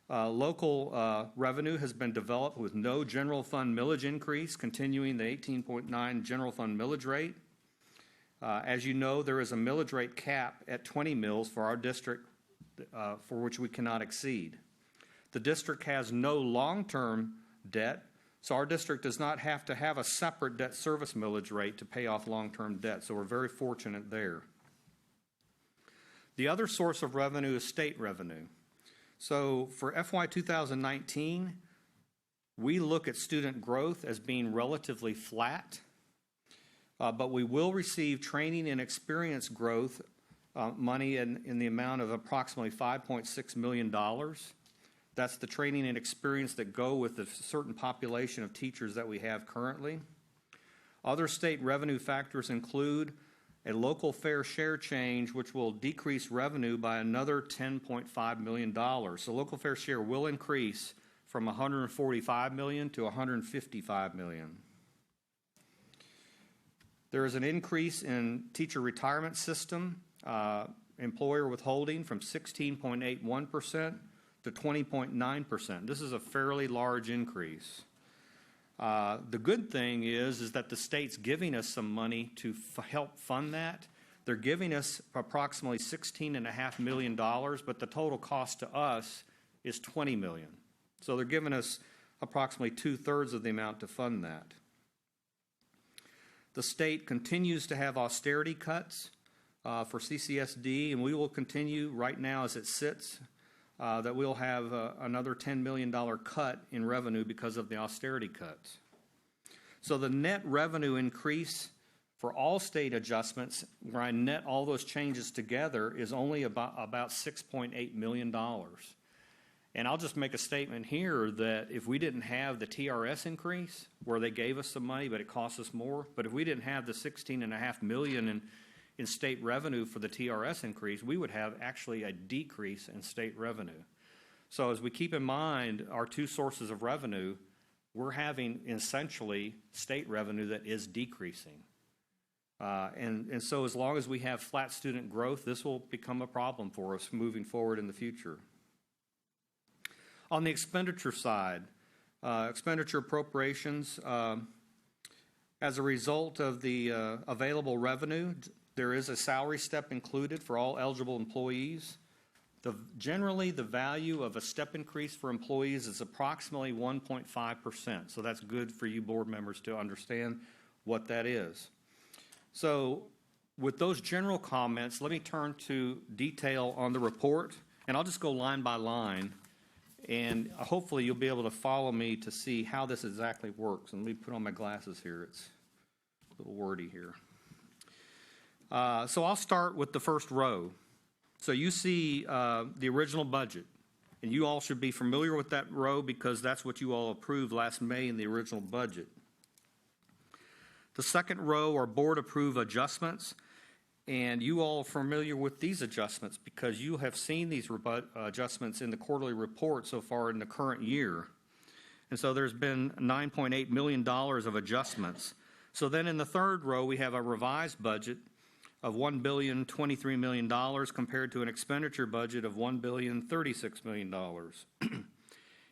Local revenue has been developed with no general fund millage increase, continuing the 18.9 general fund millage rate. As you know, there is a millage rate cap at 20 mills for our district for which we cannot exceed. The district has no long-term debt, so our district does not have to have a separate debt service millage rate to pay off long-term debt, so we're very fortunate there. The other source of revenue is state revenue. So for FY 2019, we look at student growth as being relatively flat, but we will receive training and experience growth money in the amount of approximately $5.6 million. That's the training and experience that go with the certain population of teachers that we have currently. Other state revenue factors include a local fair share change, which will decrease revenue by another $10.5 million. So local fair share will increase from $145 million to $155 million. There is an increase in teacher retirement system employer withholding from 16.81% to 20.9%. This is a fairly large increase. The good thing is that the state's giving us some money to help fund that. They're giving us approximately $16.5 million, but the total cost to us is $20 million. So they're giving us approximately 2/3 of the amount to fund that. The state continues to have austerity cuts for CCSD, and we will continue right now as it sits that we'll have another $10 million cut in revenue because of the austerity cuts. So the net revenue increase for all state adjustments, where I net all those changes together, is only about $6.8 million. And I'll just make a statement here that if we didn't have the TRS increase, where they gave us some money but it cost us more, but if we didn't have the $16.5 million in state revenue for the TRS increase, we would have actually a decrease in state revenue. So as we keep in mind our two sources of revenue, we're having essentially state revenue that is decreasing. And so as long as we have flat student growth, this will become a problem for us moving forward in the future. On the expenditure side, expenditure appropriations, as a result of the available revenue, there is a salary step included for all eligible employees. Generally, the value of a step increase for employees is approximately 1.5%. So that's good for you board members to understand what that is. So with those general comments, let me turn to detail on the report. And I'll just go line by line. And hopefully you'll be able to follow me to see how this exactly works. And let me put on my glasses here. It's a little wordy here. So I'll start with the first row. So you see the original budget, and you all should be familiar with that row because that's what you all approved last May in the original budget. The second row are board-approved adjustments, and you all are familiar with these adjustments because you have seen these adjustments in the quarterly report so far in the current year. And so there's been $9.8 million of adjustments. So then in the third row, we have a revised budget of $1,023 million compared to an expenditure budget of $1,036 million.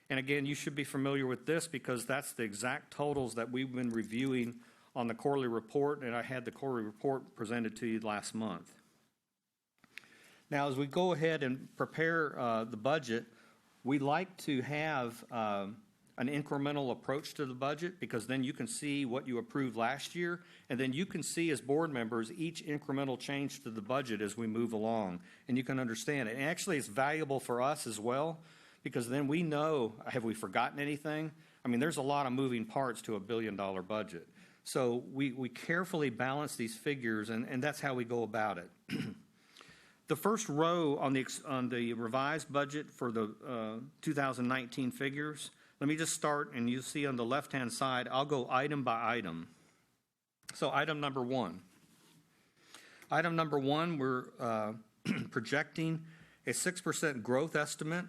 And again, you should be familiar with this because that's the exact totals that we've been reviewing on the quarterly report, and I had the quarterly report presented to you last month. Now, as we go ahead and prepare the budget, we like to have an incremental approach to the budget because then you can see what you approved last year, and then you can see as board members each incremental change to the budget as we move along, and you can understand it. And actually, it's valuable for us as well because then we know, have we forgotten anything? I mean, there's a lot of moving parts to a $1 billion budget. So we carefully balance these figures, and that's how we go about it. The first row on the revised budget for the 2019 figures, let me just start, and you see on the left-hand side, I'll go item by item. So item number one. Item number one, we're projecting a 6% growth estimate,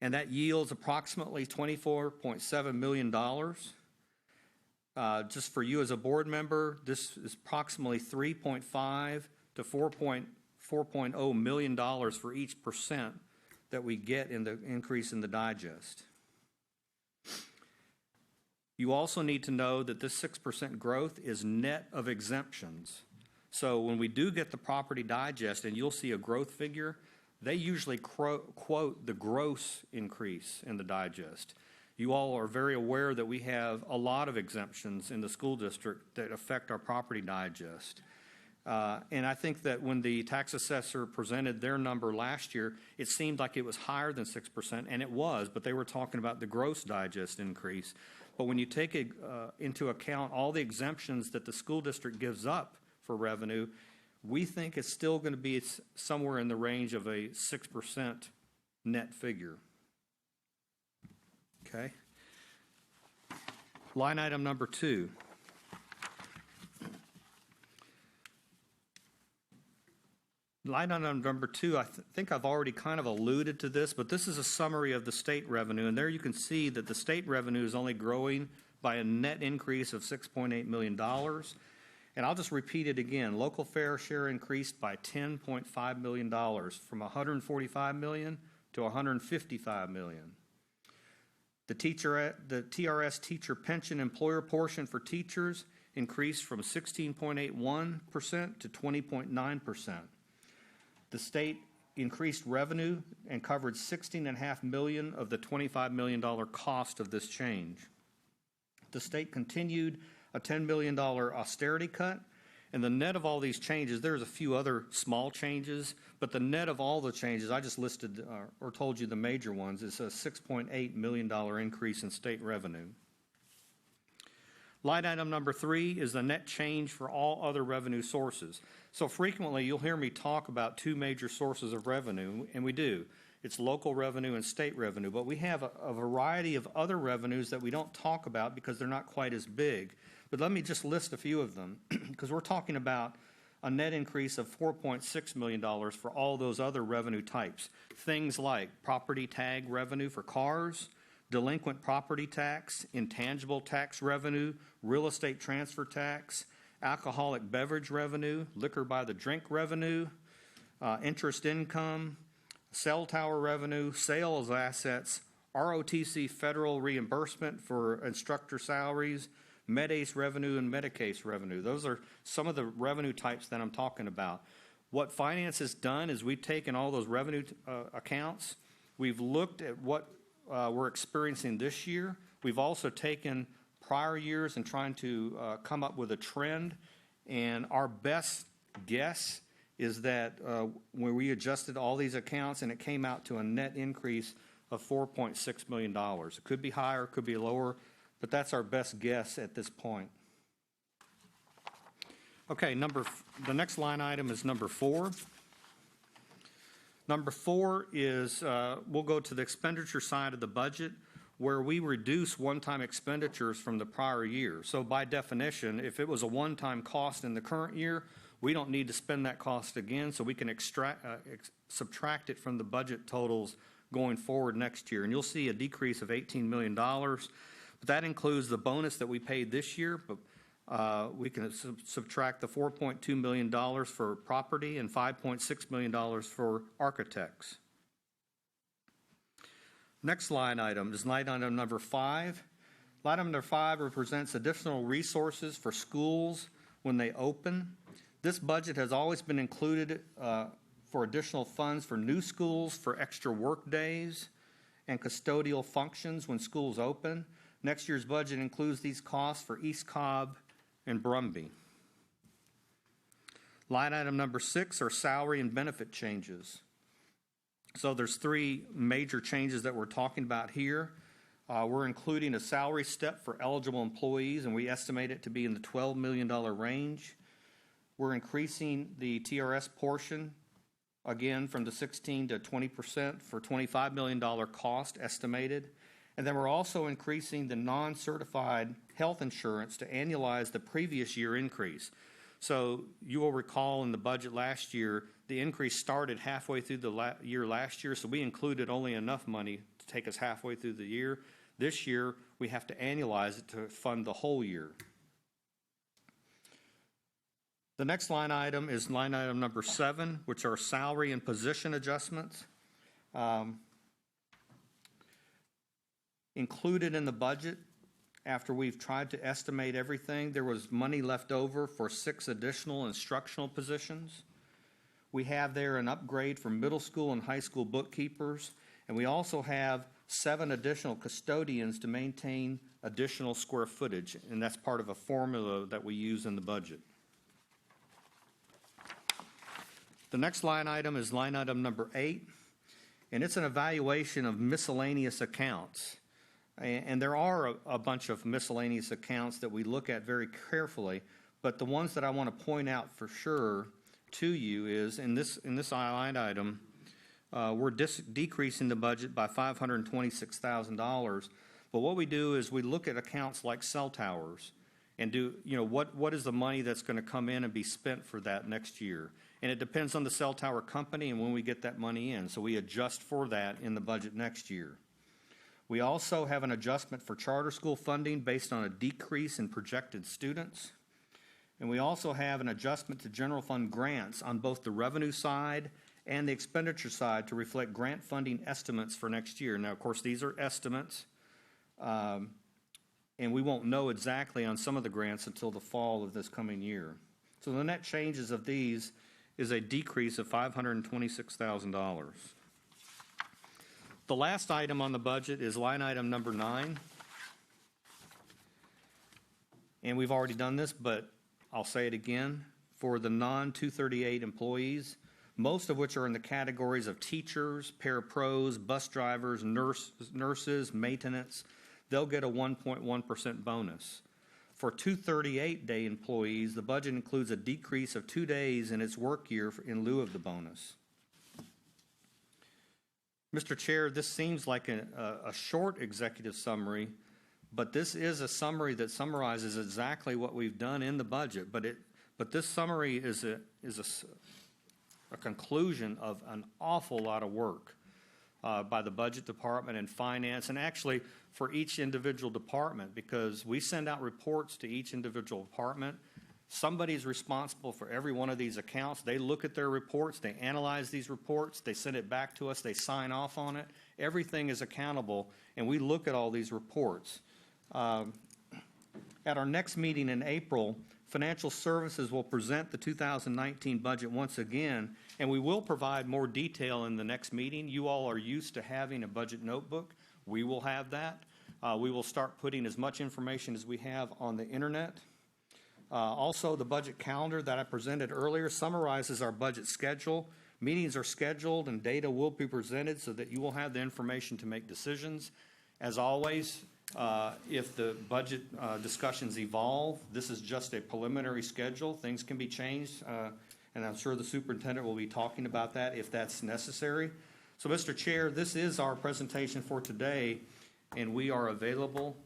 and that yields approximately $24.7 million. Just for you as a board member, this is approximately 3.5 to 4.0 million dollars for each percent that we get in the increase in the digest. You also need to know that this 6% growth is net of exemptions. So when we do get the property digest, and you'll see a growth figure, they usually quote the gross increase in the digest. You all are very aware that we have a lot of exemptions in the school district that affect our property digest. And I think that when the tax assessor presented their number last year, it seemed like it was higher than 6%, and it was, but they were talking about the gross digest increase. But when you take into account all the exemptions that the school district gives up for revenue, we think it's still going to be somewhere in the range of a 6% net figure. Okay. Line item number two. Line item number two, I think I've already kind of alluded to this, but this is a summary of the state revenue, and there you can see that the state revenue is only growing by a net increase of $6.8 million. And I'll just repeat it again. Local fair share increased by $10.5 million from $145 million to $155 million. The TRS teacher pension employer portion for teachers increased from 16.81% to 20.9%. The state increased revenue and covered $16.5 million of the $25 million cost of this change. The state continued a $10 million austerity cut, and the net of all these changes, there's a few other small changes, but the net of all the changes, I just listed or told you the major ones, is a $6.8 million increase in state revenue. Line item number three is the net change for all other revenue sources. So frequently you'll hear me talk about two major sources of revenue, and we do. It's local revenue and state revenue, but we have a variety of other revenues that we don't talk about because they're not quite as big. But let me just list a few of them, because we're talking about a net increase of $4.6 million for all those other revenue types. Things like property tag revenue for cars, delinquent property tax, intangible tax revenue, real estate transfer tax, alcoholic beverage revenue, liquor by the drink revenue, interest income, cell tower revenue, sales assets, ROTC federal reimbursement for instructor salaries, Med-ACE revenue, and Medi-Case revenue. Those are some of the revenue types that I'm talking about. What finance has done is we've taken all those revenue accounts. We've looked at what we're experiencing this year. We've also taken prior years and trying to come up with a trend. And our best guess is that when we adjusted all these accounts, and it came out to a net increase of $4.6 million. It could be higher, it could be lower, but that's our best guess at this point. Okay, the next line item is number four. Number four is, we'll go to the expenditure side of the budget, where we reduce one-time expenditures from the prior year. So by definition, if it was a one-time cost in the current year, we don't need to spend that cost again, so we can subtract it from the budget totals going forward next year. And you'll see a decrease of $18 million. But that includes the bonus that we paid this year, but we can subtract the $4.2 million for property and $5.6 million for architects. Next line item is line item number five. Line item number five represents additional resources for schools when they open. This budget has always been included for additional funds for new schools, for extra work days, and custodial functions when schools open. Next year's budget includes these costs for East Cobb and Brumby. Line item number six are salary and benefit changes. So there's three major changes that we're talking about here. We're including a salary step for eligible employees, and we estimate it to be in the $12 million range. We're increasing the TRS portion, again, from the 16 to 20% for $25 million cost estimated. And then we're also increasing the non-certified health insurance to annualize the previous year increase. So you will recall in the budget last year, the increase started halfway through the year last year, so we included only enough money to take us halfway through the year. This year, we have to annualize it to fund the whole year. The next line item is line item number 7, which are salary and position adjustments. Included in the budget, after we've tried to estimate everything, there was money left over for 6 additional instructional positions. We have there an upgrade for middle school and high school bookkeepers, and we also have 7 additional custodians to maintain additional square footage, and that's part of a formula that we use in the budget. The next line item is line item number 8, and it's an evaluation of miscellaneous accounts. And there are a bunch of miscellaneous accounts that we look at very carefully, but the ones that I want to point out for sure to you is in this line item, we're decreasing the budget by $526,000. But what we do is we look at accounts like cell towers and do, what is the money that's going to come in and be spent for that next year? And it depends on the cell tower company and when we get that money in. So we adjust for that in the budget next year. We also have an adjustment for charter school funding based on a decrease in projected students. And we also have an adjustment to general fund grants on both the revenue side and the expenditure side to reflect grant funding estimates for next year. Now, of course, these are estimates, and we won't know exactly on some of the grants until the fall of this coming year. So the net changes of these is a decrease of $526,000. The last item on the budget is line item number 9. And we've already done this, but I'll say it again. For the non-238 employees, most of which are in the categories of teachers, parapros, bus drivers, nurses, maintenance, they'll get a 1.1% bonus. For 238-day employees, the budget includes a decrease of 2 days in its work year in lieu of the bonus. Mr. Chair, this seems like a short executive summary, but this is a summary that summarizes exactly what we've done in the budget. But this summary is a conclusion of an awful lot of work by the budget department and finance, and actually for each individual department, because we send out reports to each individual department. Somebody's responsible for every one of these accounts. They look at their reports, they analyze these reports, they send it back to us, they sign off on it. Everything is accountable, and we look at all these reports. At our next meeting in April, Financial Services will present the 2019 budget once again, and we will provide more detail in the next meeting. You all are used to having a budget notebook. We will have that. We will start putting as much information as we have on the internet. Also, the budget calendar that I presented earlier summarizes our budget schedule. Meetings are scheduled and data will be presented so that you will have the information to make decisions. As always, if the budget discussions evolve, this is just a preliminary schedule. Things can be changed, and I'm sure the superintendent will be talking about that if that's necessary. So, Mr. Chair, this is our presentation for today, and we are available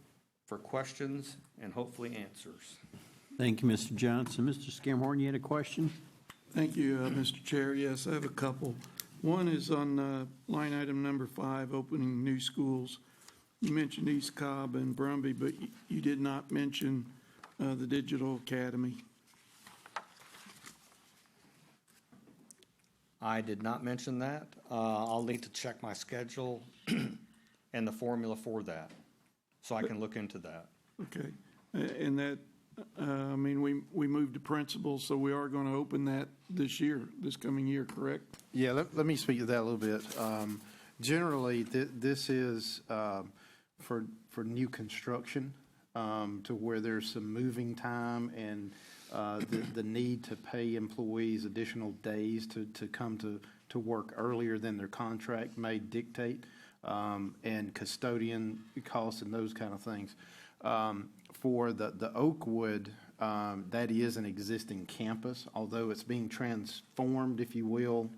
for questions and hopefully answers. Thank you, Mr. Johnson. Mr. Skimhorn, you had a question? Thank you, Mr. Chair. Yes, I have a couple. One is on line item number 5, opening new schools. You mentioned East Cobb and Brumby, but you did not mention the Digital Academy. I did not mention that. I'll need to check my schedule and the formula for that, so I can look into that. Okay. And that, I mean, we moved to principal, so we are going to open that this year, this coming year, correct? Yeah, let me speak to that a little bit. Generally, this is for new construction, to where there's some moving time and the need to pay employees additional days to come to work earlier than their contract may dictate, and custodian costs and those kind of things. For the Oakwood that is an existing campus, although it's being transformed, if you will,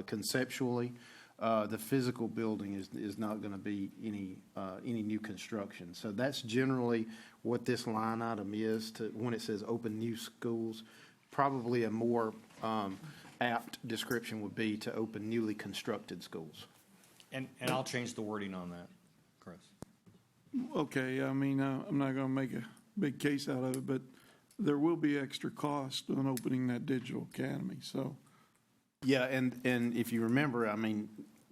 conceptually. The physical building is not going to be any new construction. So that's generally what this line item is when it says open new schools. Probably a more apt description would be to open newly constructed schools. And I'll change the wording on that, Chris. Okay, I mean, I'm not going to make a big case out of it, but there will be extra cost on opening that digital academy, so. Yeah, and if you remember, I mean,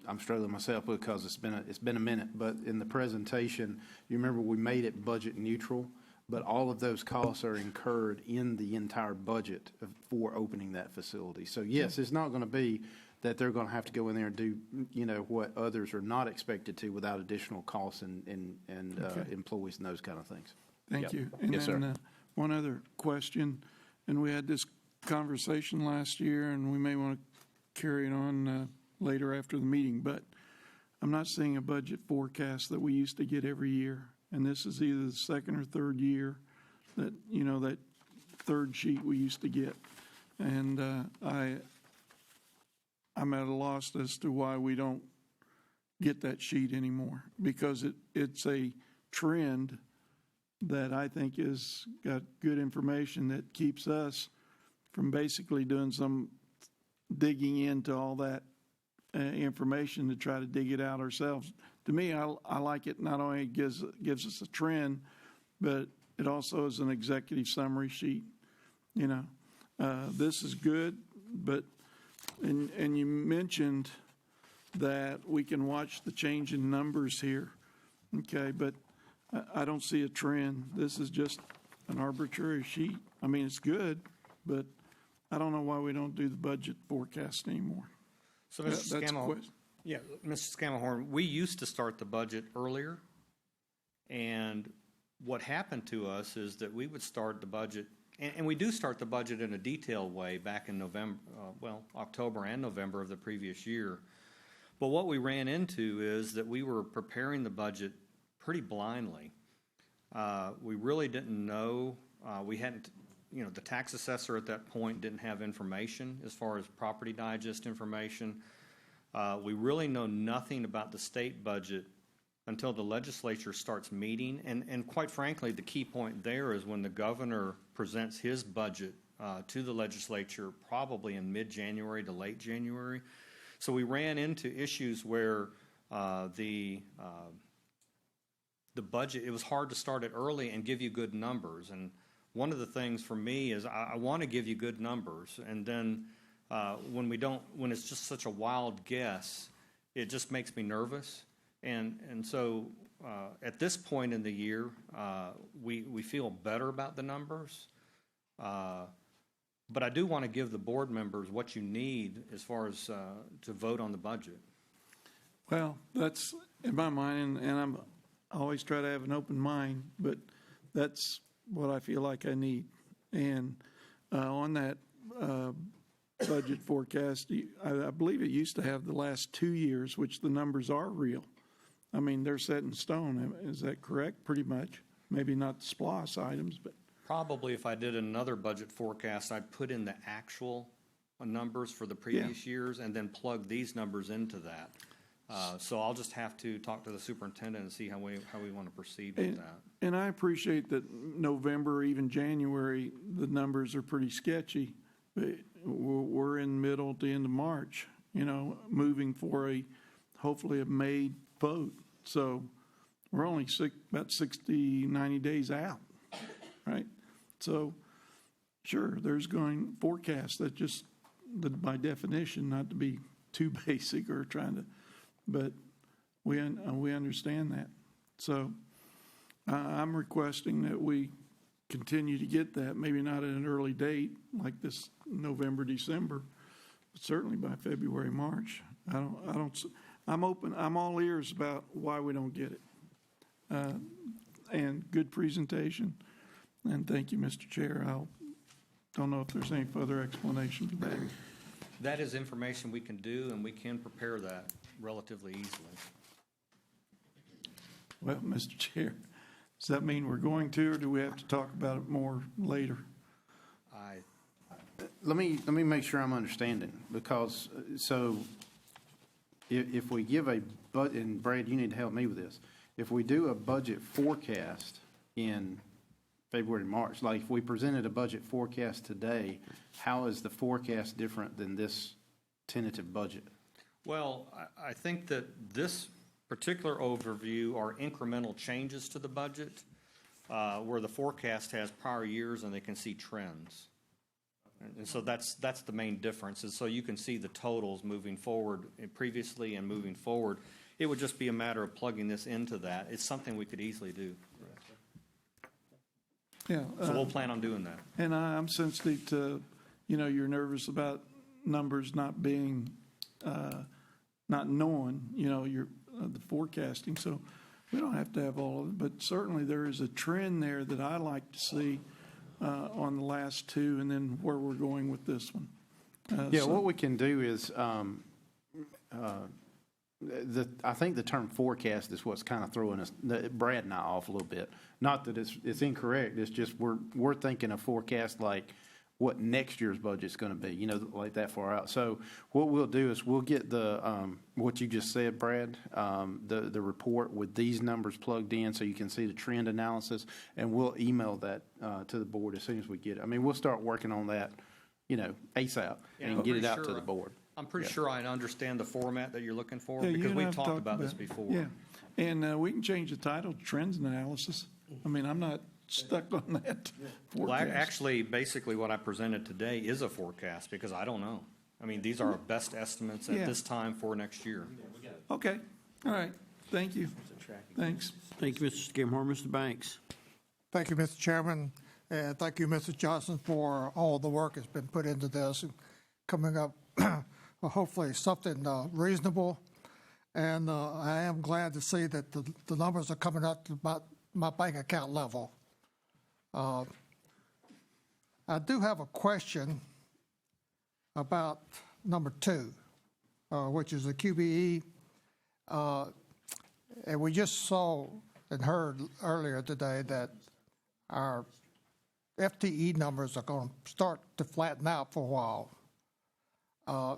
I'm struggling myself because it's been a minute, but in the presentation, you remember we made it budget neutral, but all of those costs are incurred in the entire budget for opening that facility. So yes, it's not going to be that they're going to have to go in there and do, what others are not expected to without additional costs and employees and those kind of things. Thank you. And Yes, then, sir. one other question, and we had this conversation last year, and we may want to carry it on later after the meeting, but I'm not seeing a budget forecast that we used to get every year, and this is either the second or third year that, that third sheet we used to get. And I'm at a loss as to why we don't get that sheet anymore, because it's a trend that I think has got good information that keeps us from basically doing some digging into all that information to try to dig it out ourselves. To me, I like it. Not only gives us a trend, but it also is an executive summary sheet. This is good, but and you mentioned that we can watch the change in numbers here, okay? But I don't see a trend. This is just an arbitrary sheet. I mean, it's good, but I don't know why we don't do the budget forecast anymore. So, Mr. Scamahorn, we used to start the budget earlier, and what happened to us is that we would start the budget, and we do start the budget in a detailed way back in November, October and November of the previous year. But what we ran into is that we were preparing the budget pretty blindly. We really didn't know. We hadn't, the tax assessor at that point didn't have information as far as property digest information. We really know nothing about the state budget until the legislature starts meeting. And quite frankly, the key point there is when the governor presents his budget to the legislature, probably in mid-January to late January. So we ran into issues where the budget, it was hard to start it early and give you good numbers. And one of the things for me is I want to give you good numbers, and then when it's just such a wild guess, it just makes me nervous. And so at this point in the year, we feel better about the numbers. But I do want to give the board members what you need as far as to vote on the budget. Well, that's in my mind, and I always try to have an open mind, but that's what I feel like I need. And on that budget forecast, I believe it used to have the last 2 years, which the numbers are real. I mean, they're set in stone. Is that correct? Pretty much. Maybe not the SPLOS items, but. Probably if I did another budget forecast, I'd put in the actual numbers for the previous years and then plug these numbers into that. So I'll just have to talk to the superintendent and see how we want to proceed with that. And I appreciate that November, even January, the numbers are pretty sketchy. But we're in middle to end of March, moving for hopefully a May vote. So we're only about 60, 90 days out, right? So sure, there's going forecasts that just, by definition, not to be too basic or trying to, but we understand that. So I'm requesting that we continue to get that, maybe not at an early date like this November, December, but certainly by February, March. I'm open. I'm all ears about why we don't get it. And good presentation. And thank you, Mr. Chair. I don't know if there's any further explanation to that. That is information we can do, and we can prepare that relatively easily. Well, Mr. Chair, does that mean we're going to, or do we have to talk about it more later? Let me make sure I'm understanding, because, so if we give and Brad, you need to help me with this. If we do a budget forecast in February, March, like if we presented a budget forecast today, how is the forecast different than this tentative budget? Well, I think that this particular overview are incremental changes to the budget, where the forecast has prior years and they can see trends. And so that's the main difference, is so you can see the totals moving forward previously and moving forward. It would just be a matter of plugging this into that. It's something we could easily do. Yeah. So we'll plan on doing that. And I'm sensitive to, you're nervous about numbers not being, not knowing, the forecasting. So we don't have to have all of it, but certainly there is a trend there that I like to see on the last two, and then where we're going with this one. What we can do is, I think the term forecast is what's kind of throwing us, Brad and I, off a little bit. Not that it's incorrect. It's just we're thinking a forecast like what next year's budget's going to be, like that far out. So what we'll do is we'll get the what you just said, Brad, the report with these numbers plugged in, so you can see the trend analysis, and we'll email that to the board as soon as we get it. I mean, we'll start working on that, ASAP, and get it out to the board. I'm pretty sure I understand the format that you're looking for, because we've talked about this before. Yeah, and we can change the title to Trends Analysis. I mean, I'm not stuck on that forecast. Well, actually, basically what I presented today is a forecast, because I don't know. I mean, these are our best estimates at this time for next year. Okay, all right, thank you. Thanks. Thank you, Mr. Skimhorn. Mr. Banks. Thank you, Mr. Chairman, and thank you, Mr. Johnson, for all the work that's been put into this and coming up, well, hopefully something reasonable. And I am glad to see that the numbers are coming up to about my bank account level. I do have a question about number 2, which is the QBE. And we just saw and heard earlier today that our FTE numbers are going to start to flatten out for a while.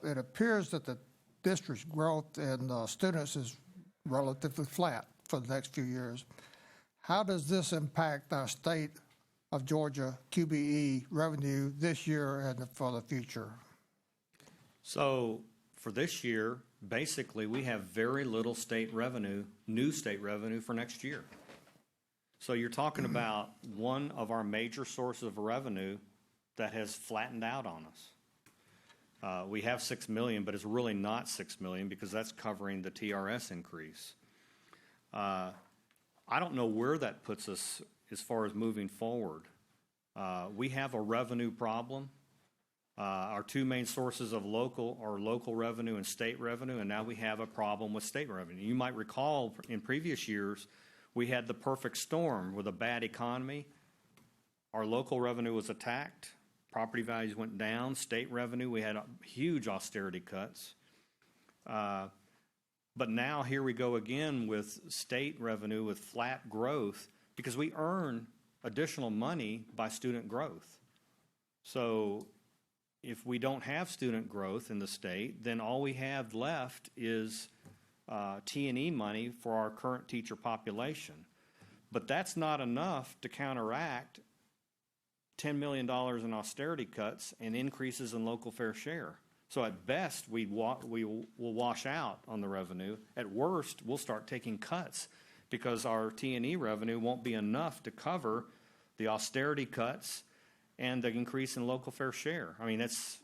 It appears that the district's growth in students is relatively flat for the next few years. How does this impact our state of Georgia QBE revenue this year and for the future? So for this year, basically, we have very little state revenue, new state revenue for next year. So you're talking about one of our major sources of revenue that has flattened out on us. We have $6 million, but it's really not $6 million, because that's covering the TRS increase. I don't know where that puts us as far as moving forward. We have a revenue problem. Our two main sources of local are local revenue and state revenue, and now we have a problem with state revenue. You might recall in previous years, we had the perfect storm with a bad economy. Our local revenue was attacked. Property values went down. State revenue, we had huge austerity cuts. But now here we go again with state revenue with flat growth, because we earn additional money by student growth. So if we don't have student growth in the state, then all we have left is T&E money for our current teacher population. But that's not enough to counteract $10 million in austerity cuts and increases in local fair share. So at best, we will wash out on the revenue. At worst, we'll start taking cuts, because our T&E revenue won't be enough to cover the austerity cuts and the increase in local fair share. I mean, that's,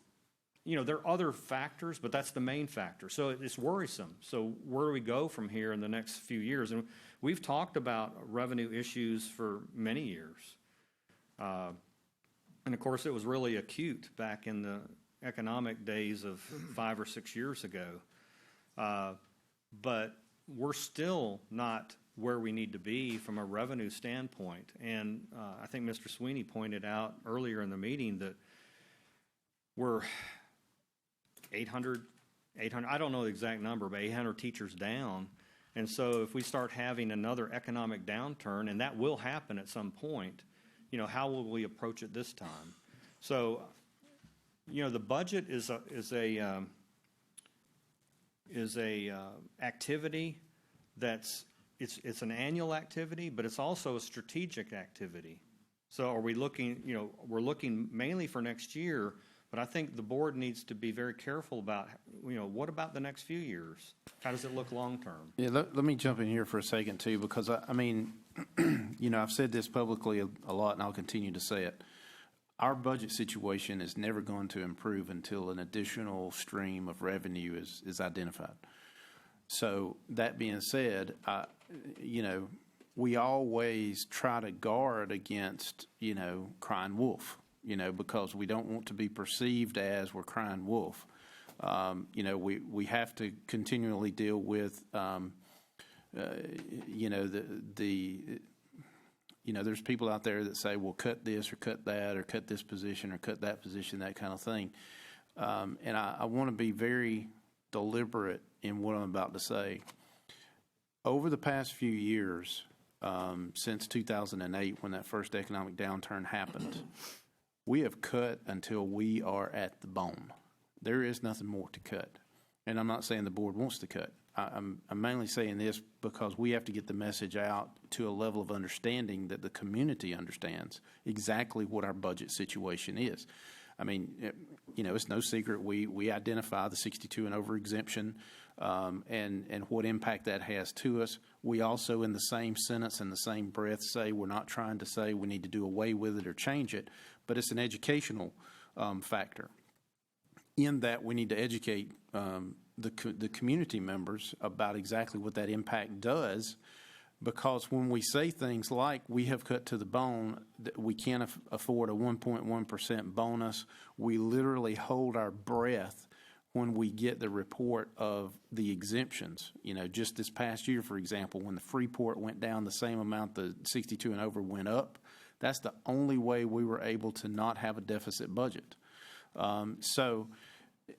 there are other factors, but that's the main factor. So it's worrisome. So where do we go from here in the next few years? And we've talked about revenue issues for many years. And of course, it was really acute back in the economic days of 5 or 6 years ago. But we're still not where we need to be from a revenue standpoint. And I think Mr. Sweeney pointed out earlier in the meeting that we're 800, I don't know the exact number, but 800 teachers down. And so if we start having another economic downturn, and that will happen at some point, how will we approach it this time? So, the budget is a activity that's it's an annual activity, but it's also a strategic activity. So, are we looking? We're looking mainly for next year, but I think the board needs to be very careful about what about the next few years? How does it look long term? Yeah, let me jump in here for a second too, because I mean, I've said this publicly a lot, and I'll continue to say it. Our budget situation is never going to improve until an additional stream of revenue is identified. So that being said, we always try to guard against, crying wolf, because we don't want to be perceived as we're crying wolf. We have to continually deal with, there's people out there that say, well, cut this or cut that or cut this position or cut that position, that kind of thing. And I want to be very deliberate in what I'm about to say. Over the past few years, since 2008, when that first economic downturn happened, we have cut until we are at the bone. There is nothing more to cut. And I'm not saying the board wants to cut. I'm mainly saying this because we have to get the message out to a level of understanding that the community understands exactly what our budget situation is. I mean, it's no secret we identify the 62 and over exemption and what impact that has to us. We also, in the same sentence, in the same breath, say we're not trying to say we need to do away with it or change it, but it's an educational factor. In that, we need to educate the community members about exactly what that impact does, because when we say things like we have cut to the bone, we can't afford a 1.1% bonus, we literally hold our breath when we get the report of the exemptions. Just this past year, for example, when the Freeport went down the same amount the 62 and over went up, that's the only way we were able to not have a deficit budget.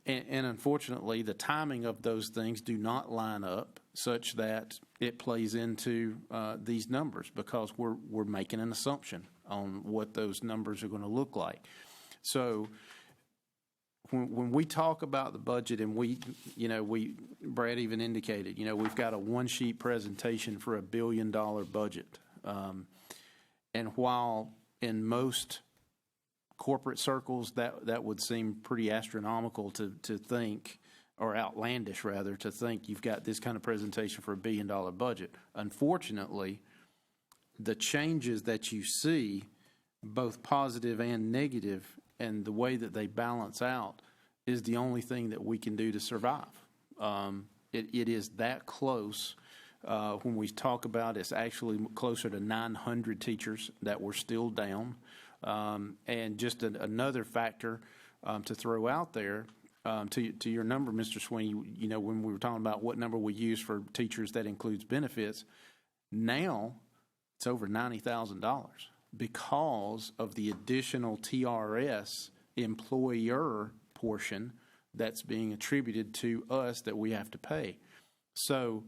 And unfortunately, the timing of those things do not line up such that it plays into these numbers, because we're making an assumption on what those numbers are going to look like. So when we talk about the budget, and Brad even indicated, we've got a one-sheet presentation for $1 billion budget. And while in most corporate circles that would seem pretty astronomical to think, or outlandish rather, to think you've got this kind of presentation for $1 billion budget. Unfortunately, the changes that you see, both positive and negative, and the way that they balance out is the only thing that we can do to survive. It is that close. When we talk about it's actually closer to 900 teachers that we're still down. And just another factor to throw out there, to your number, Mr. Sweeney, when we were talking about what number we use for teachers that includes benefits, now it's over $90,000 because of the additional TRS employer portion that's being attributed to us that we have to pay. So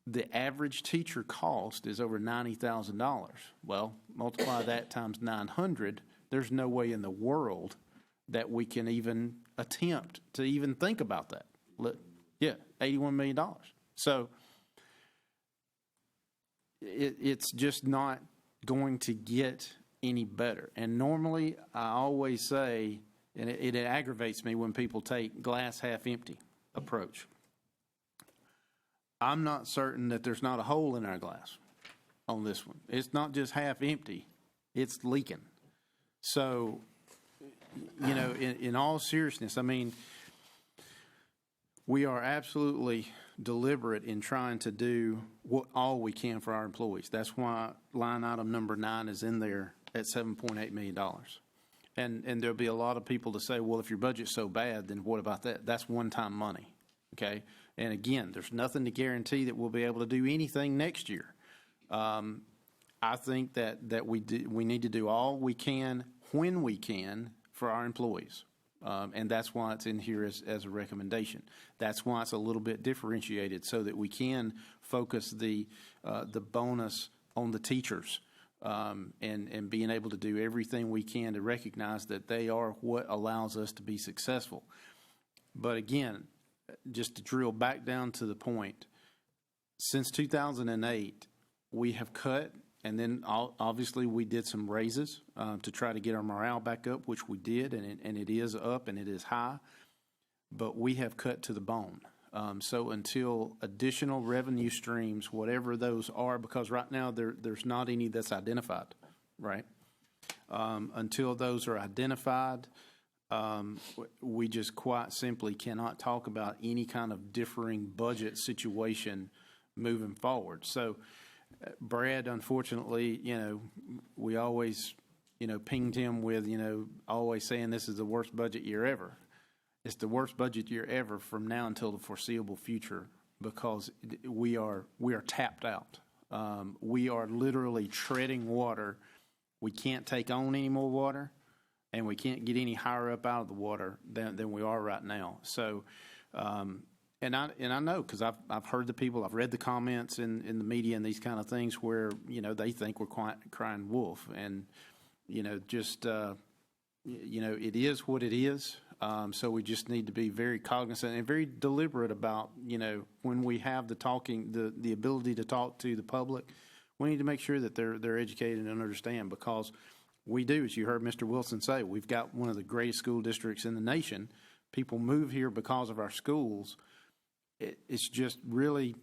the average teacher cost is over $90,000. Well, multiply that times 900. There's no way in the world that we can even attempt to even think about that. $81 million. So it's just not going to get any better. And normally I always say, and it aggravates me when people take glass half empty approach. I'm not certain that there's not a hole in our glass on this one. It's not just half empty, it's leaking. So, in all seriousness, I mean, we are absolutely deliberate in trying to do all we can for our employees. That's why line item number 9 is in there at $7.8 million. And there'll be a lot of people to say, well, if your budget's so bad, then what about that? That's one-time money, okay? And again, there's nothing to guarantee that we'll be able to do anything next year. I think that we need to do all we can when we can for our employees. And that's why it's in here as a recommendation. That's why it's a little bit differentiated, so that we can focus the bonus on the teachers and being able to do everything we can to recognize that they are what allows us to be successful. But again, just to drill back down to the point, since 2008, we have cut, and then obviously we did some raises to try to get our morale back up, which we did, and it is up and it is high, but we have cut to the bone. So until additional revenue streams, whatever those are, because right now there's not any that's identified, right? Until those are identified, we just quite simply cannot talk about any kind of differing budget situation moving forward. So, Brad, unfortunately, we always, pinged him with, always saying this is the worst budget year ever. It's the worst budget year ever from now until the foreseeable future because we are tapped out. We are literally treading water. We can't take on any more water, and we can't get any higher up out of the water than we are right now. So, and I know because I've heard the people, I've read the comments in the media and these kind of things where they think we're crying wolf, and it is what it is. So we just need to be very cognizant and very deliberate about, when we have the ability to talk to the public, we need to make sure that they're educated and understand, because we do, as you heard Mr. Wilson say, we've got one of the greatest school districts in the nation. People move here because of our schools. It's just really,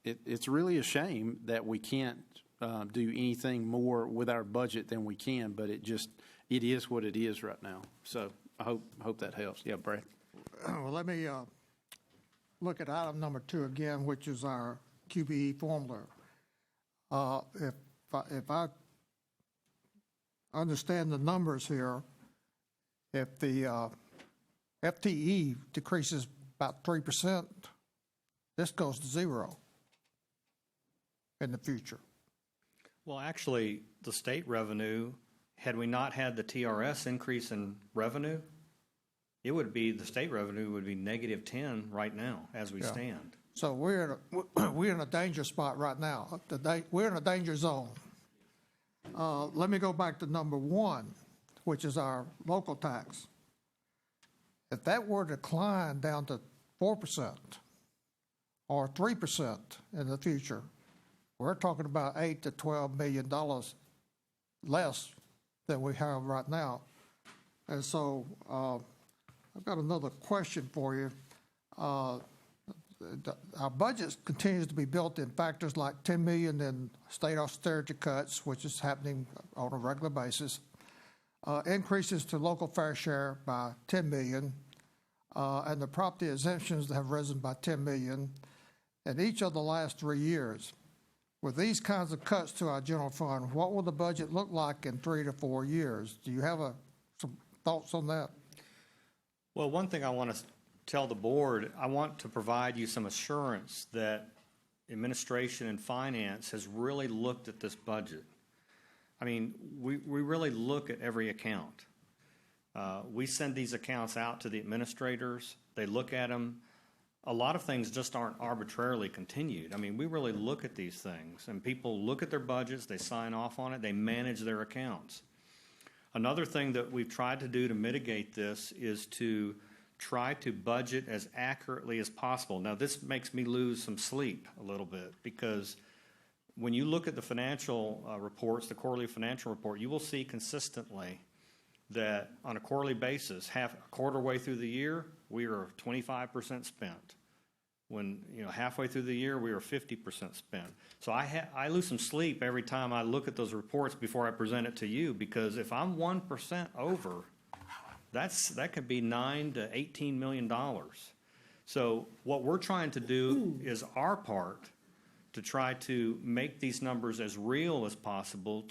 it's really a shame that we can't do anything more with our budget than we can, but it is what it is right now. So I hope that helps. Yeah, Brad. Well, let me look at item number 2 again, which is our QBE formula. If I understand the numbers here, if the FTE decreases about 3%, this goes to 0 in the future. Well, actually, the state revenue, had we not had the TRS increase in revenue, the state revenue would be -10 right now as we stand. So we're in a danger spot right now. We're in a danger zone. Let me go back to number 1, which is our local tax. If that were to decline down to 4% or 3% in the future, we're talking about $8 to $12 million less than we have right now. And so I've got another question for you. Our budget continues to be built in factors like $10 million in state austerity cuts, which is happening on a regular basis, increases to local fair share by $10 million, and the property exemptions have risen by $10 million in each of the last 3 years. With these kinds of cuts to our general fund, what will the budget look like in 3 to 4 years? Do you have some thoughts on that? Well, one thing I want to tell the board, I want to provide you some assurance that administration and finance has really looked at this budget. I mean, we really look at every account. We send these accounts out to the administrators. They look at them. A lot of things just aren't arbitrarily continued. I mean, we really look at these things, and people look at their budgets, they sign off on it, they manage their accounts. Another thing that we've tried to do to mitigate this is to try to budget as accurately as possible. Now, this makes me lose some sleep a little bit, because when you look at the financial reports, the quarterly financial report, you will see consistently that on a quarterly basis, a quarter way through the year, we are 25% spent. When, halfway through the year, we are 50% spent. So I lose some sleep every time I look at those reports before I present it to you, because if I'm 1% over, that could be $9 to $18 million. So what we're trying to do is our part to try to make these numbers as real as possible.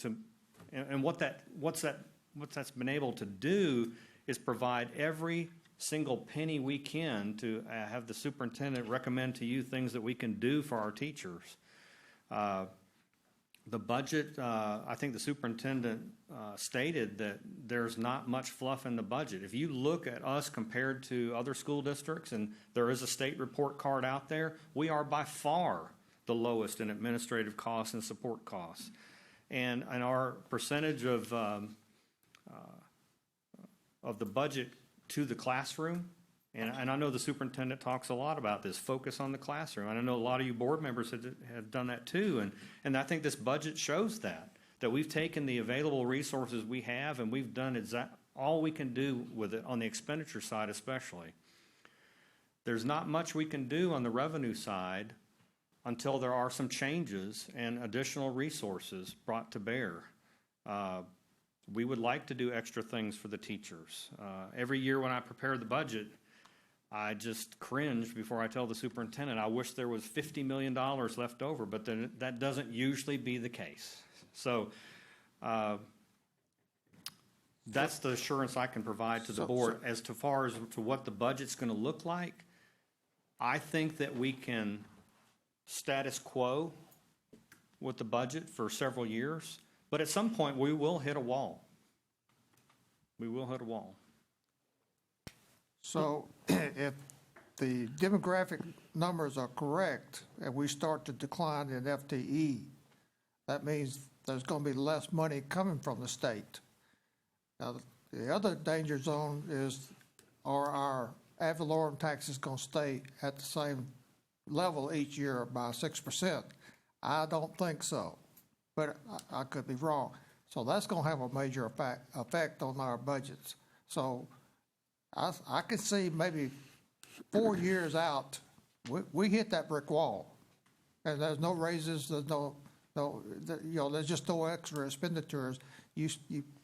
And what that's been able to do is provide every single penny we can to have the superintendent recommend to you things that we can do for our teachers. The budget, I think the superintendent stated that there's not much fluff in the budget. If you look at us compared to other school districts, and there is a state report card out there, we are by far the lowest in administrative costs and support costs. and our percentage of the budget to the classroom. And I know the superintendent talks a lot about this, focus on the classroom. And I know a lot of you board members have done that too. And I think this budget shows that we've taken the available resources we have and we've done all we can do with it on the expenditure side especially. There's not much we can do on the revenue side until there are some changes and additional resources brought to bear. We would like to do extra things for the teachers. Every year when I prepare the budget, I just cringe before I tell the superintendent, I wish there was $50 million left over, but then that doesn't usually be the case. So that's the assurance I can provide to the board. As to far as to what the budget's going to look like, I think that we can status quo with the budget for several years, but at some point we will hit a wall. We will hit a wall. So if the demographic numbers are correct and we start to decline in FTE, that means there's going to be less money coming from the state. Now, the other danger zone is, are our ad valorem taxes going to stay at the same level each year by 6%? I don't think so, but I could be wrong. So that's going to have a major effect on our budgets. So I can see maybe 4 years out, we hit that brick wall, and there's no raises, there's there's just no extra expenditures. You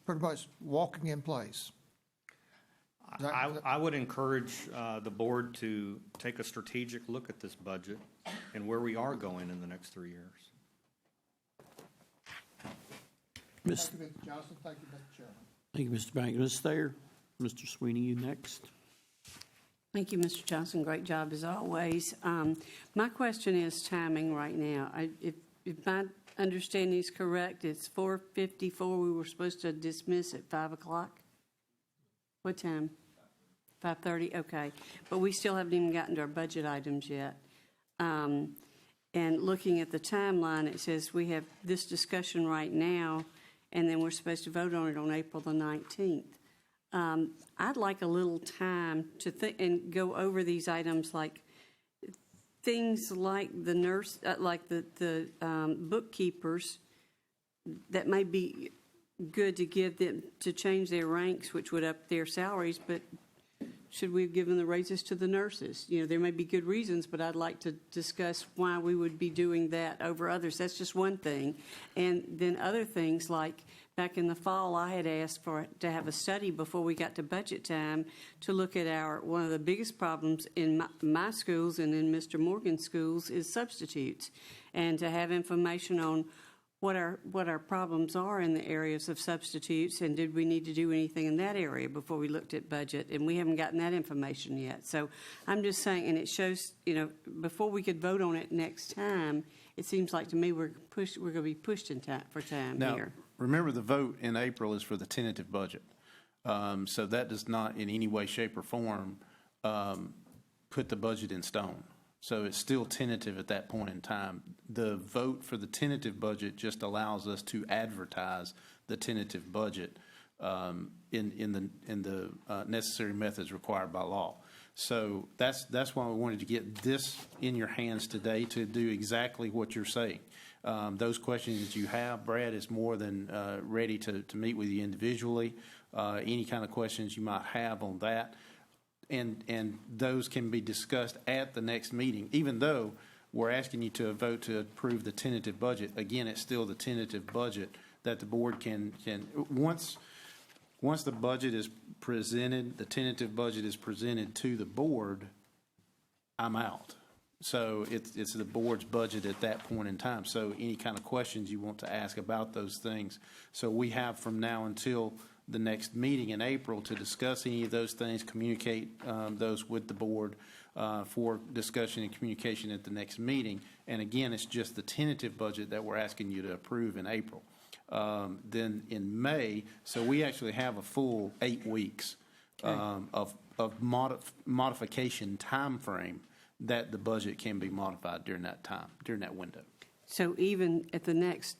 pretty much walking in place. I would encourage the board to take a strategic look at this budget and where we are going in the next 3 years. Thank you, Mr. Johnson. Thank you, Mr. Chairman. Thank you, Mr. Banks. Ms. Thayer, Mr. Sweeney, you next. Thank you, Mr. Johnson. Great job as always. My question is timing right now. If my understanding is correct, it's 4:54. We were supposed to dismiss at 5 o'clock. What time? 5:30? Okay. But we still haven't even gotten to our budget items yet. And looking at the timeline, it says we have this discussion right now, and then we're supposed to vote on it on April the 19th. I'd like a little time to think and go over these items, like things like the nurse, like the bookkeepers, that may be good to give them to change their ranks, which would up their salaries, but should we have given the raises to the nurses? You know, there may be good reasons, but I'd like to discuss why we would be doing that over others. That's just one thing. And then other things, like back in the fall, I had asked to have a study before we got to budget time to look at one of the biggest problems in my schools and in Mr. Morgan's schools is substitutes, and to have information on what our problems are in the areas of substitutes, and did we need to do anything in that area before we looked at budget, and we haven't gotten that information yet. So I'm just saying, and it shows, before we could vote on it next time, it seems like to me we're going to be pushed in time for time now, here. Remember, the vote in April is for the tentative budget. So that does not in any way, shape, or form put the budget in stone. So it's still tentative at that point in time. The vote for the tentative budget just allows us to advertise the tentative budget in the necessary methods required by law. So that's why we wanted to get this in your hands today to do exactly what you're saying. Those questions that you have, Brad is more than ready to meet with you individually. Any kind of questions you might have on that. And those can be discussed at the next meeting, even though we're asking you to vote to approve the tentative budget. Again, it's still the tentative budget that the board can once the budget is presented, the tentative budget is presented to the board, I'm out. So it's the board's budget at that point in time. So any kind of questions you want to ask about those things. So we have from now until the next meeting in April to discuss any of those things, communicate those with the board for discussion and communication at the next meeting. And again, it's just the tentative budget that we're asking you to approve in April. Then in May, so we actually have a full 8 weeks of modification time frame that the budget can be modified during that time, during that window. So even at the next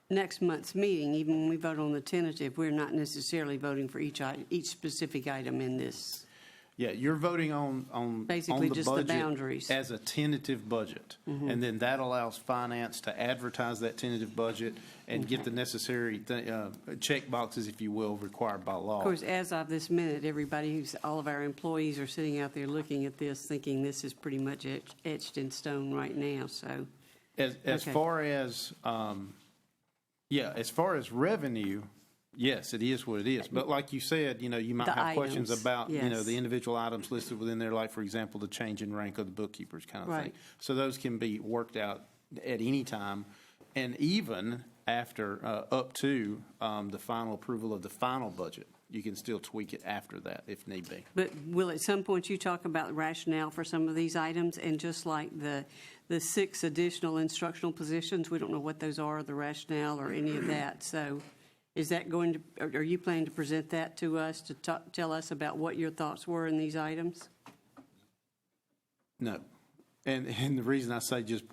next month's meeting, even when we vote on the tentative, we're not necessarily voting for each specific item in this. Yeah, you're voting on Basically the just the budget boundaries. as a tentative budget. And then that allows finance to advertise that tentative budget and get the necessary check boxes, if you will, required by law. Of course, as of this minute, all of our employees are sitting out there looking at this, thinking this is pretty much etched in stone right now, so. As Okay. far as, as far as revenue, yes, it is what it is. But like you said, you might The have questions items, about, yes. the individual items listed within there, like, for example, the change in rank of the bookkeepers kind of thing. Right. So those can be worked out at any time, and even after, up to the final approval of the final budget. You can still tweak it after that if need be. But will at some point you talk about the rationale for some of these items? And just like the 6 additional instructional positions, we don't know what those are, the rationale or any of that. So is that are you planning to present that to us to tell us about what your thoughts were in these items? No. And the reason I say just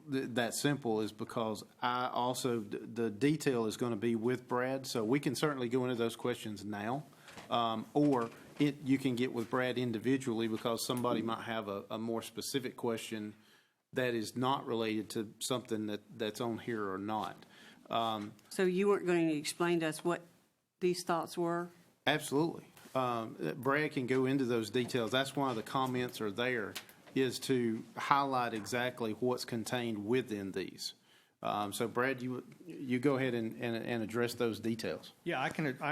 that simple is because I also, the detail is going to be with Brad, so we can certainly go into those questions now. Or you can get with Brad individually because somebody might have a more specific question that is not related to something that's on here or not. So you weren't going to explain to us what these thoughts were? Absolutely. Brad can go into those details. That's why the comments are there, is to highlight exactly what's contained within these. So Brad, you go ahead and address those details. Yeah, I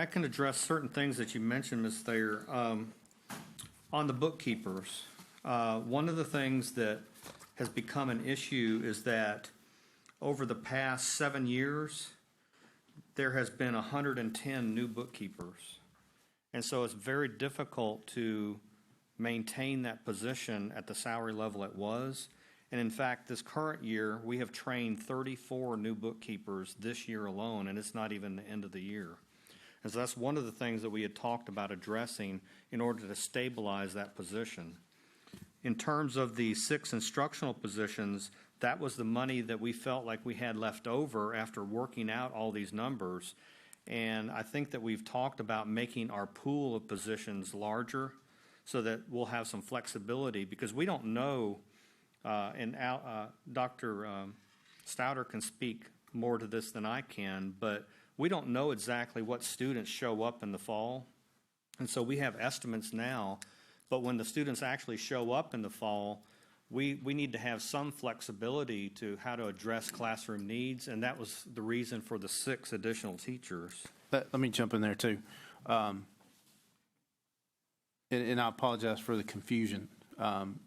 can address certain things that you mentioned, Ms. Thayer. On the bookkeepers, one of the things that has become an issue is that over the past 7 years, there has been 110 new bookkeepers. And so it's very difficult to maintain that position at the salary level it was. And in fact, this current year, we have trained 34 new bookkeepers this year alone, and it's not even the end of the year. And so that's one of the things that we had talked about addressing in order to stabilize that position. In terms of the 6 instructional positions, that was the money that we felt like we had left over after working out all these numbers. And I think that we've talked about making our pool of positions larger so that we'll have some flexibility, because we don't know, and Dr. Stouter can speak more to this than I can, but we don't know exactly what students show up in the fall. And so we have estimates now, but when the students actually show up in the fall, we need to have some flexibility to how to address classroom needs, and that was the reason for the 6 additional teachers. Let me jump in there too. And I apologize for the confusion,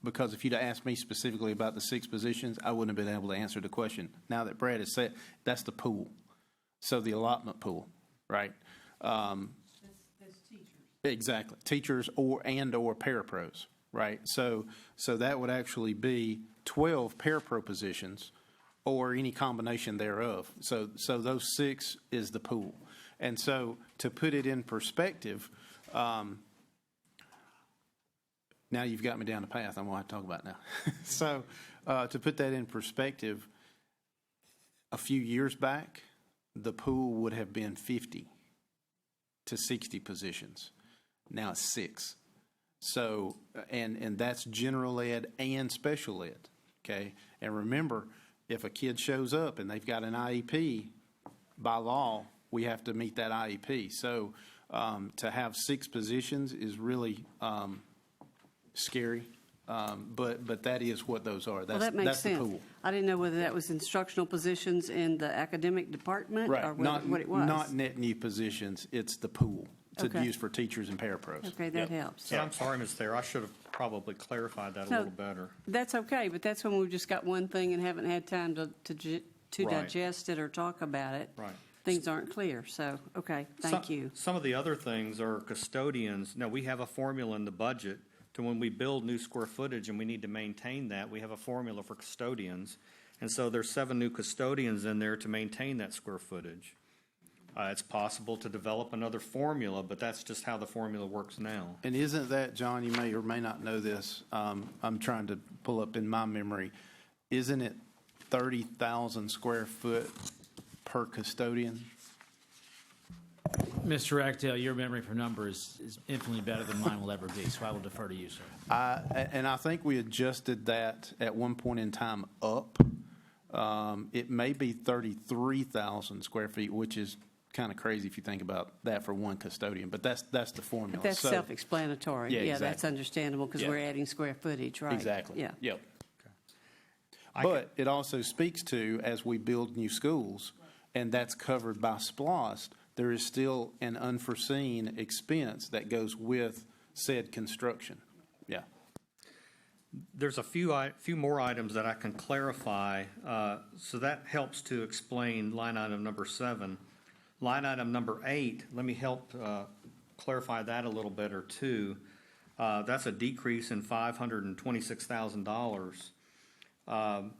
because if you'd asked me specifically about the 6 positions, I wouldn't have been able to answer the question. Now that Brad has said, that's the pool. So the allotment pool, right? That's teachers. Exactly. Teachers or parapros, right? So that would actually be 12 parapro positions or any combination thereof. So those 6 is the pool. And so to put it in perspective, now you've got me down the path I'm going to talk about now. So to put that in perspective, a few years back, the pool would have been 50 to 60 positions. Now it's 6. So, and that's general ed and special ed, okay? And remember, if a kid shows up and they've got an IEP, by law, we have to meet that IEP. So to have 6 positions is really scary, but that is what those are. Well, that makes that's sense. The pool. I didn't know whether that was instructional positions in the academic department Right. or what it was. Not net new positions. It's the pool to Okay. use for teachers and parapros. Okay, that helps. Yeah, I'm sorry, Ms. Thayer. I should have probably clarified that a No. little better. That's okay, but that's when we've just got one thing and haven't had time to Right. digest it or talk about it. Right. Things aren't clear, so, okay, thank you. Some of the other things are custodians. Now, we have a formula in the budget to when we build new square footage and we need to maintain that, we have a formula for custodians. And so there's 7 new custodians in there to maintain that square footage. It's possible to develop another formula, but that's just how the formula works now. And isn't that, John, you may or may not know this, I'm trying to pull up in my memory, isn't it 30,000 square foot per custodian. Mr. Ragtail, your memory for numbers is infinitely better than mine will ever be, so I will defer to you, sir. And I think we adjusted that at one point in time up. It may be 33,000 square feet, which is kind of crazy if you think about that for one custodian, but that's the formula. But that's So- self-explanatory. Yeah, That's exactly. understandable because Yeah. we're adding square footage, right? Exactly. Yeah. Yep. But it also speaks to, as we build new schools, and that's covered by SPLOST, there is still an unforeseen expense that goes with said construction. Yeah. There's a few more items that I can clarify, so that helps to explain line item number 7. Line item number 8, let me help clarify that a little better too. That's a decrease in $526,000. And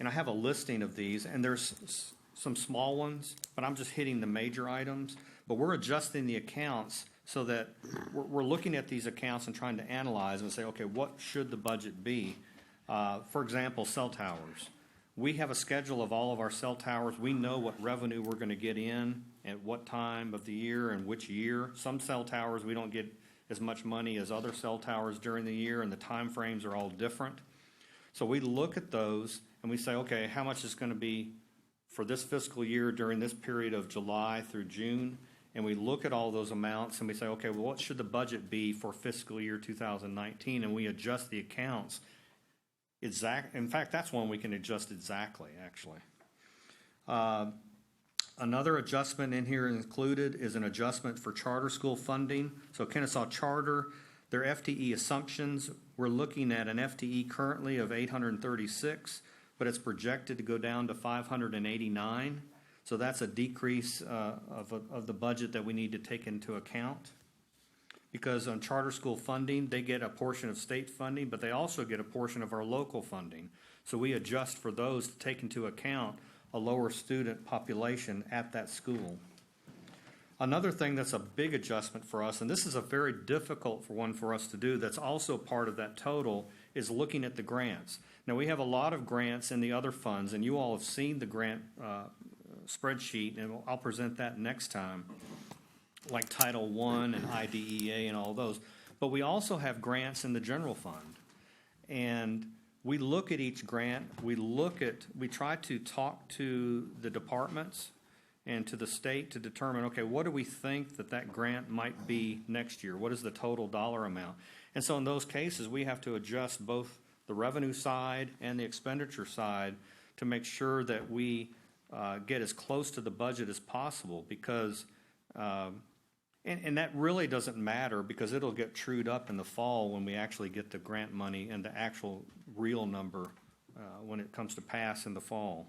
I have a listing of these, and there's some small ones, but I'm just hitting the major items. But we're adjusting the accounts so that we're looking at these accounts and trying to analyze and say, okay, what should the budget be? For example, cell towers. We have a schedule of all of our cell towers. We know what revenue we're going to get in at what time of the year and which year. Some cell towers, we don't get as much money as other cell towers during the year, and the time frames are all different. So we look at those and we say, okay, how much is going to be for this fiscal year during this period of July through June? And we look at all those amounts and we say, okay, well, what should the budget be for fiscal year 2019? And we adjust the accounts. In fact, that's one we can adjust exactly, actually. Another adjustment in here included is an adjustment for charter school funding. So Kennesaw Charter, their FTE assumptions, we're looking at an FTE currently of 836, but it's projected to go down to 589. So that's a decrease of the budget that we need to take into account. Because on charter school funding, they get a portion of state funding, but they also get a portion of our local funding. So we adjust for those to take into account a lower student population at that school. Another thing that's a big adjustment for us, and this is a very difficult one for us to do, that's also part of that total, is looking at the grants. Now, we have a lot of grants in the other funds, and you all have seen the grant spreadsheet, and I'll present that next time, like Title I and IDEA and all those. But we also have grants in the general fund. And we look at each grant, we try to talk to the departments and to the state to determine, okay, what do we think that grant might be next year? What is the total dollar amount? And so in those cases, we have to adjust both the revenue side and the expenditure side to make sure that we get as close to the budget as possible, because and that really doesn't matter, because it'll get trued up in the fall when we actually get the grant money and the actual real number when it comes to pass in the fall.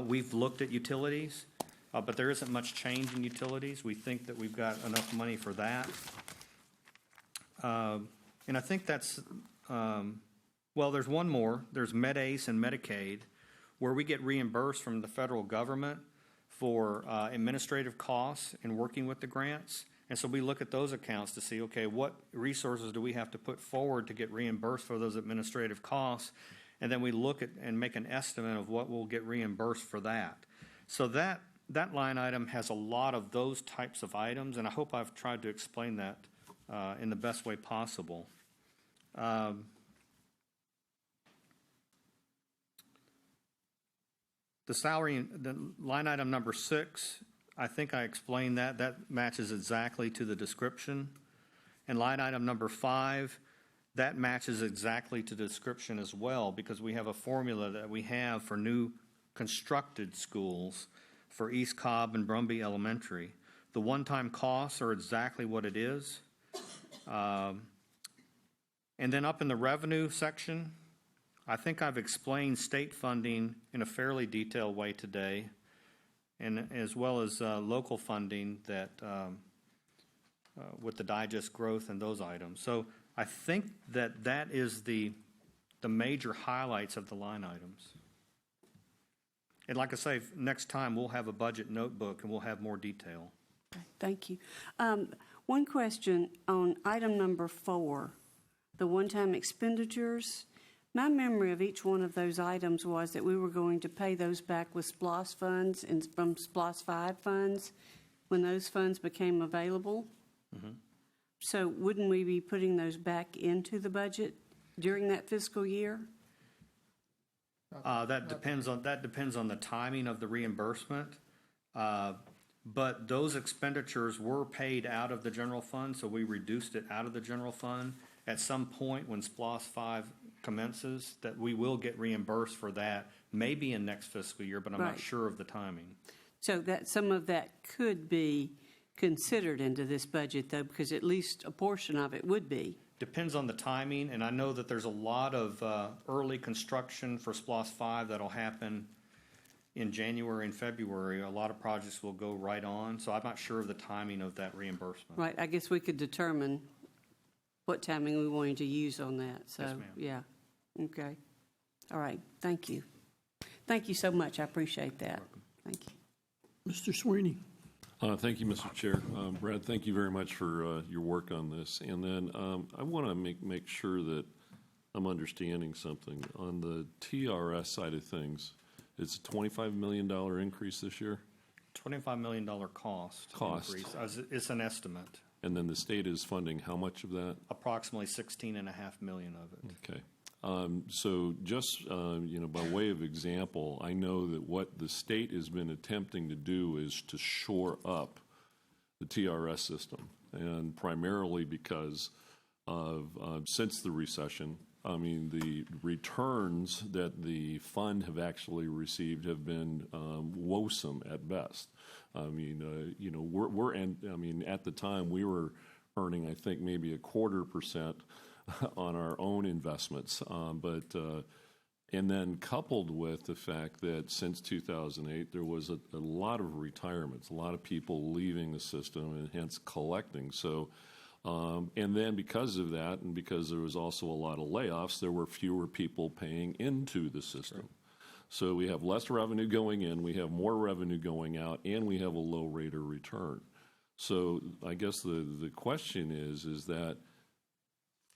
We've looked at utilities, but there isn't much change in utilities. We think that we've got enough money for that. And I think that's, well, there's one more. There's Med-ACE and Medicaid, where we get reimbursed from the federal government for administrative costs in working with the grants. And so we look at those accounts to see, okay, what resources do we have to put forward to get reimbursed for those administrative costs? And then we look at and make an estimate of what we'll get reimbursed for that. So that line item has a lot of those types of items, and I hope I've tried to explain that in the best way possible. The salary, the line item number 6, I think I explained that. That matches exactly to the description. And line item number 5, that matches exactly to the description as well, because we have a formula that we have for new constructed schools for East Cobb and Brumby Elementary. The one-time costs are exactly what it is. And then up in the revenue section, I think I've explained state funding in a fairly detailed way today, and as well as local funding that with the digest growth and those items. So I think that is the major highlights of the line items. And like I say, next time we'll have a budget notebook and we'll have more detail. Okay, thank you. One question on item number 4, the one-time expenditures. My memory of each one of those items was that we were going to pay those back with SPLOS funds and from SPLOS 5 funds when those funds became available. So wouldn't we be putting those back into the budget during that fiscal year? That depends on the timing of the reimbursement. But those expenditures were paid out of the general fund, so we reduced it out of the general fund. At some point when SPLOS 5 commences, that we will get reimbursed for that, maybe in next fiscal year, but I'm not Right. sure of the timing. So that some of that could be considered into this budget, though, because at least a portion of it would be. Depends on the timing, and I know that there's a lot of early construction for SPLOS 5 that'll happen in January and February. A lot of projects will go right on, so I'm not sure of the timing of that reimbursement. Right, I guess we could determine what timing we wanted to use on that, so, Yes, ma'am. yeah, okay. All right, thank you. Thank you so much, I appreciate that. Thank you. Mr. Sweeney. Thank you, Mr. Chair. Brad, thank you very much for your work on this. And then I want to make sure that I'm understanding something. On the TRS side of things, it's a $25 million increase this year? $25 million cost increase. It's an estimate. And then the state is funding how much of that? Approximately $16.5 million of it. Okay. So just, by way of example, I know that what the state has been attempting to do is to shore up the TRS system, and primarily because of, since the recession, I mean, the returns that the fund have actually received have been woeful at best. I mean, at the time we were earning, I think, maybe 0.25% on our own investments, and then coupled with the fact that since 2008 there was a lot of retirements, a lot of people leaving the system and hence collecting. So, and then because of that, and because there was also a lot of layoffs, there were fewer people paying into the system. Sure. So we have less revenue going in, we have more revenue going out, and we have a low rate of return. So I guess the question is that,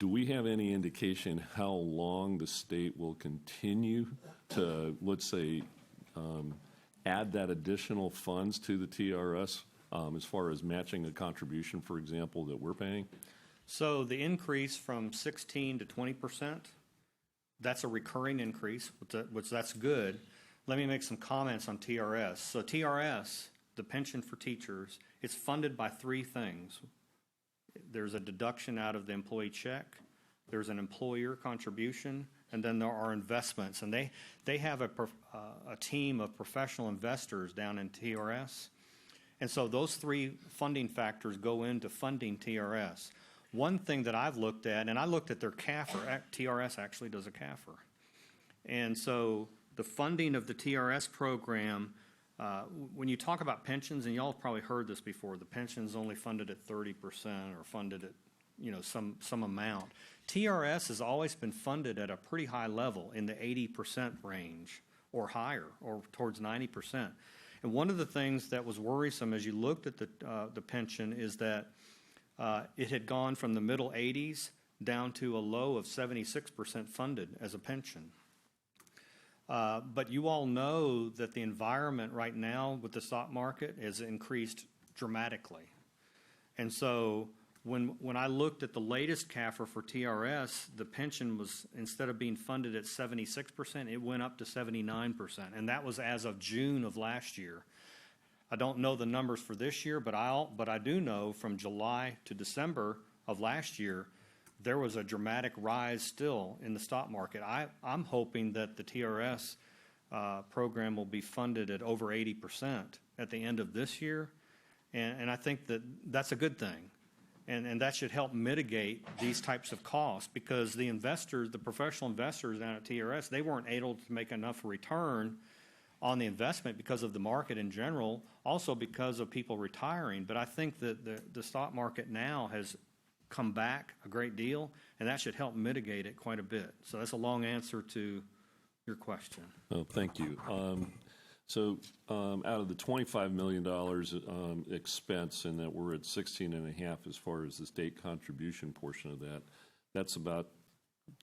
do we have any indication how long the state will continue to, let's say, add that additional funds to the TRS as far as matching a contribution, for example, that we're paying? So the increase from 16 to 20%, that's a recurring increase, which that's good. Let me make some comments on TRS. So TRS, the pension for teachers, it's funded by three things. There's a deduction out of the employee check, there's an employer contribution, and then there are investments. And they have a team of professional investors down in TRS. And so those three funding factors go into funding TRS. One thing that I've looked at, and I looked at their CAFR, TRS actually does a CAFR. And so the funding of the TRS program, when you talk about pensions, and y'all have probably heard this before, the pension's only funded at 30% or funded at some amount. TRS has always been funded at a pretty high level in the 80% range or higher, or towards 90%. And one of the things that was worrisome as you looked at the pension is that it had gone from the middle 80s down to a low of 76% funded as a pension. But you all know that the environment right now with the stock market has increased dramatically. And so when I looked at the latest CAFR for TRS, the pension was, instead of being funded at 76%, it went up to 79%. And that was as of June of last year. I don't know the numbers for this year, but I do know from July to December of last year, there was a dramatic rise still in the stock market. I'm hoping that the TRS program will be funded at over 80% at the end of this year. And I think that that's a good thing. And that should help mitigate these types of costs, because the investors, the professional investors down at TRS, they weren't able to make enough return on the investment because of the market in general, also because of people retiring. But I think that the stock market now has come back a great deal, and that should help mitigate it quite a bit. So that's a long answer to your question. Oh, thank you. So out of the $25 million expense, and that we're at 16.5 as far as the state contribution portion of that, that's about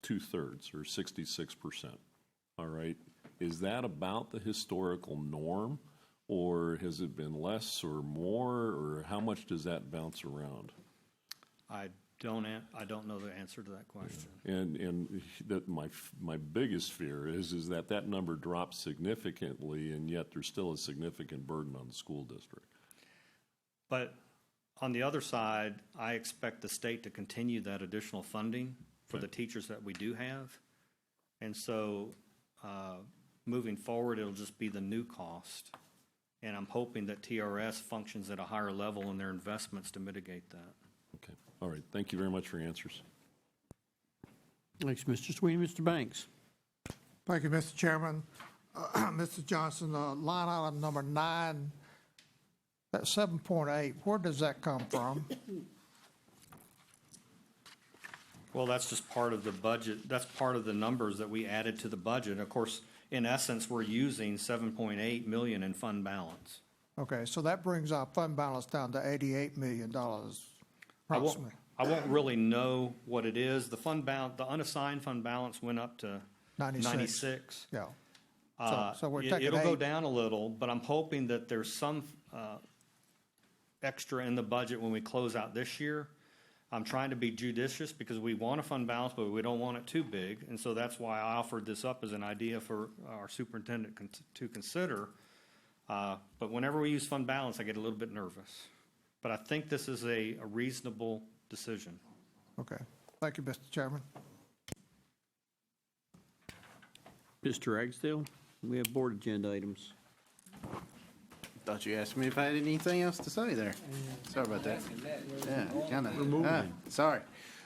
2/3 or 66%. All right. Is that about the historical norm, or has it been less or more, or how much does that bounce around? I don't know the answer to that question. And that my biggest fear is that number drops significantly, and yet there's still a significant burden on the school district. But on the other side, I expect the state to continue that additional funding for the teachers that we do have. And so moving forward, it'll just be the new cost. And I'm hoping that TRS functions at a higher level in their investments to mitigate that. Okay. All right. Thank you very much for your answers. Thanks, Mr. Sweeney. Mr. Banks. Thank you, Mr. Chairman. Mr. Johnson, line item number 9, that's 7.8, where does that come from? Well, that's just part of the budget. That's part of the numbers that we added to the budget. Of course, in essence, we're using $7.8 million in fund balance. Okay, so that brings our fund balance down to $88 million approximately. I won't really know what it is. The fund balance, the unassigned fund balance went up to 96. Yeah. So we're taking it'll go down a little, but I'm hoping that there's some extra in the budget when we close out this year. I'm trying to be judicious because we want a fund balance, but we don't want it too big. And so that's why I offered this up as an idea for our superintendent to consider. But whenever we use fund balance, I get a little bit nervous. But I think this is a reasonable decision. Okay. Thank you, Mr. Chairman. Mr. Ragsdale, we have board agenda items. Thought you asked me if I had anything else to say there. Sorry about that. Yeah, kind of. Sorry.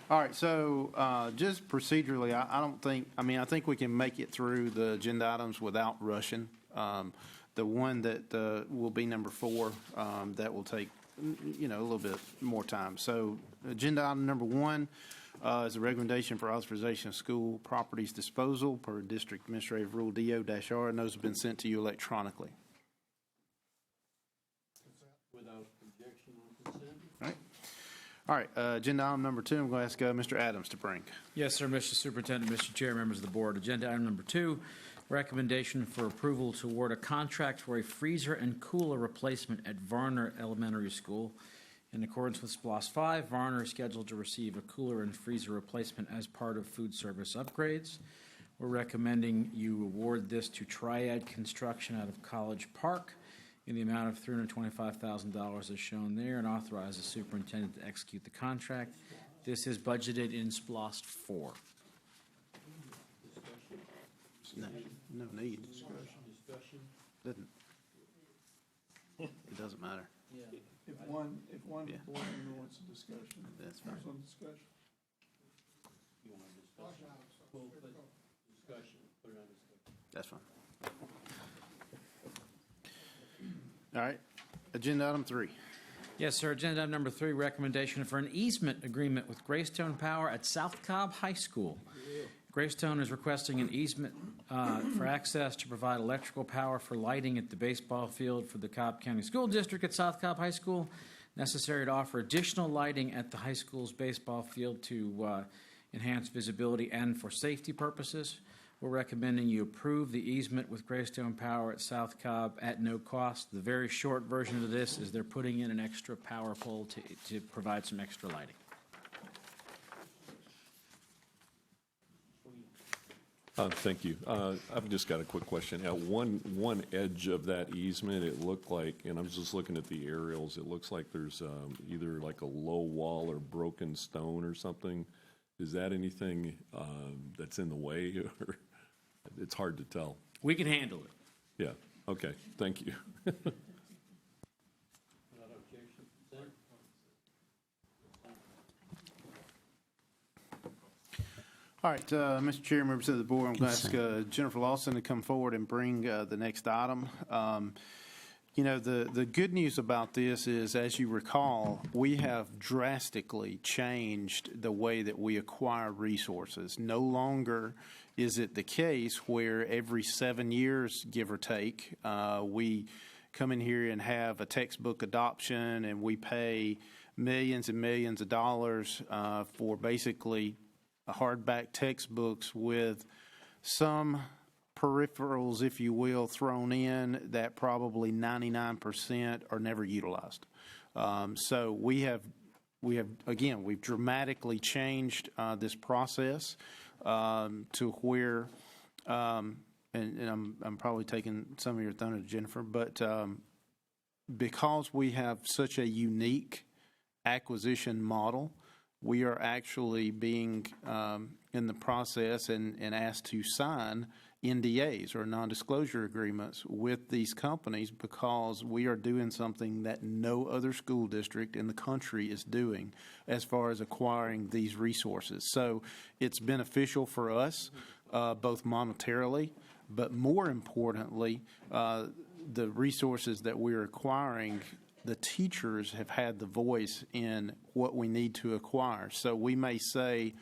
All right, so just procedurally, I think we can make it through the agenda items without rushing. The one that will be number 4, that will take, a little bit more time. So agenda item number 1 is a recommendation for authorization of school properties disposal per District Administrative Rule DO-R, and those have been sent to you electronically. Without objection on consent. All right, agenda item number 2, I'm going to ask Mr. Adams to bring. Yes, sir, Mr. Superintendent, Mr. Chair, members of the board. Agenda item number 2, recommendation for approval to award a contract for a freezer and cooler replacement at Varner Elementary School. In accordance with SPLOST 5, Varner is scheduled to receive a cooler and freezer replacement as part of food service upgrades. We're recommending you award this to Triad Construction out of College Park in the amount of $325,000 as shown there, and authorize the superintendent to execute the contract. This is budgeted in SPLOST 4. No need. Discussion. It doesn't matter. If one board Yeah. member wants a discussion, That's fine. there's some discussion. You want to discuss? We'll put discussion. Put it on discussion. That's fine. All right, agenda item 3. Yes, sir. Agenda item number 3, recommendation for an easement agreement with Greystone Power at South Cobb High School. Greystone is requesting an easement for access to provide electrical power for lighting at the baseball field for the Cobb County School District at South Cobb High School, necessary to offer additional lighting at the high school's baseball field to enhance visibility and for safety purposes. We're recommending you approve the easement with Greystone Power at South Cobb at no cost. The very short version of this is they're putting in an extra power pole to provide some extra lighting. Thank you. I've just got a quick question. At one edge of that easement, it looked like, and I was just looking at the aerials, it looks like there's either like a low wall or broken stone or something. Is that anything that's in the way, or it's hard to tell? We can handle it. Yeah. Okay. Thank you. All right, Mr. Chair, members of the board, I'm going to ask Jennifer Lawson to come forward and bring the next item. The good news about this is, as you recall, we have drastically changed the way that we acquire resources. No longer is it the case where every 7 years, give or take, we come in here and have a textbook adoption and we pay millions and millions of dollars for basically hardback textbooks with some peripherals, if you will, thrown in that probably 99% are never utilized. So we've dramatically changed this process to where, and I'm probably taking some of your thunder, Jennifer, but because we have such a unique acquisition model, we are actually being in the process and asked to sign NDAs or non-disclosure agreements with these companies because we are doing something that no other school district in the country is doing as far as acquiring these resources. So it's beneficial for us, both monetarily, but more importantly, the resources that we're acquiring, the teachers have had the voice in what we need to acquire. So we may say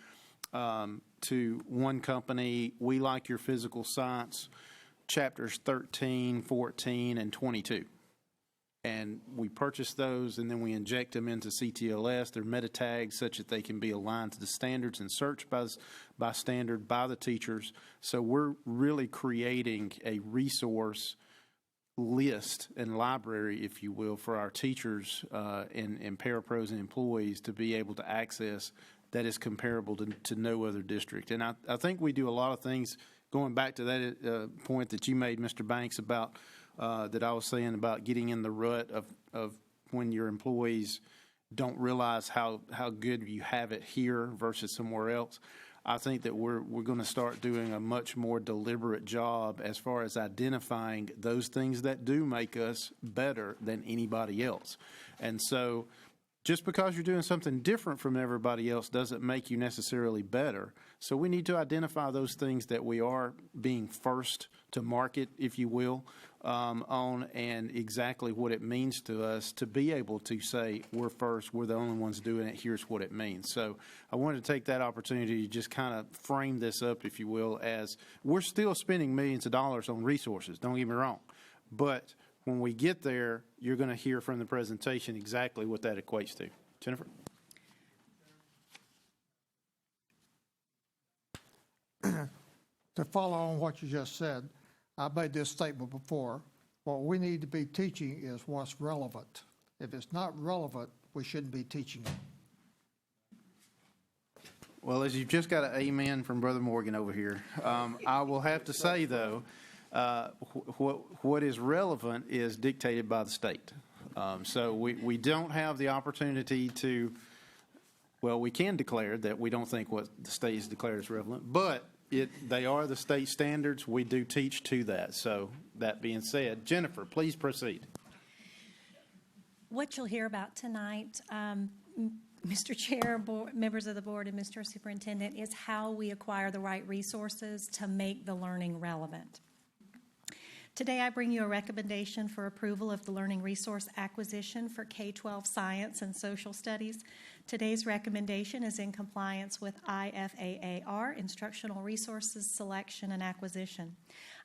to one company, we like your physical science chapters 13, 14, and 22. And we purchase those, and then we inject them into CTLS. They're meta tags such that they can be aligned to the standards and searched by standard by the teachers. So we're really creating a resource list and library, if you will, for our teachers and parapros and employees to be able to access that is comparable to no other district. And I think we do a lot of things, going back to that point that you made, Mr. Banks, about that I was saying about getting in the rut of when your employees don't realize how good you have it here versus somewhere else. I think that we're going to start doing a much more deliberate job as far as identifying those things that do make us better than anybody else. And so just because you're doing something different from everybody else doesn't make you necessarily better. So we need to identify those things that we are being first to market, if you will, on, and exactly what it means to us to be able to say we're first, we're the only ones doing it, here's what it means. So I wanted to take that opportunity to just kind of frame this up, if you will, as we're still spending millions of dollars on resources, don't get me wrong. But when we get there, you're going to hear from the presentation exactly what that equates to. Jennifer? To follow on what you just said, I made this statement before. What we need to be teaching is what's relevant. If it's not relevant, we shouldn't be teaching it. Well, as you've just got an amen from Brother Morgan over here, I will have to say, though, what is relevant is dictated by the state. So we don't have the opportunity to, well, we can declare that we don't think what the state has declared is relevant, but they are the state standards. We do teach to that. So that being said, Jennifer, please proceed. What you'll hear about tonight, Mr. Chair, members of the board, and Mr. Superintendent, is how we acquire the right resources to make the learning relevant. Today, I bring you a recommendation for approval of the learning resource acquisition for K-12 science and social studies. Today's recommendation is in compliance with IFAAR, Instructional Resources Selection and Acquisition.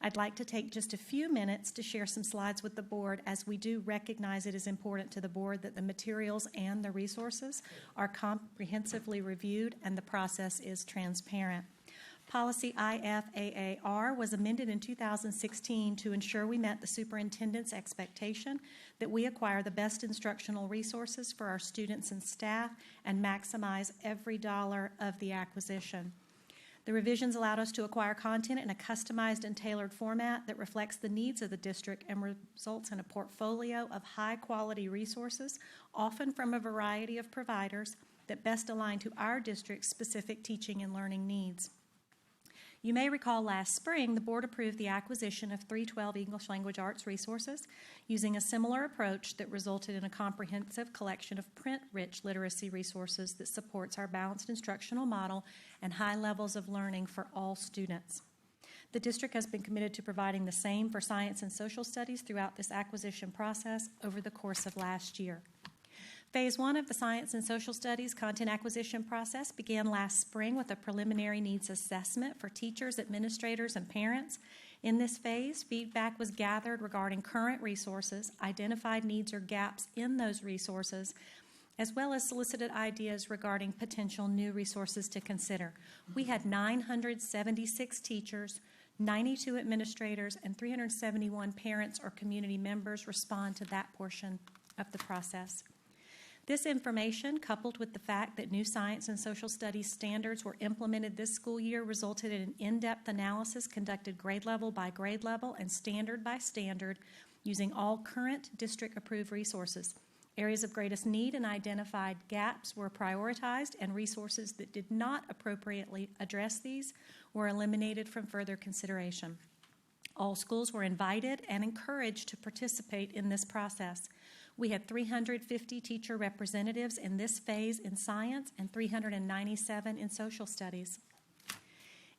I'd like to take just a few minutes to share some slides with the board, as we do recognize it is important to the board that the materials and the resources are comprehensively reviewed and the process is transparent. Policy IFAAR was amended in 2016 to ensure we met the superintendent's expectation that we acquire the best instructional resources for our students and staff and maximize every dollar of the acquisition. The revisions allowed us to acquire content in a customized and tailored format that reflects the needs of the district and results in a portfolio of high-quality resources, often from a variety of providers, that best align to our district's specific teaching and learning needs. You may recall last spring, the board approved the acquisition of 312 English Language Arts resources using a similar approach that resulted in a comprehensive collection of print-rich literacy resources that supports our balanced instructional model and high levels of learning for all students. The district has been committed to providing the same for science and social studies throughout this acquisition process over the course of last year. Phase 1 of the Science and Social Studies content acquisition process began last spring with a preliminary needs assessment for teachers, administrators, and parents. In this phase, feedback was gathered regarding current resources, identified needs or gaps in those resources, as well as solicited ideas regarding potential new resources to consider. We had 976 teachers, 92 administrators, and 371 parents or community members respond to that portion of the process. This information, coupled with the fact that new science and social studies standards were implemented this school year, resulted in an in-depth analysis conducted grade level by grade level and standard by standard using all current district-approved resources. Areas of greatest need and identified gaps were prioritized, and resources that did not appropriately address these were eliminated from further consideration. All schools were invited and encouraged to participate in this process. We had 350 teacher representatives in this phase in science and 397 in social studies.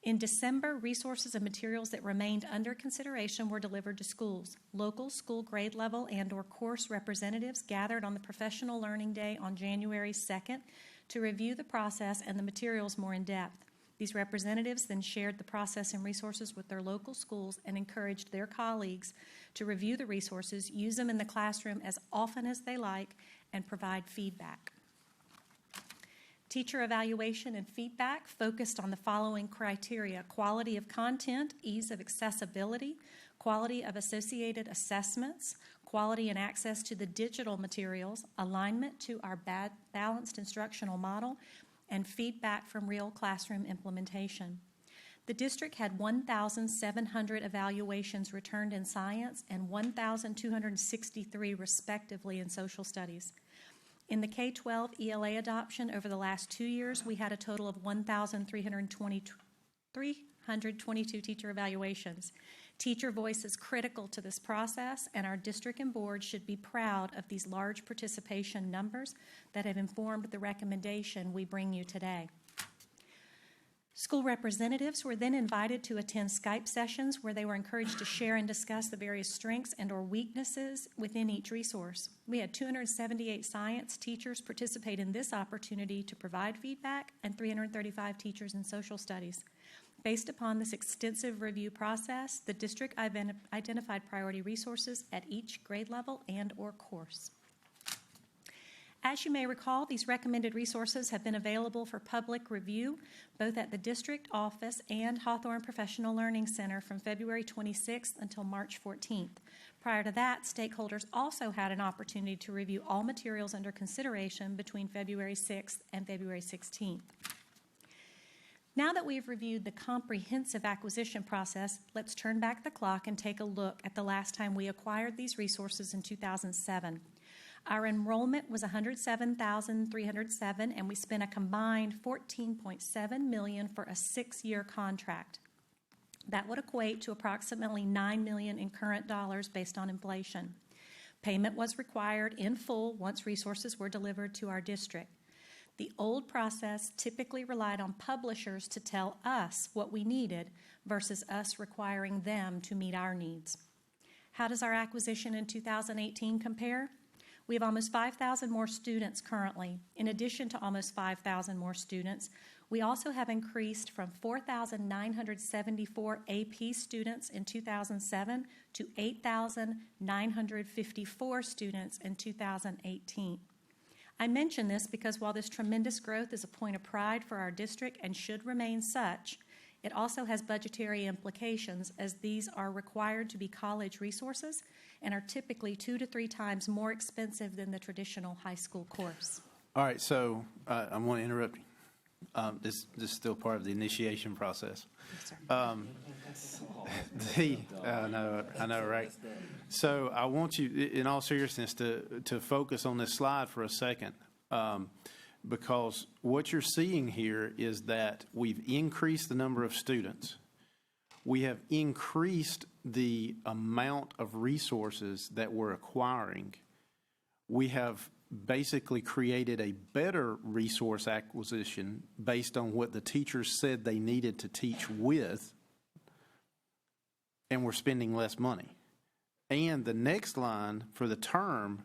In December, resources and materials that remained under consideration were delivered to schools. Local school grade level and/or course representatives gathered on the Professional Learning Day on January 2nd to review the process and the materials more in depth. These representatives then shared the process and resources with their local schools and encouraged their colleagues to review the resources, use them in the classroom as often as they like, and provide feedback. Teacher evaluation and feedback focused on the following criteria: quality of content, ease of accessibility, quality of associated assessments, quality and access to the digital materials, alignment to our balanced instructional model, and feedback from real classroom implementation. The district had 1,700 evaluations returned in science and 1,263 respectively in social studies. In the K-12 ELA adoption over the last 2 years, we had a total of 1,322 teacher evaluations. Teacher voice is critical to this process, and our district and board should be proud of these large participation numbers that have informed the recommendation we bring you today. School representatives were then invited to attend Skype sessions where they were encouraged to share and discuss the various strengths and or weaknesses within each resource. We had 278 science teachers participate in this opportunity to provide feedback and 335 teachers in social studies. Based upon this extensive review process, the district identified priority resources at each grade level and or course. As you may recall, these recommended resources have been available for public review both at the district office and Hawthorne Professional Learning Center from February 26th until March 14th. Prior to that, stakeholders also had an opportunity to review all materials under consideration between February 6th and February 16th. Now that we've reviewed the comprehensive acquisition process, let's turn back the clock and take a look at the last time we acquired these resources in 2007. Our enrollment was 107,307, and we spent a combined $14.7 million for a 6-year contract. That would equate to approximately $9 million in current dollars based on inflation. Payment was required in full once resources were delivered to our district. The old process typically relied on publishers to tell us what we needed versus us requiring them to meet our needs. How does our acquisition in 2018 compare? We have almost 5,000 more students currently. In addition to almost 5,000 more students, we also have increased from 4,974 AP students in 2007 to 8,954 students in 2018. I mention this because while this tremendous growth is a point of pride for our district and should remain such, it also has budgetary implications as these are required to be college resources and are typically 2 to 3 times more expensive than the traditional high school course. All right, so I want to interrupt you. This is still part of the initiation process. Yes, sir. I know, right? So I want you, in all seriousness, to focus on this slide for a second. Because what you're seeing here is that we've increased the number of students. We have increased the amount of resources that we're acquiring. We have basically created a better resource acquisition based on what the teachers said they needed to teach with, and we're spending less money. And the next line for the term,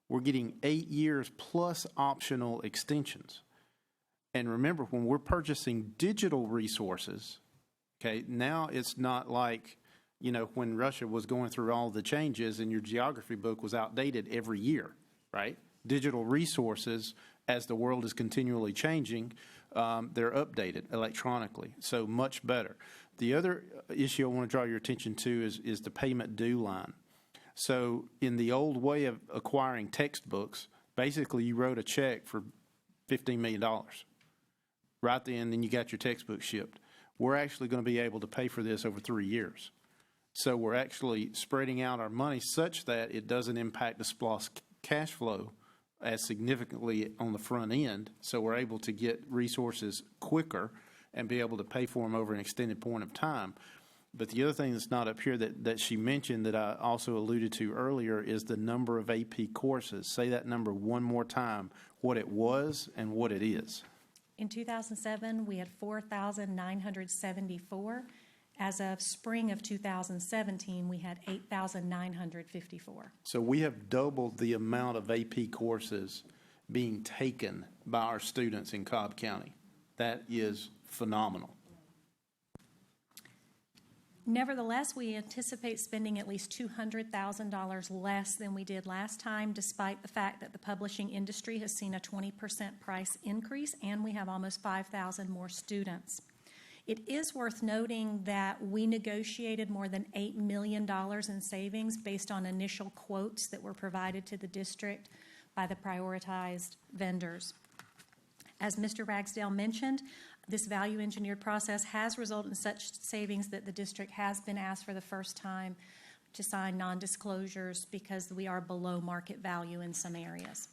we're getting 8 years plus optional extensions. And remember, when we're purchasing digital resources, okay, now it's not like, when Russia was going through all the changes and your geography book was outdated every year, right? digital resources, as the world is continually changing, they're updated electronically, so much better. The other issue I want to draw your attention to is the payment due line. So in the old way of acquiring textbooks, basically you wrote a check for $15 million. Right then you got your textbook shipped. We're actually going to be able to pay for this over 3 years. So we're actually spreading out our money such that it doesn't impact the SPLOST cash flow as significantly on the front end. So we're able to get resources quicker and be able to pay for them over an extended point of time. But the other thing that's not up here that she mentioned that I also alluded to earlier is the number of AP courses. Say that number one more time, what it was and what it is. In 2007, we had 4,974. As of spring of 2017, we had 8,954. So we have doubled the amount of AP courses being taken by our students in Cobb County. That is phenomenal. Nevertheless, we anticipate spending at least $200,000 less than we did last time, despite the fact that the publishing industry has seen a 20% price increase and we have almost 5,000 more students. It is worth noting that we negotiated more than $8 million in savings based on initial quotes that were provided to the district by the prioritized vendors. As Mr. Ragsdale mentioned, this value engineered process has resulted in such savings that the district has been asked for the first time to sign non-disclosures because we are below market value in some areas.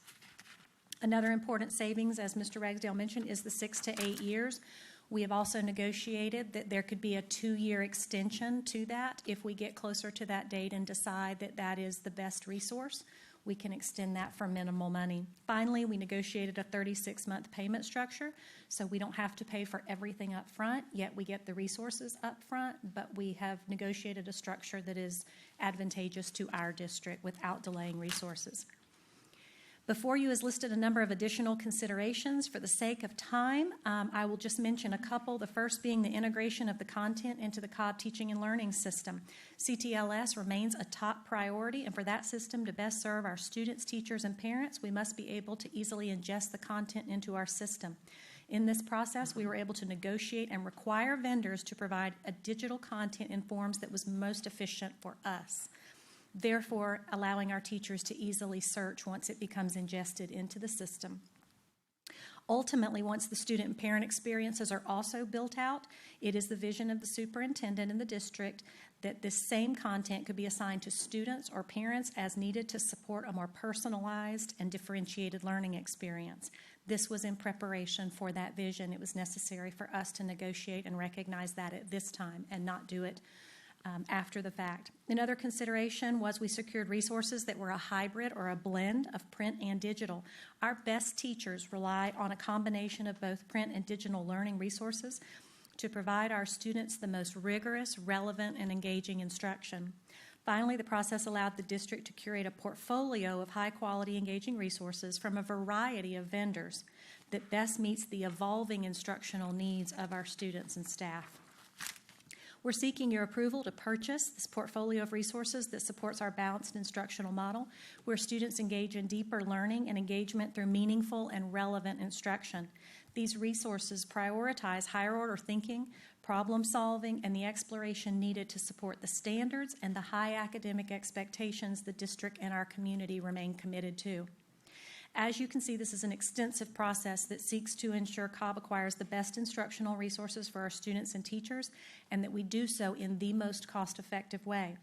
Another important savings, as Mr. Ragsdale mentioned, is the 6 to 8 years. We have also negotiated that there could be a 2-year extension to that. If we get closer to that date and decide that that is the best resource, we can extend that for minimal money. Finally, we negotiated a 36-month payment structure, so we don't have to pay for everything up front, yet we get the resources up front, but we have negotiated a structure that is advantageous to our district without delaying resources. Before you is listed a number of additional considerations. For the sake of time, I will just mention a couple, the first being the integration of the content into the Cobb teaching and learning system. CTLS remains a top priority, and for that system to best serve our students, teachers, and parents, we must be able to easily ingest the content into our system. In this process, we were able to negotiate and require vendors to provide a digital content in forms that was most efficient for us, therefore allowing our teachers to easily search once it becomes ingested into the system. Ultimately, once the student and parent experiences are also built out, it is the vision of the superintendent and the district that this same content could be assigned to students or parents as needed to support a more personalized and differentiated learning experience. This was in preparation for that vision. It was necessary for us to negotiate and recognize that at this time and not do it after the fact. Another consideration was we secured resources that were a hybrid or a blend of print and digital. Our best teachers rely on a combination of both print and digital learning resources to provide our students the most rigorous, relevant, and engaging instruction. Finally, the process allowed the district to curate a portfolio of high-quality, engaging resources from a variety of vendors that best meets the evolving instructional needs of our students and staff. We're seeking your approval to purchase this portfolio of resources that supports our balanced instructional model, where students engage in deeper learning and engagement through meaningful and relevant instruction. These resources prioritize higher order thinking, problem solving, and the exploration needed to support the standards and the high academic expectations the district and our community remain committed to. As you can see, this is an extensive process that seeks to ensure Cobb acquires the best instructional resources for our students and teachers, and that we do so in the most cost-effective way.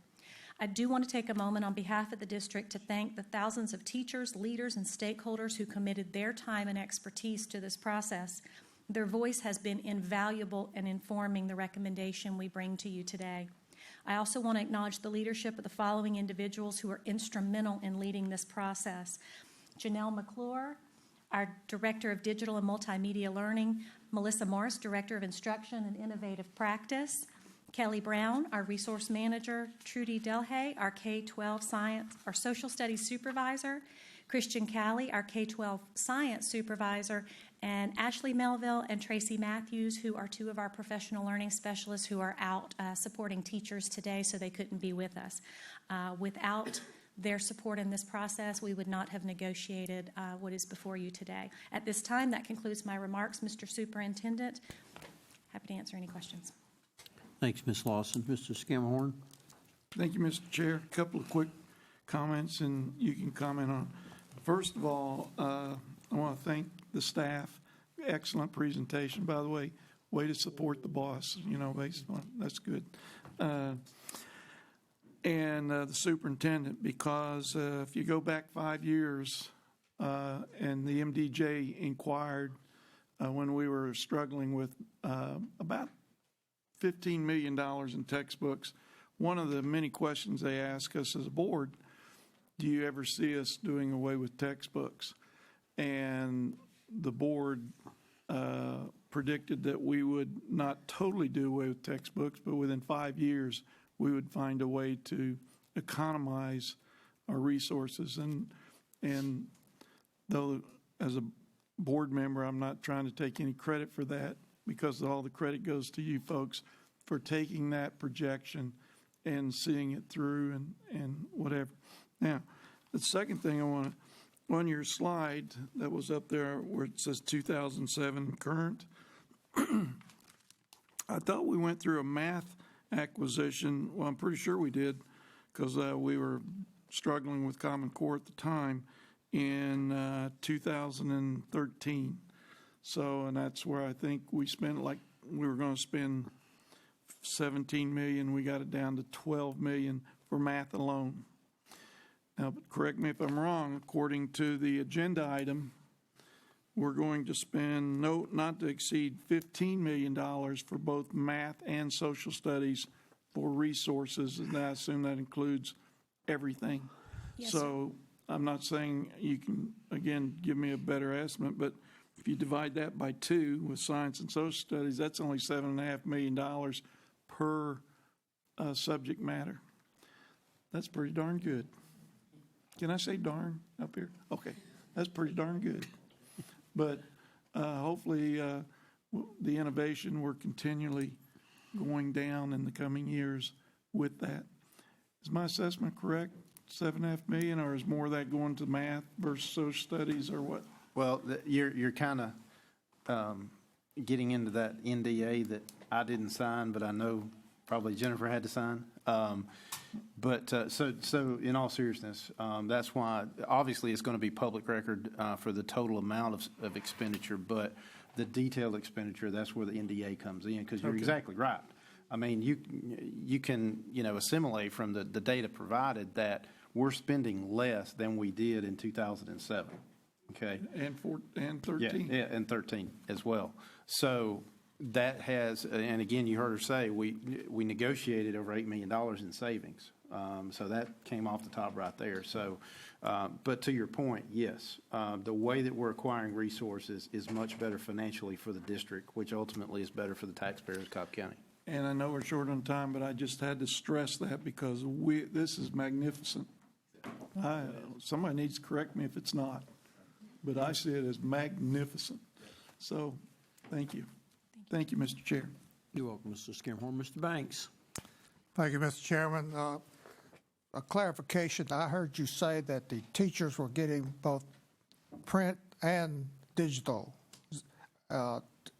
I do want to take a moment on behalf of the district to thank the thousands of teachers, leaders, and stakeholders who committed their time and expertise to this process. Their voice has been invaluable in informing the recommendation we bring to you today. I also want to acknowledge the leadership of the following individuals who are instrumental in leading this process. Janelle McClure, our Director of Digital and Multimedia Learning, Melissa Morris, Director of Instruction and Innovative Practice, Kelly Brown, our Resource Manager, Trudy Delhay, our K-12 Science, our Social Studies Supervisor, Christian Calley, our K-12 Science Supervisor, and Ashley Melville and Tracy Matthews, who are two of our professional learning specialists who are out supporting teachers today, so they couldn't be with us. Without their support in this process, we would not have negotiated what is before you today. At this time, that concludes my remarks, Mr. Superintendent. Happy to answer any questions. Thanks, Ms. Lawson. Mr. Skimhorn? Thank you, Mr. Chair. A couple of quick comments, and you can comment on. First of all, I want to thank the staff. Excellent presentation, by the way. Way to support the boss, based on, that's good. And the superintendent, because if you go back 5 years, and the MDJ inquired when we were struggling with about $15 million in textbooks, one of the many questions they ask us as a board, do you ever see us doing away with textbooks? And the board predicted that we would not totally do away with textbooks, but within 5 years, we would find a way to economize our resources. And though as a board member, I'm not trying to take any credit for that, because all the credit goes to you folks for taking that projection and seeing it through and whatever. Now, the second thing I want to, on your slide that was up there where it says 2007 current, I thought we went through a math acquisition. Well, I'm pretty sure we did, because we were struggling with Common Core at the time in 2013. So, and that's where I think we spent, like, we were going to spend 17 million. We got it down to 12 million for math alone. Now, correct me if I'm wrong, according to the agenda item, we're going to spend not to exceed $15 million for both math and social studies for resources, and I assume that includes everything. Yes, so I'm not saying you can, again, give me a better estimate, but if you divide that by 2 with science and social studies, that's only $7.5 million per subject matter. That's pretty darn good. Can I say darn up here? Okay, that's pretty darn good. But hopefully the innovation, we're continually going down in the coming years with that. Is my assessment correct? 7.5 million, or is more of that going to math versus social studies, or what? Well, you're kind of getting into that NDA that I didn't sign, but I know probably Jennifer had to sign. So in all seriousness, that's why obviously it's going to be public record for the total amount of expenditure, but the detailed expenditure, that's where the NDA comes in, because you're exactly right. I mean, you can assimilate from the data provided that we're spending less than we did in 2007. Okay. And 13. Yeah, and 13 as well. So that has, and again, you heard her say, we negotiated over $8 million in savings. So that came off the top right there. So, but to your point, yes, the way that we're acquiring resources is much better financially for the district, which ultimately is better for the taxpayers of Cobb County. And I know we're short on time, but I just had to stress that because this is magnificent. Somebody needs to correct me if it's not, but I see it as magnificent. So, thank you. Thank you, Mr. Chair. You're welcome, Mr. Skimhorn. Mr. Banks. Thank you, Mr. Chairman. A clarification, I heard you say that the teachers were getting both print and digital.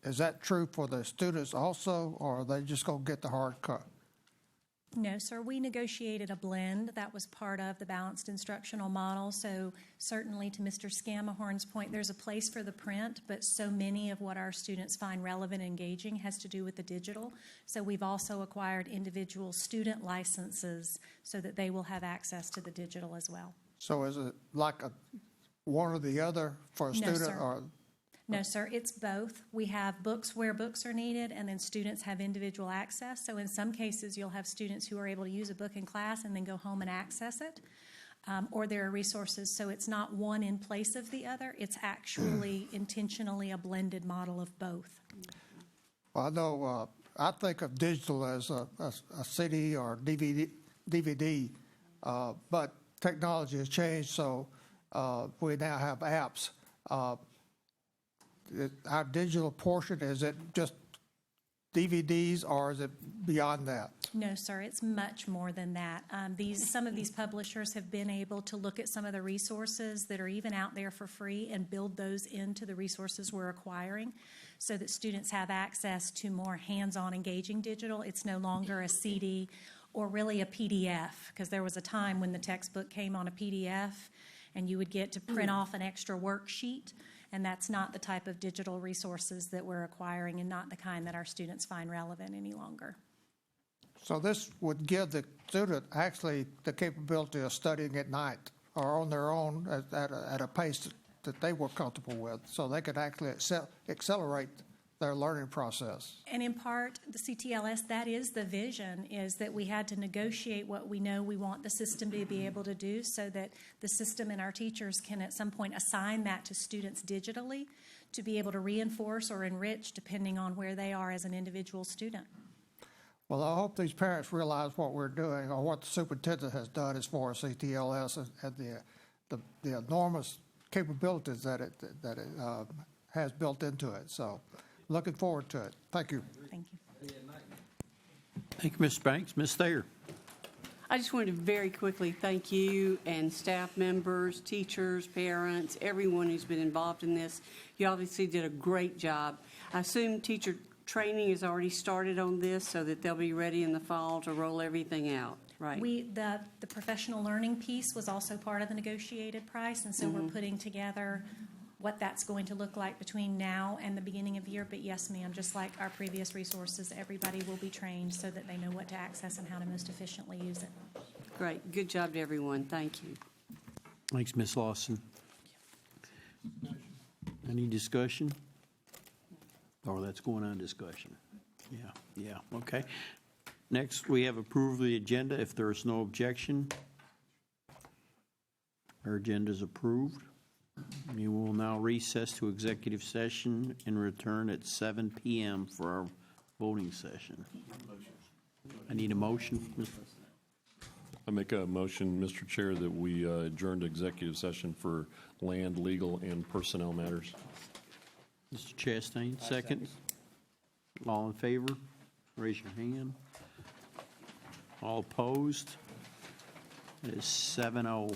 Is that true for the students also, or are they just going to get the hard copy? No, sir. We negotiated a blend. That was part of the balanced instructional model. So certainly to Mr. Scamahorn's point, there's a place for the print, but so many of what our students find relevant and engaging has to do with the digital. So we've also acquired individual student licenses so that they will have access to the digital as well. So is it like one or the other for a student? Sir. Or No, sir, it's both. We have books where books are needed, and then students have individual access. So in some cases, you'll have students who are able to use a book in class and then go home and access it. Or there are resources, so it's not one in place of the other. It's actually intentionally a blended model of both. Well, I know I think of digital as a CD or DVD, but technology has changed, so we now have apps. Our digital portion, is it just DVDs or is it beyond that? No, sir, it's much more than that. Some of these publishers have been able to look at some of the resources that are even out there for free and build those into the resources we're acquiring so that students have access to more hands-on engaging digital. It's no longer a CD or really a PDF, because there was a time when the textbook came on a PDF and you would get to print off an extra worksheet, and that's not the type of digital resources that we're acquiring and not the kind that our students find relevant any longer. So this would give the student actually the capability of studying at night or on their own at a pace that they were comfortable with, so they could actually accelerate their learning process. And in part, the CTLS, that is the vision, is that we had to negotiate what we know we want the system to be able to do so that the system and our teachers can at some point assign that to students digitally to be able to reinforce or enrich depending on where they are as an individual student. Well, I hope these parents realize what we're doing or what the superintendent has done as far as CTLS and the enormous capabilities that it has built into it. So looking forward to it. Thank you. Thank you. Thank you, Mr. Banks. Ms. Thayer. I just wanted to very quickly thank you and staff members, teachers, parents, everyone who's been involved in this. You obviously did a great job. I assume teacher training has already started on this so that they'll be ready in the fall to roll everything out, right? The professional learning piece was also part of the negotiated price, and so we're putting together what that's going to look like between now and the beginning of the year. But yes, ma'am, just like our previous resources, everybody will be trained so that they know what to access and how to most efficiently use it. Great. Good job to everyone. Thank you. Thanks, Ms. Lawson. Any discussion? Oh, that's going on discussion. Yeah, okay. Next, we have approval of the agenda. If there is no objection, our agenda is approved. You will now recess to executive session and return at 7 p.m. for our voting session. I need a motion. I make a motion, Mr. Chair, that we adjourn to executive session for land, legal, and personnel matters. Mr. Chastain, second. All in favor? Raise your hand. All opposed? It is 7-0.